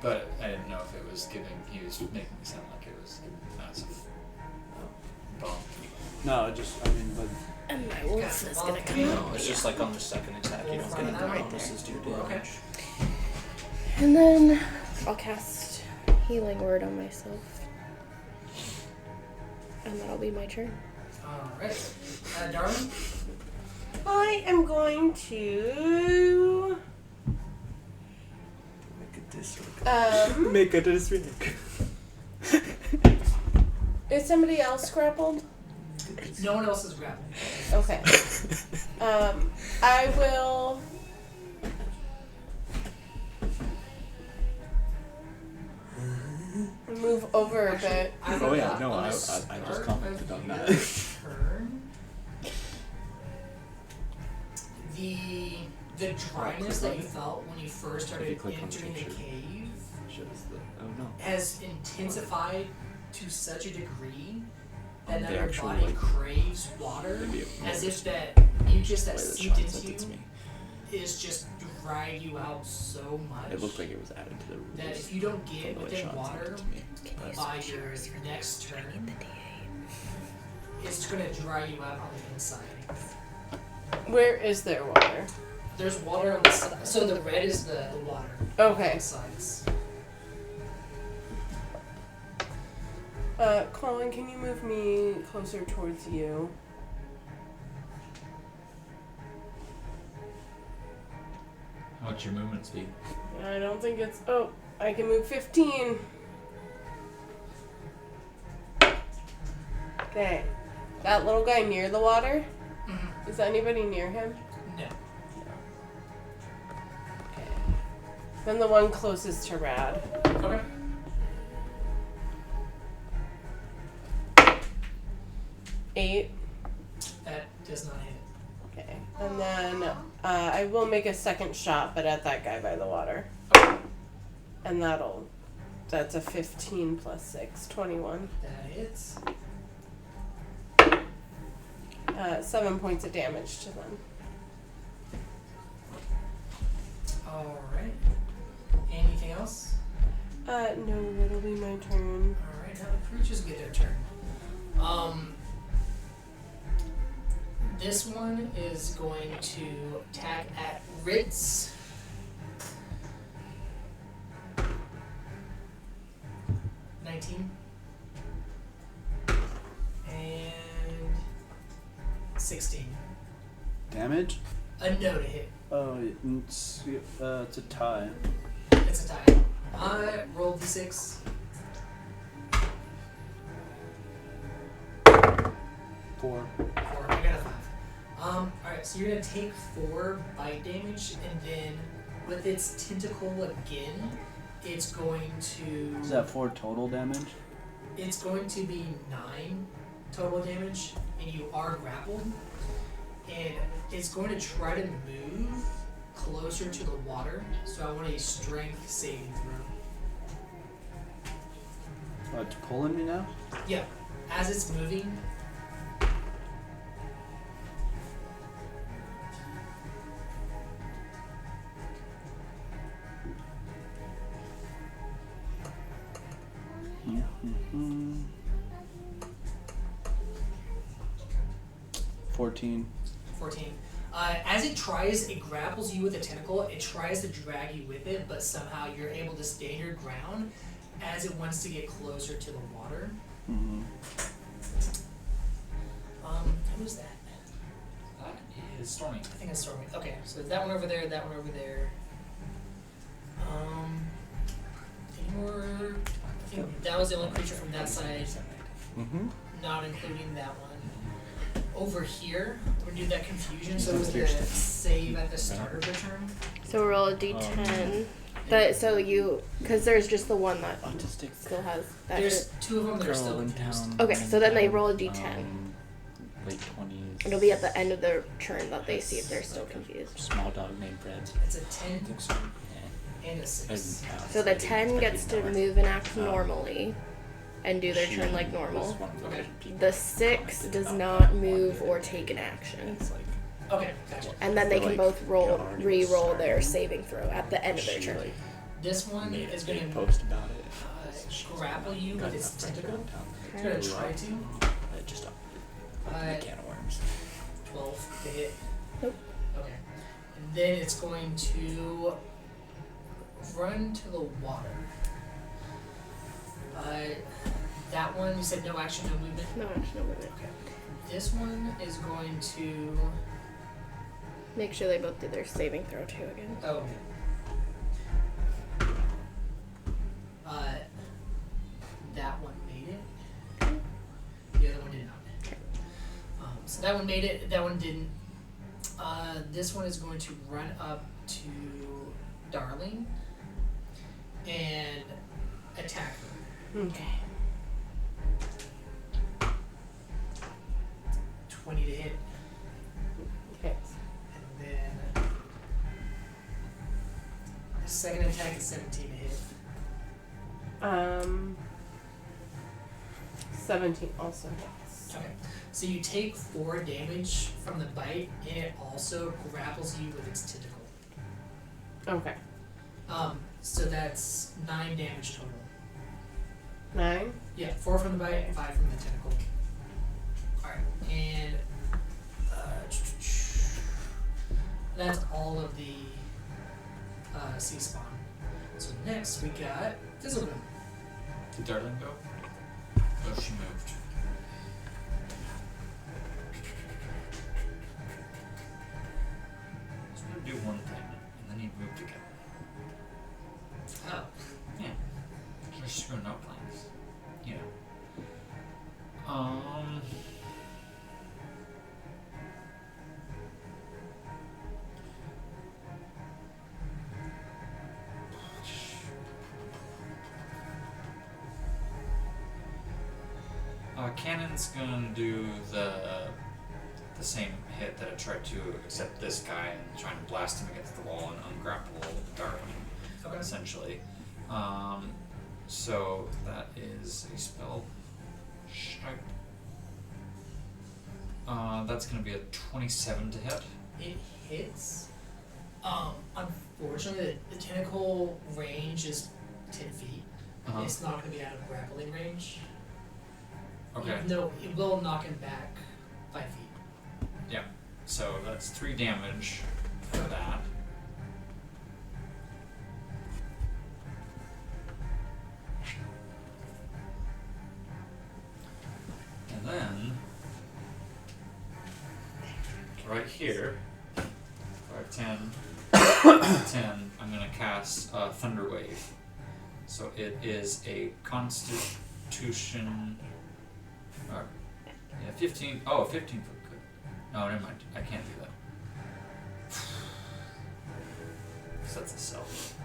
But I didn't know if it was giving, he was making it sound like it was giving massive bomb. No, I mean, but And my wolf is gonna come No, out. it's just like on the second attack, you don't Wolf get running the out. bonuses do damage. Okay. And then I'll cast Healing Word on myself. And that'll be my turn. Alright. Darwin? I am going to Make a disrespect. Is somebody else grappled? No one else is grappled. Okay. I will. Move over a bit. Oh yeah, no, I just commented on that. Turn. The dryness that you felt when you first started If you click on the entering the picture. cave Shows the no. has intensified to such a degree that now They your actually, body like, craves water, maybe as if that mucus that Play the seeped shots that into it's you me. is just drying you out so much It looked like it was added to the rules. that if you don't get from the way within Sean water sent it to me. But by your next turn, it's gonna dry you out on the inside. Where is there water? There's water on the side, so the red is the water. Okay. On the sides. Colin, can you move me closer towards you? What's your movement speed? I don't think it's. Oh, I can move 15. Okay. That little guy near the water? Mhm. Is anybody near him? No. Okay. Then the one closest to Rad. Okay. Eight. That does not hit. Okay. And then I will make a second shot, but at that guy by the water. Okay. And that's a 15 plus 6, 21. That hits. 7 points of damage to them. Alright. Anything else? No, that'll be my turn. Alright, now the creatures get their turn. This one is going to attack at Ritz. And 16. Damage? A no to hit. Oh, it's a tie. It's a tie. I rolled d6. 4. 4. I got a 5. Alright, so you're gonna take 4 bite damage, and then with its tentacle again, it's going to. Is that 4 total damage? It's going to be 9 total damage, and you are grappled. And it's going to try to move closer to the water, so I want a strength saving throw. Oh, it's pulling me now? Yeah, as it's moving. Mm-hmm. 14. 14. As it grapples you with a tentacle, it tries to drag you with it, but somehow you're able to stand your ground as it wants to get closer to the water. Mm-hmm. Who's that? That is Stormy. I think it's Stormy. Okay, so that one over there, that one over there. Any more? I think that was the only creature from that side, Mm-hmm. not including that one. Over here, we're gonna do that confusion, so it was the save at the start of the turn. So roll a d10. But so because there's just the one that Autistic still has that. There's 2 of them that are still girl in confused. town. Okay, so then they roll a d10. Late 20s. It'll be at the end of their turn that they see if they're still confused. Small dog named Fred. It's a 10 I think so. and a 6. So the 10 gets to move and act normally and do their turn like normal. Okay. The 6 does not move or take an action. Okay, gotcha. And then they can both re-roll their saving throw at the end of their turn. This one Made is a going big to post about it. grapple you with its tentacle. It's going to try to. It just Uh, a can of worms. 12 to hit. Nope. Okay. And then it's going to run to the water. That one, you said no action, no movement? No action, no movement. Okay. This one is going to. Make sure they both do their saving throw too again. Oh, okay. That one made it. The other one did not. So that one made it. That one didn't. This one is going to run up to Darling and attack her. Okay. 20 to hit. Okay. And then the second attack is 17 to hit. 17 also hits. Okay. So you take 4 damage from the bite, and it also grapples you with its tentacle. Okay. So that's 9 damage total. 9? Yeah, 4 from the bite and 5 from the tentacle. Alright, and that's all of the sea spawn. So next we got Fizzlegun. Did Darling go? Oh, she moved. So I'm gonna do one thing, and then he moved again. Oh. Yeah. Just screwing up plans. You know. Cannon's gonna do the same hit that I tried to, except this guy, and trying to blast him against the wall and ungrapple Darling, Okay. essentially. So that is a spell. Strike. That's gonna be a 27 to hit. It hits. Unfortunately, the tentacle range is 10 feet. Uh-huh. It's not going to be out of grappling range. Okay. Even though it will knock him back 5 feet. Yeah. So that's 3 damage for that. And then right here, 5, 10, 10, I'm going to cast Thunder Wave. So it is a Constitution, or, yeah, 15, oh, 15 foot, good. No, never mind, I can't do that. So that's a self.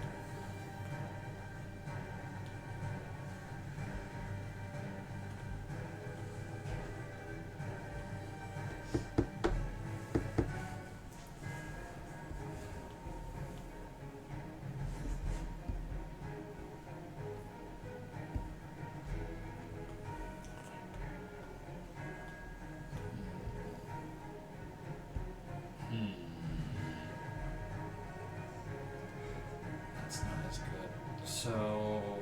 That's not as good. So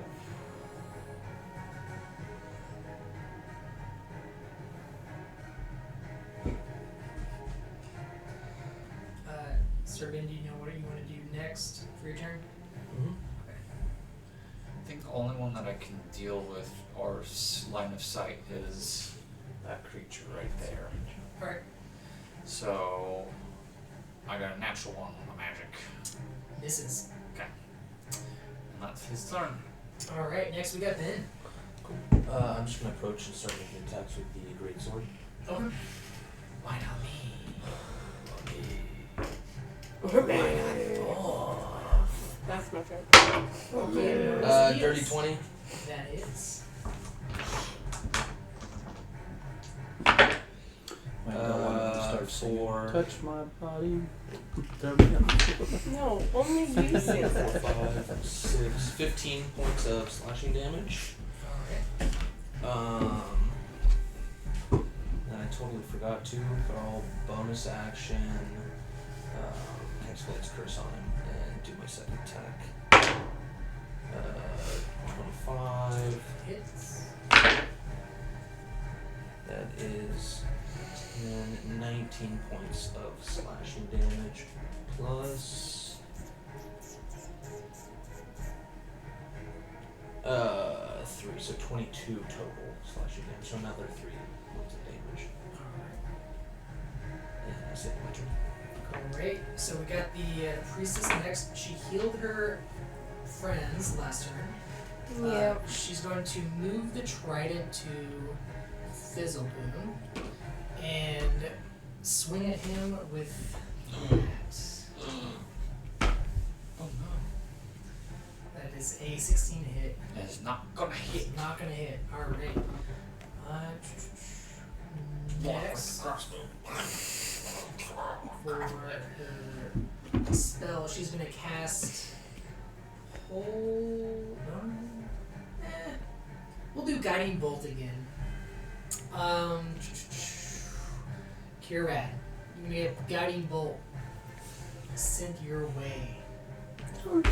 Sir Ben, do you know what you want to do next for your turn? Mm-hmm. I think the only one that I can deal with or line of sight is that creature right there. Alright. So I got a natural 1 on the magic. Misses. Okay. And that's his turn. Alright, next we got Ben. I'm just gonna approach and start making attacks with the great sword. Okay. Why not me? That's my favorite. Okay. Dirty 20. That is. I don't want to start singing. For Touch my body. No, only you say 4, that. 5, 6, 15 points of slashing damage. Alright. And I totally forgot to, but I'll bonus action, cast Blades Curse on him and do my second attack. 25. Hits. That is 10, 19 points of slashing damage plus 3, so 22 total slashing damage. So another 3 points of damage. And that's it, my turn. Great. So we got the priestess next. She healed her friends last turn. Yep. She's going to move the trident to Fizzleboom and swing at him with that. Oh no. That is a 16 to hit. That is not gonna hit. Not gonna hit. Alright. Next, Crossbow. for her spell, she's gonna cast Hold on. We'll do Guiding Bolt again. Kirad, you can get Guiding Bolt sent your way. We're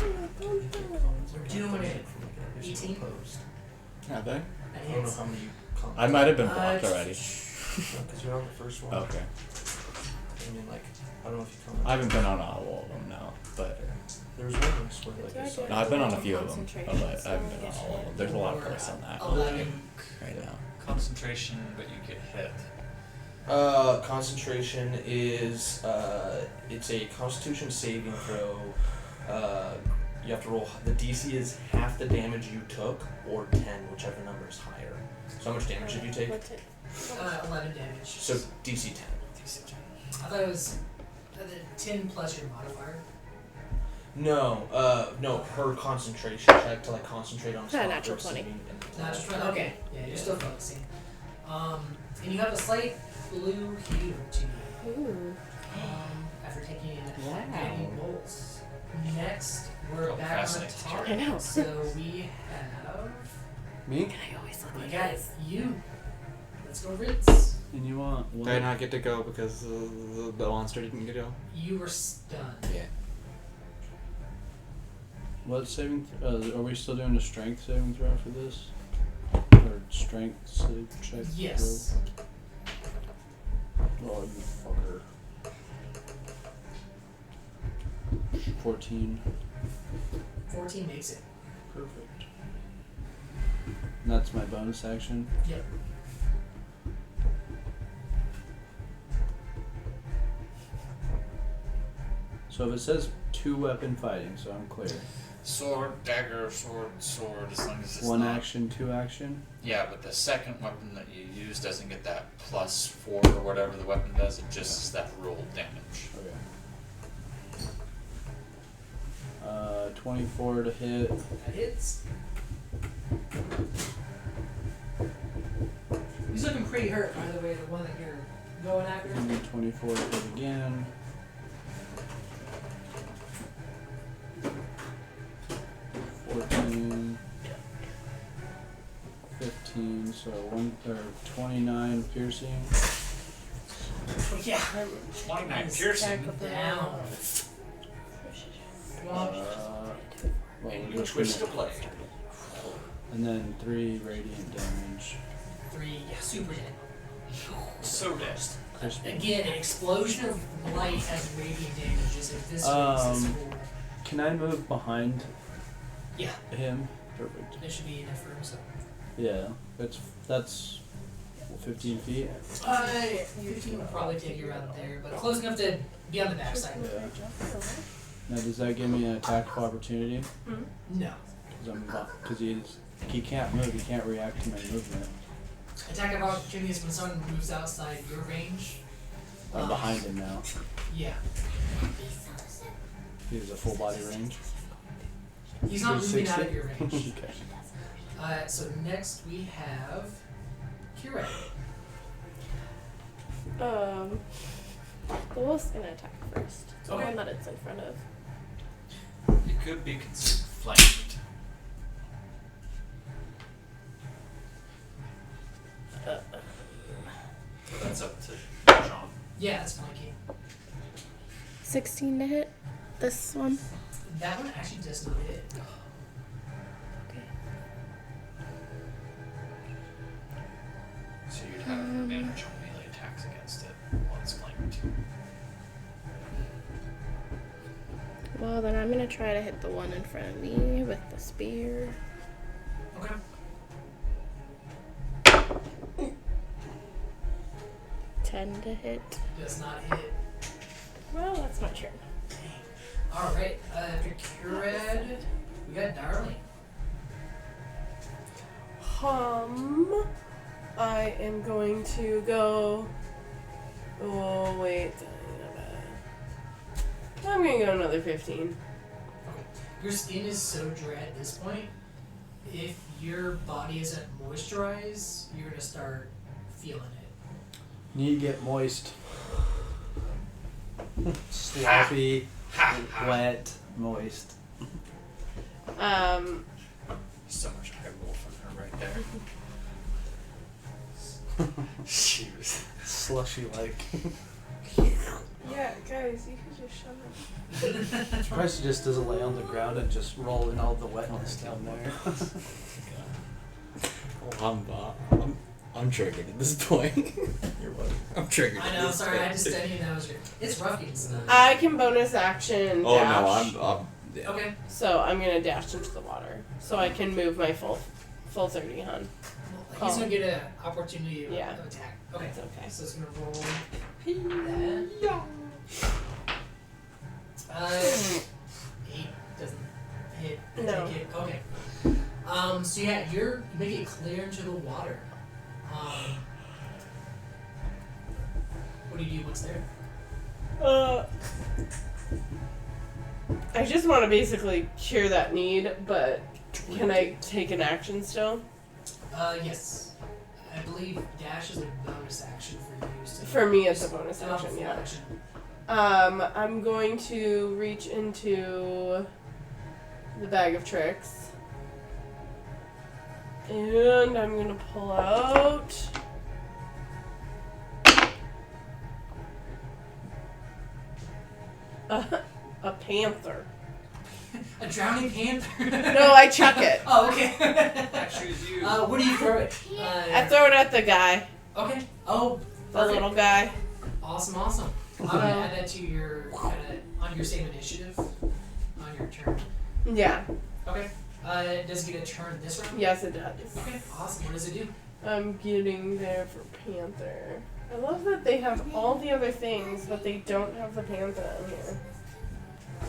doing it. 18. Have they? That I don't know hits. how many you come. I might have been blocked already. Because you're on the first one. Okay. I mean, like, I don't know if you come. I haven't been on all of them now, but There was one I swear like I saw. no, I've been on a few of them, but I haven't been on all of them. There's a lot of points on that 11. right now. Concentration, but you get hit. Concentration is it's a Constitution saving throw. You have to roll. The DC is half the damage you took, or 10, whichever number is higher. So how much damage did you take? 11 damage. So DC 10. I thought it was 10 plus your modifier. No, her concentration check to like concentrate on. Yeah, natural spot 20. receiving and- Natural 20. Okay, yeah, you're still focusing. And you have a slight blue hue to you. Ooh. After taking Wow. guiding bolts. Next, we're Oh, back on fascinating. top. I know. So we have. Me? I always look We like got this. you. Let's go, Ritz. And you want Did I one? not get to go because the monster didn't get to go? You were stunned. Yeah. What saving? Are we still doing the strength saving throw for this? Or strength save check? Yes. Throw? Oh, you fucker. 14. 14 makes it. Perfect. And that's my bonus action. Yep. So if it says 2-weapon fighting, so I'm clear. Sword, dagger, sword, sword, as long as it's One not. action, 2 action. Yeah, but the second weapon that you use doesn't get that +4 or whatever the weapon does, it just is that roll damage. Okay. 24 to hit. That hits. He's looking pretty hurt, by the way, the one that you're going after. And 24 to hit again. $14, 15, so 29 piercing. Yeah. 29 Nice. piercing. Down. Well, And we're you just twist to gonna- play. and then 3 radiant damage. 3, yeah, super dead. So dead. Crispy. Again, an explosion of light has radiant damage as if this Can I move behind Yeah, him? Perfect. there should be enough room, so. Yeah, that's 15 feet. 15 will probably take you around there, but close enough to be on the backside. Yeah. Now does that give me an attack of opportunity? No. Because he can't move. He can't react to my movement. Attack of opportunity is when someone moves outside your range. I'm behind him now. Yeah. He has a full body range. He's not He's moving out 60? of your range. Okay. So next we have Kira. The wolf's gonna attack first. It's the Okay. one that it's in front of. It could be considered flanked. That's up to Sean. Yeah, that's flanking. 16 to hit. This one. That one actually does not hit. Okay. So you'd have advantage on melee attacks against it while it's flanked. Well, then I'm gonna try to hit the one in front of me with the spear. Okay. Ten to hit. Does not hit. Well, that's my turn. Alright, after Kurad, we got Darling. I am going to go. Oh, wait. I'm going to go another 15. Your skin is so dry at this point. If your body isn't moisturized, you're gonna start feeling it. Need to get moist. Sloppy, wet, moist. So much eye roll from her right there. She was Slushy like. Yeah, guys, you could just shove it. Surprised she just doesn't lay on the ground and just roll in all the wetness down there. I'm triggered at this point. You're welcome. I'm triggered. I at know, this sorry, I point. had to study and that was it's rough getting stuff. I can bonus action Oh dash. no, I'm yeah. Okay. So I'm gonna dash into the water, so I can move my full 30, hon. Well, he's gonna get an opportunity Yeah. of attack. Okay. It's okay. So it's gonna roll that. 8 doesn't hit. No. Take it. Okay. So yeah, you make it clear into the water. What do you do? What's there? I just want to basically cure that need, but can I take an action still? Yes. I believe dash is a bonus action for you. So For me, it's a bonus not action, full yeah. action. I'm going to reach into the bag of tricks. And I'm going to pull out... a panther. A drowning panther. No, I chuck it. Oh, okay. I choose you. Where do you throw it? I throw it at the guy, Okay. Oh, the perfect. little guy. Awesome, awesome. I'm gonna add that to your on your same initiative on your turn. Yeah, Okay. Does it get a turn this round? yes it does. Okay. Awesome. What does it do? I'm getting there for panther. I love that they have all the other things, but they don't have the panther on here.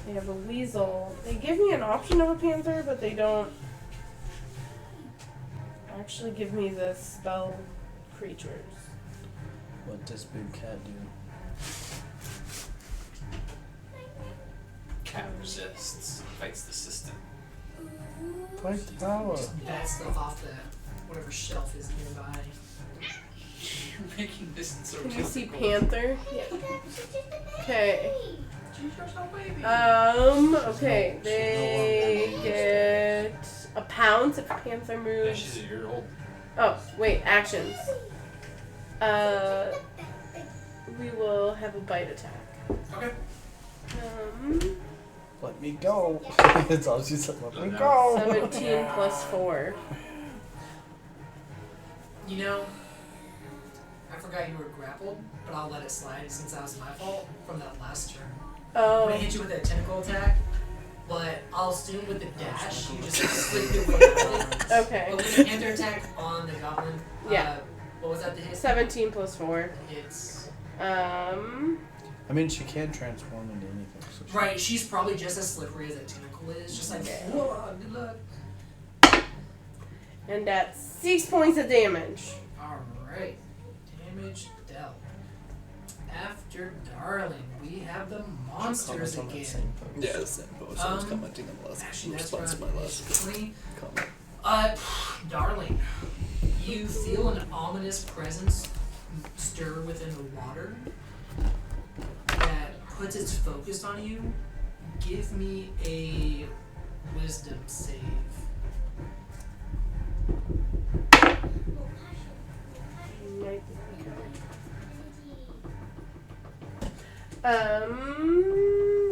They have a weasel. They give me an option of a panther, but they don't actually give me the spell creatures. What does Big Cat do? Cat resists, fights the system. Fight the power. Just bat stuff off the whatever shelf is nearby. You're making this so Can you see difficult. panther? Yeah. Okay. baby. Okay. They get a pounce if a panther Yeah, moves. she's a year old. Oh, wait, actions. We will have a bite attack. Okay. Let me go. That's all she said. Let me go. 17 plus 4. You know, I forgot you were grappled, but I'll let it slide since that was my fault from that last turn. I'm gonna Oh, hit you with a tentacle attack, but I'll assume with the dash you just slip your way out of it. okay. But with the panther attack on the goblin, Yeah. what was that to hit? 17 plus 4. It's I mean, she can transform into anything. So she right. She's probably just as slippery as a tentacle is. Just like, Okay. whoa, good luck. And that's 6 points of damage. All right, damage dealt. After Darling, we have the monsters comment on that again. same post. Yeah, the same post. I was commenting on the last Actually, that's response to my right. last Three. comment. Darling, you feel an ominous presence stir within the water that puts its focus on you. Give me a wisdom save.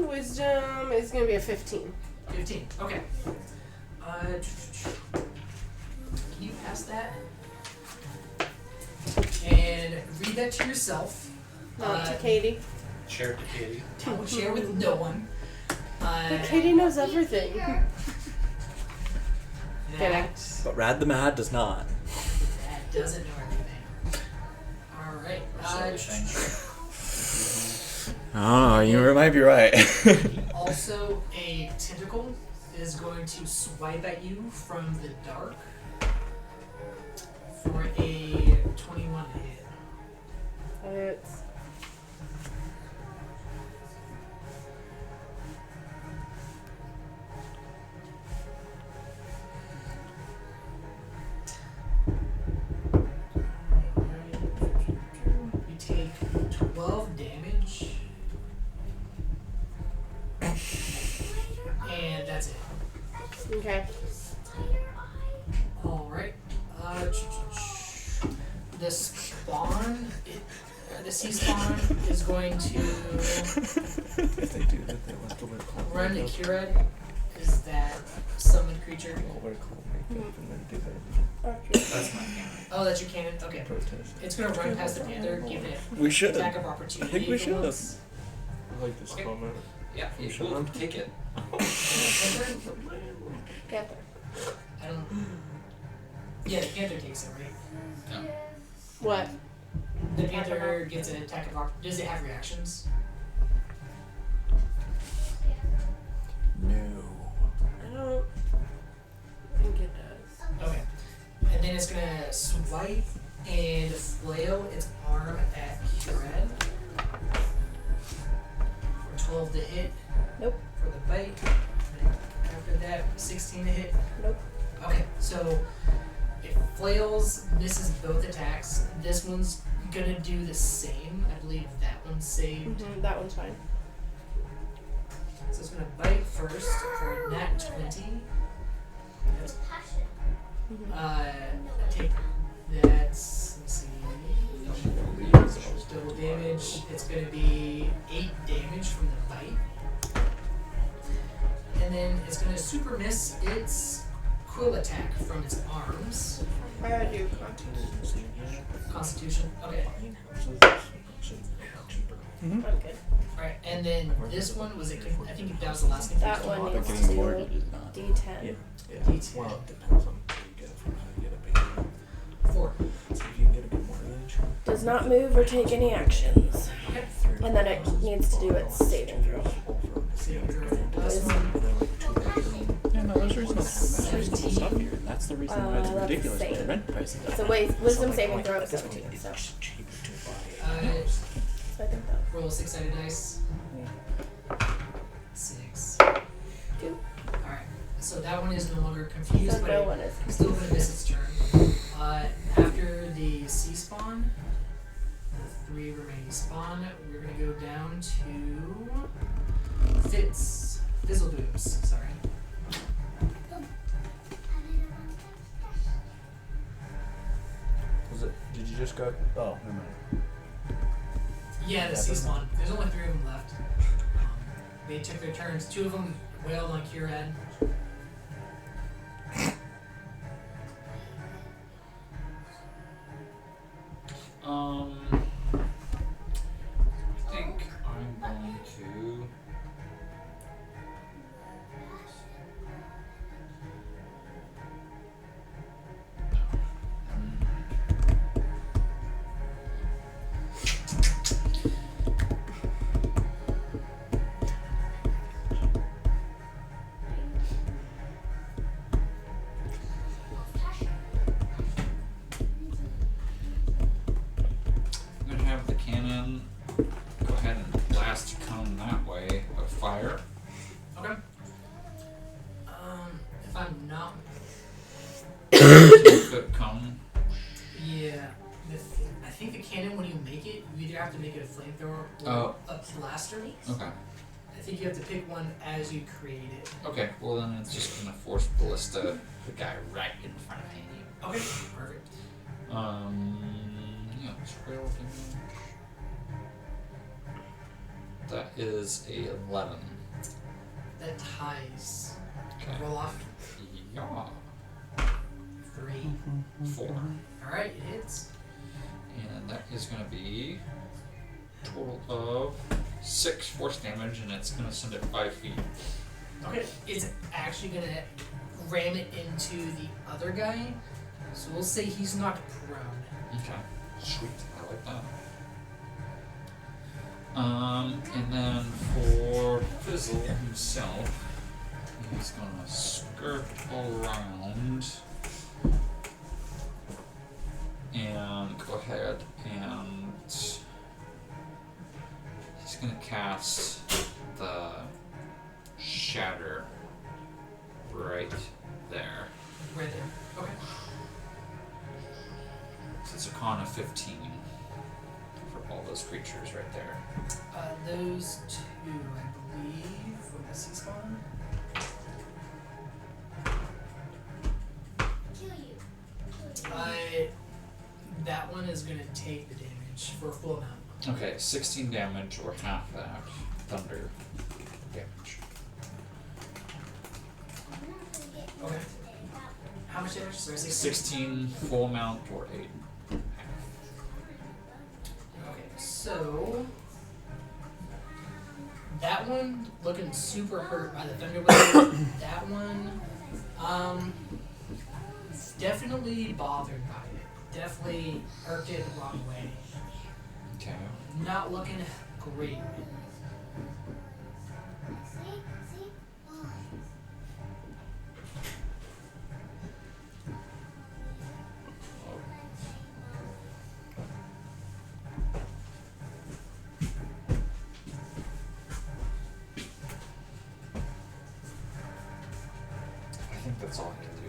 Wisdom is gonna be a 15. 15. Okay. Can you pass that? And read that to yourself. Not to Katie. Share it to Katie. Don't share with no one. But Katie knows everything. That But Rad the Mad does not. doesn't know everything. Alright. Oh, you might be right. Also, a tentacle is going to swipe at you from the dark. for a 21 to hit. It's You take 12 damage. And that's it. okay. Alright. The spawn, the sea spawn is going to If they do that, they want to wear cold run to makeup. Kired. Is that summoned creature? They'll wear cold makeup and then do That's my cannon. Oh, that's your cannon? Okay. that protest. It's gonna run past the panther, give it We should. attack of opportunity. I think we for should. once. I like this Okay. comment. Yeah, You you should. will take it. Panther. I don't. Yeah, the panther takes it, right? No. What? The panther gets an attack of opportunity. Does it have reactions? No. I don't think it does. Okay. And then it's gonna swipe and flail its arm at Kired. For 12 to hit. Nope. For the bite. And after that, 16 to hit. Nope. Okay, so it flails, misses both attacks. This one's gonna do the same. I believe that one's saved. That one's fine. So it's gonna bite first for a nat 20. That's, take that's, let's see, double damage. It's gonna be 8 damage from the bite. And then it's gonna super miss its quill attack from its arms. I gotta do Constitution. Okay. I'm good. Alright, and then this one was it. I think that was the last That confused one one. needs Getting to mortgage is not. D10. Yeah. D10. Well, it depends on how you get it from how you get it. But 4. so if you can get a good mortgage, Does not move or take any actions. Okay. And then it needs to do its saving throw. Saving throw for this one. Yeah, no, there's reasonable stuff here. And that's the reason why it's That's ridiculous the with the same. rent prices. It's a wisdom saving throw of 17. So cheaper to buy. I think that. Roll a 6-sided dice. 6. 2. Alright. So that one is no longer confused, So but no it one is. still gonna miss its turn. After the sea spawn, the 3 remaining spawn, we're gonna go down to Fizzlebooms. Sorry. Was it? Did you just go? Oh, never mind. Yeah, the sea spawn. There's only 3 of them left. They took their turns. 2 of them wailed on Kired. I think I'm going to. I'm gonna have the cannon go ahead and blast cone that way of fire. Okay. If I'm not 10-foot cone. Yeah. I think the cannon, when you make it, you either have to make it a flamethrower or Oh. a blaster. Okay. I think you have to pick one as you create it. Okay, well then it's just gonna force ballista the guy right in front of me. Okay, perfect. Yeah, it's 12 damage. That is a 11. That ties. Okay. Roll off Yeah. 3. 4. Alright, it hits. And that is gonna be a total of 6 force damage, and it's gonna send it 5 feet. Okay, it's actually gonna ram it into the other guy. So we'll say he's knocked prone. Okay. Sweet. I like that. And then for Fizzle himself, he's gonna skirt around. and go ahead and he's gonna cast the Shatter right there. Right there. Okay. So it's Arcana 15 for all those creatures right there. Those two, I believe, from the sea spawn. Kill you. That one is gonna take the damage for a full amount. Okay, 16 damage or half that thunder damage. I'm not gonna get Okay. today. That How much damage? Sorry, 16 full amount or 8. Okay, so that one looking super hurt by the thunder wave. That one, definitely bothered by it. Definitely irked it the wrong way. Okay. Not looking great. See? Oh. I think that's all I can do.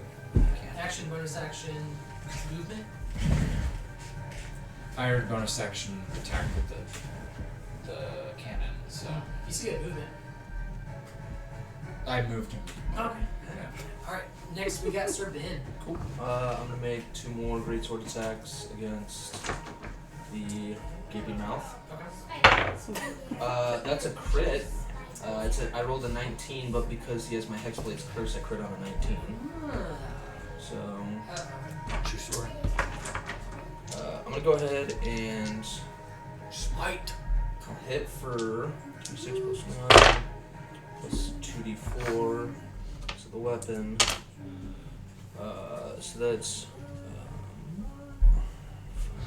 I can't. Action, bonus action, movement. I heard bonus action attack with the cannon, so You see a movement. I moved him. Okay. Alright, next we got Sir Ben. Cool. I'm gonna make 2 more greatsword attacks against the gaping mouth. Okay. That's a crit. I rolled a 19, but because he has my Hexblade's curse, I crit on a 19. So True sword. I'm gonna go ahead and Smite. I'll hit for 2d6 plus 9 plus 2d4. So the weapon. So that's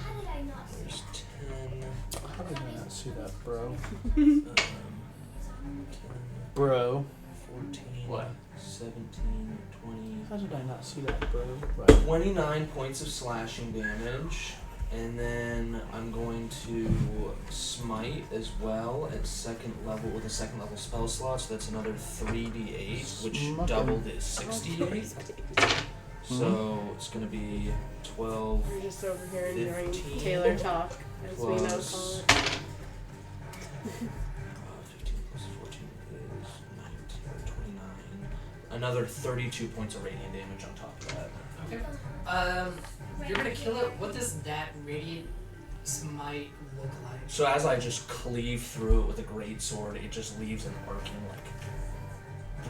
How did I not see there's that? 10. How did I not see that, bro? 10, Bro. 14, What? 17, 20. How did I not see that, bro? Right. 29 points of slashing damage, and then I'm going to smite as well at 2nd level with a 2nd level spell slot, so that's another 3d8, which Smuckin'. doubled is 68. So it's going to be 12. We're just over here enjoying 15 Taylor talk, as we know plus- call it. 15 plus 14 is 19 or 29. Another 32 points of radiant damage on top of that. Okay. You're gonna kill it. What does that radiant smite look like? So as I just cleave through it with a great sword, it just leaves an arcing, like,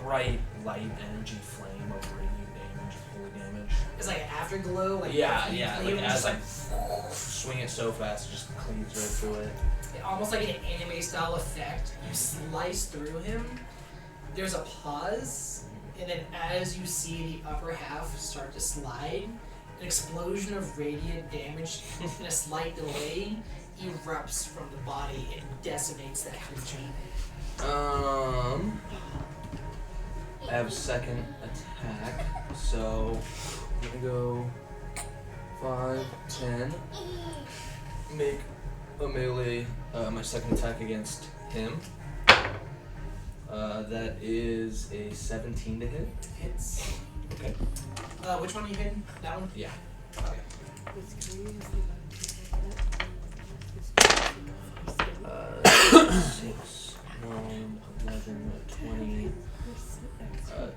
bright, light energy flame of radiant damage, holy damage. It's like an afterglow. Like Yeah, after you yeah. cleave Like it, as just I swing it so fast, it just cleaves right through it. almost like an anime style effect. You slice through him. There's a pause, and then as you see the upper half start to slide, an explosion of radiant damage and a slight delay erupts from the body and decimates that creature. I have a 2nd attack, so I'm gonna go 5, 10. Make a melee, my 2nd attack against him. That is a 17 to hit. Hits. Okay. Which one are you hitting? That one? Yeah. Okay. 6, 9, 11, 20,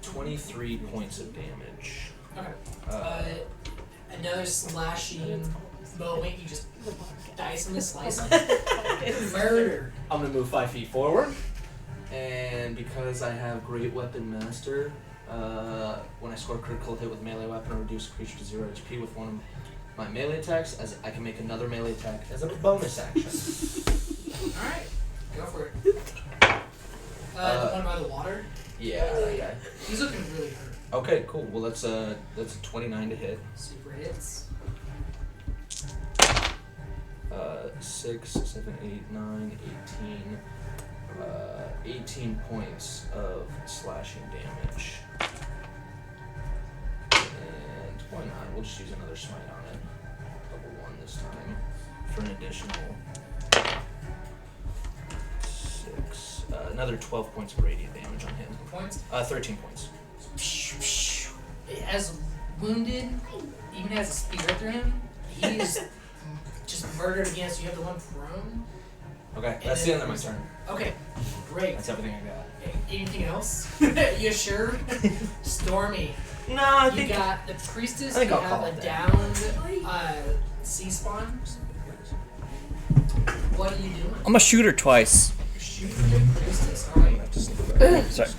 23 points of damage. Okay. Another slashing moment. You just dice him and slice him. Murder. I'm gonna move 5 feet forward, and because I have Great Weapon Master, when I score a critical hit with a melee weapon, I reduce a creature to 0 HP with one of my melee attacks, as I can make another melee attack as a bonus action. Alright. Go for it. The one by the water? Yeah, that guy. He's looking really hurt. Okay, cool. Well, that's a 29 to hit. Super hits. 6, 7, 8, 9, 18. 18 points of slashing damage. And why not? We'll just use another smite on it. Double 1. this time for an additional 6. Another 12 points of radiant damage on him. Points. 13 points. As wounded, even has a spear through him, he is just murdered again. So you have the one prone. Okay, And that's the then- end of my turn. Okay, great. That's everything I got. Anything else? You sure? Stormy. No, I You got the priestess. I think you I'll have call a it that. downed sea spawn. What are you doing? I'm a shooter twice. Shoot the priestess. All right. Sorry.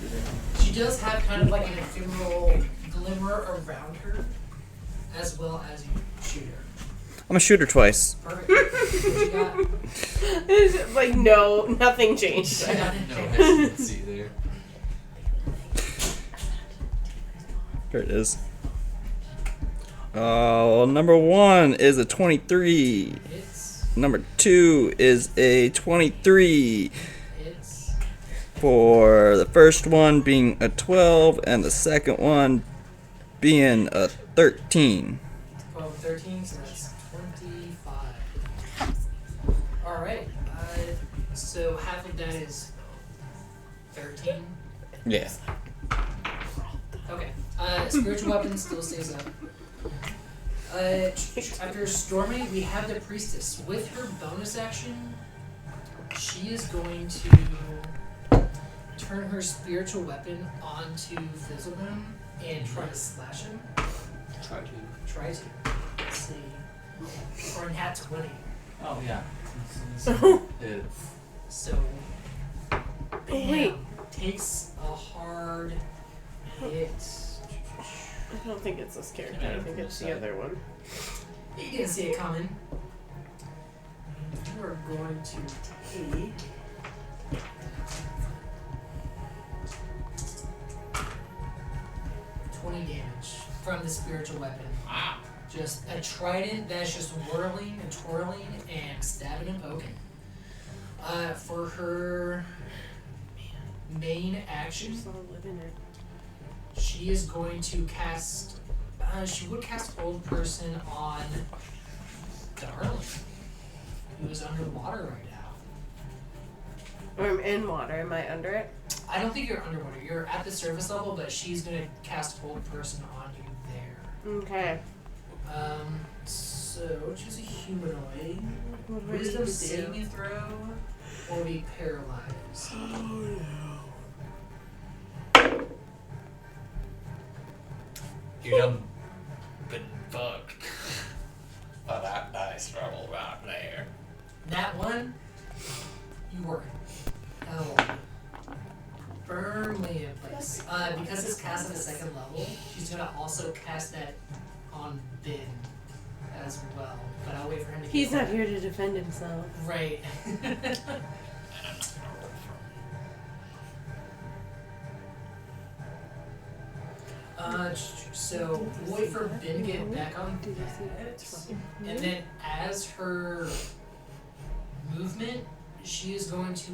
She does have kind of like an ephemeral glimmer around her, as well as you shoot her. I'm a shooter twice. Perfect. What you got? It's like, no, nothing changed. I got it. No hesitancy there. There it is. Number 1 is a 23. Hits. Number 2 is a 23. Hits. For the first one being a 12 and the second one being a 13. 12, 13, so that's 25. Alright, so half of that is 13. Yeah. Okay, spiritual weapon still stays up. After storming, we have the priestess. With her bonus action, she is going to turn her spiritual weapon onto Fizzleboom and try to slash him. Try to. Let's see. Or a nat 20. Oh yeah. So, bam, wait. takes a hard hit. I don't think it's this character. I think it's the other one. You didn't see it coming. You are going to take 20 damage from the spiritual weapon. Wow. Just a trident that's just whirling and twirling and stabbing and poking. For her main action, Just all live in it. she is going to cast. She would cast Hold Person on Darling, who is underwater right now. I'm in water. Am I under it? I don't think you're underwater. You're at the surface level, but she's going to cast Hold Person on you there. Okay. So choose a humanoid. What do I need Wisdom to saving do? throw or be paralyzed. You done been fucked by that dice roll right there. That one, you were held firmly in place. Because it's cast at the second level, she's gonna also cast that on Ben as well. But I'll wait for him to. He's get not that. here to defend himself. Right. So we'll wait for Ben to get back on Did you see that. that? And then as her movement, she is going to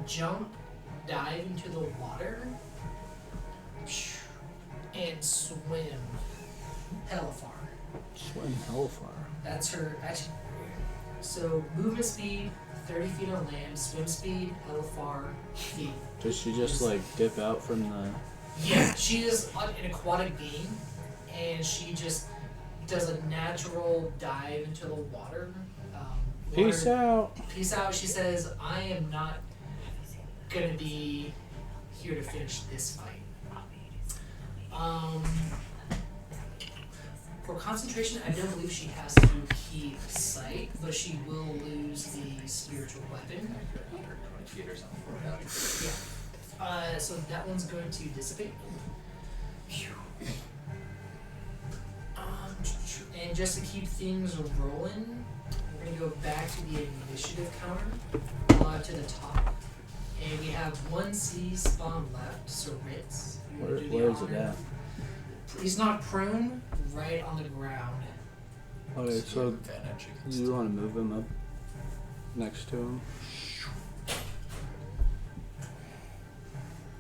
jump, dive into the water, and swim hella far. Swim hell far. That's her. So movement speed, 30 feet on land. Swim speed, hella far feet. Does she just like dip out from the? Yeah, she is an aquatic being, and she just does a natural dive into the water. Peace out. Peace out. She says, "I am not gonna be here to finish this fight." For concentration, I don't believe she has to keep sight, but she will lose the spiritual weapon. 120 feet or something. Yeah. So that one's going to dissipate. And just to keep things rolling, we're going to go back to the initiative counter to the top. And we have one C spawn left, so Ritz. you wanna do the Where is it honor? at? He's not prone, right on the ground. Okay, so Advantage do you want to move him up next to him?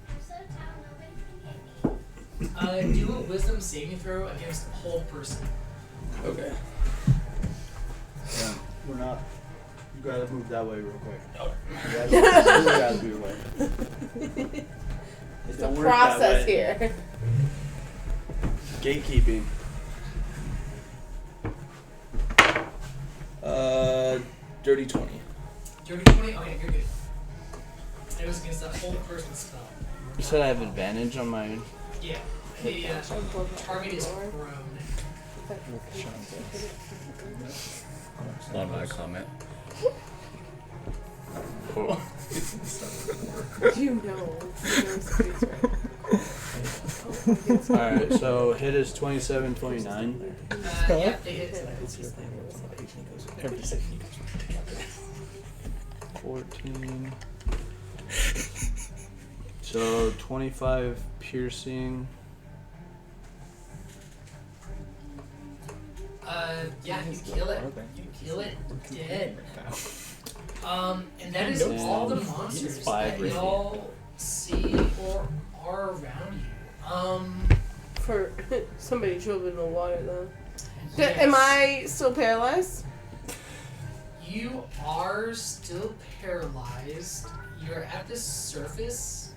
I'm so tired, nobody can get me. Do a wisdom saving throw against Hold Person. Okay. We're not. You gotta move that way real quick. Okay. You gotta move away. It's Don't a work that process way. here. Gatekeeping. Dirty 20. Dirty 20? Okay, you're good. It was against that whole person's spell. You said I have advantage on my. Yeah. The target is prone. It's not my comment. You know. Alright, so hit is 27, 29. Yeah, they hit. 14. So 25 piercing. Yeah, you kill it. You kill it dead. And that is all the monsters that y'all see or are around you. For somebody drove in the water though. Yes. Am I still paralyzed? You are still paralyzed. You're at the surface.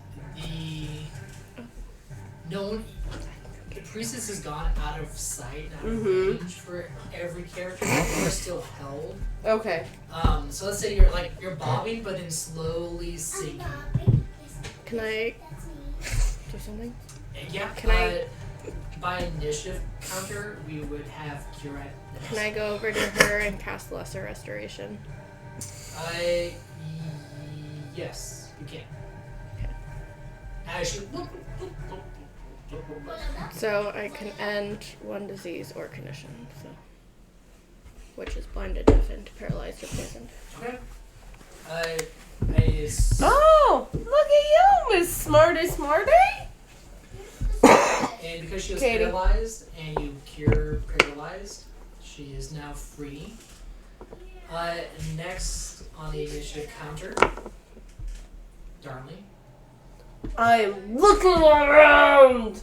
The priestess has gone out of sight, out of range for every character. You are still held. Okay. So let's say you're bobbing, but then slowly sinking. Can I That's me. do something? Yeah. Can I- By initiative counter, we would have Kira next. Can I go over to her and cast Lesser Restoration? Yes, you can. Okay. As you So I can end one disease or condition, so which is blinded, deafened, paralyzed, or poisoned. Okay. Oh, look at you, Miss Smarty Smarty. And because she was Katie. paralyzed and you cure paralyzed, she is now free. Next on the initiative counter, Darnley. I am looking around.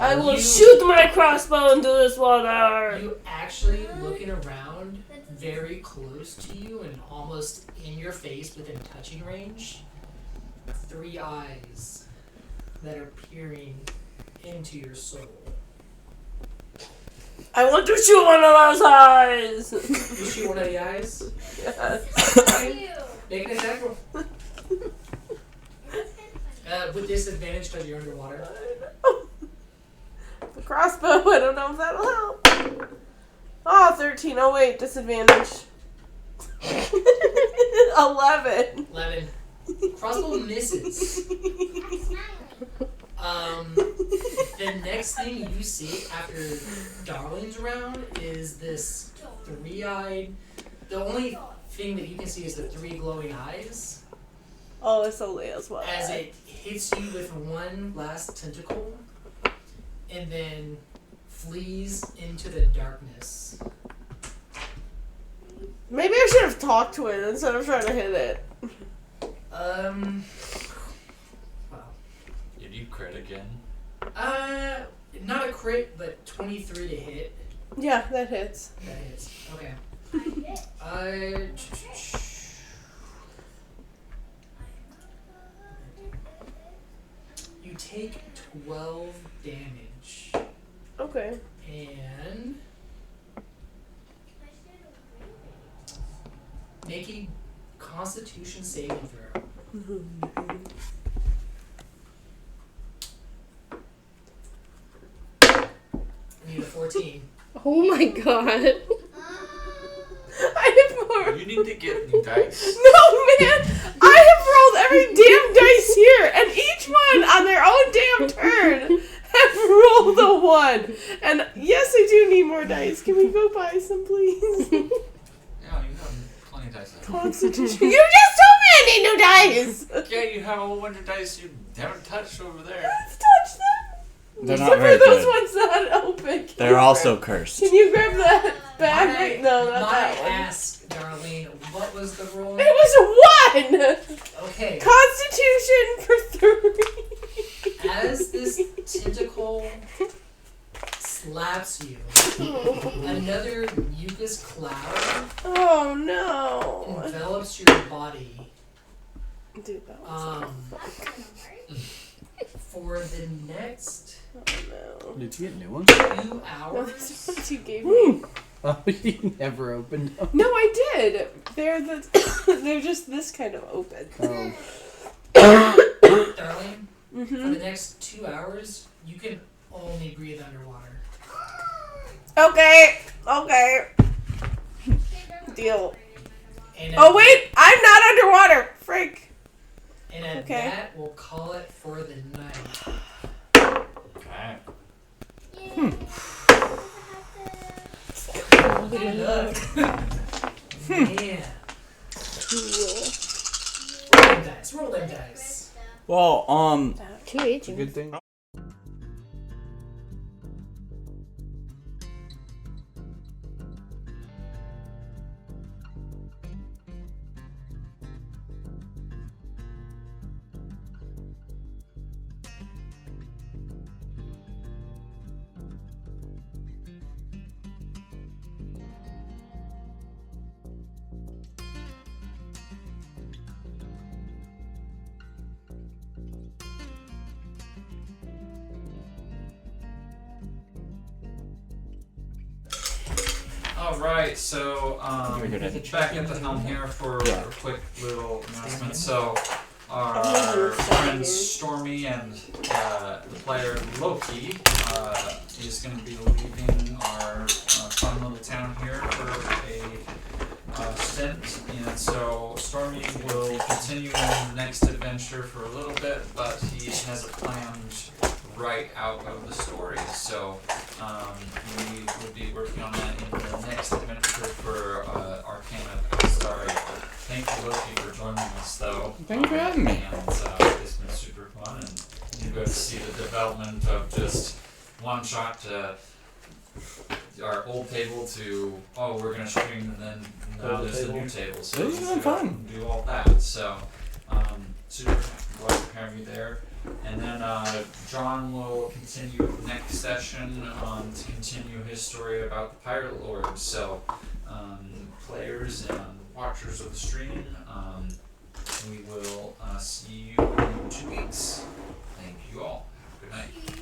I will You- shoot my crossbow into this water. You actually looking around very close to you and almost in your face within touching range. 3 eyes that are peering into your soul. I want to shoot one of those eyes. You shoot one of the eyes. Yes. Make an attack roll. With disadvantage because you're underwater. The crossbow, I don't know if that'll help. Oh, 13. Oh, wait, disadvantage. 11. 11. Crossbow misses. The next thing you see after Darling's round is this 3-eyed. The only thing that you can see is the 3 glowing eyes. Oh, it's only as well. As it hits you with one last tentacle and then flees into the darkness. Maybe I should have talked to it instead of trying to hit it. Wow. Did you crit again? Not a crit, but 23 to hit. Yeah, that hits. That hits. Okay. You take 12 damage. Okay. And make a Constitution saving throw. I need a 14. Oh my god. I have more. You need to get new dice. No, man! I have rolled every damn dice here, and each one on their own damn turn have rolled a 1. And yes, I do need more dice. Can we go buy some, please? Yeah, you have plenty of dice. Constitution. You just told me I need new dice! Yeah, you have a whole bunch of dice you haven't touched over there. I've touched them. They're Except not for very those good. ones that open. They're also cursed. Can you grab that bag? No, not My that one. ask, Darlene, what was the roll? It was a 1! Okay. Constitution for 3. As this tentacle slaps you, another mucus cloud That was For the next Did you get new ones? 2 no, hours, those are what you gave me. Oh, you never opened them. No, I did. They're they're just this kind of open. Oh. Darlene, for Mm-hmm. the next 2 hours, you can only breathe underwater. Okay. Deal. And Oh wait, I'm not underwater. Freak. And at Okay. that, we'll call it for the night. Okay. Good luck. Man. Roll them dice. Well, Too each. Good thing. Alright, so You're good at it. back at the helm here for a quick little announcement. So our Oh, friends Stormy and the player Loki is going to be leaving our fun little town here for a stint, and so Stormy will continue on the next adventure for a little bit, but he has it planned right out of the story. So we will be working on that in the next adventure for Arcana of Alstaria. Thank you, Loki, for joining us, though. Thank you for having me. And it's been super fun, and you go to see the development of just one shot to our old table to we're gonna stream, and then now there's the new table. So This has you been fun. do all that. So super glad to have you there. And then John will continue next session to continue his story about the Pirate Lord. So players and watchers of the stream, we will see you in 2 weeks. Thank you all. Have a good night.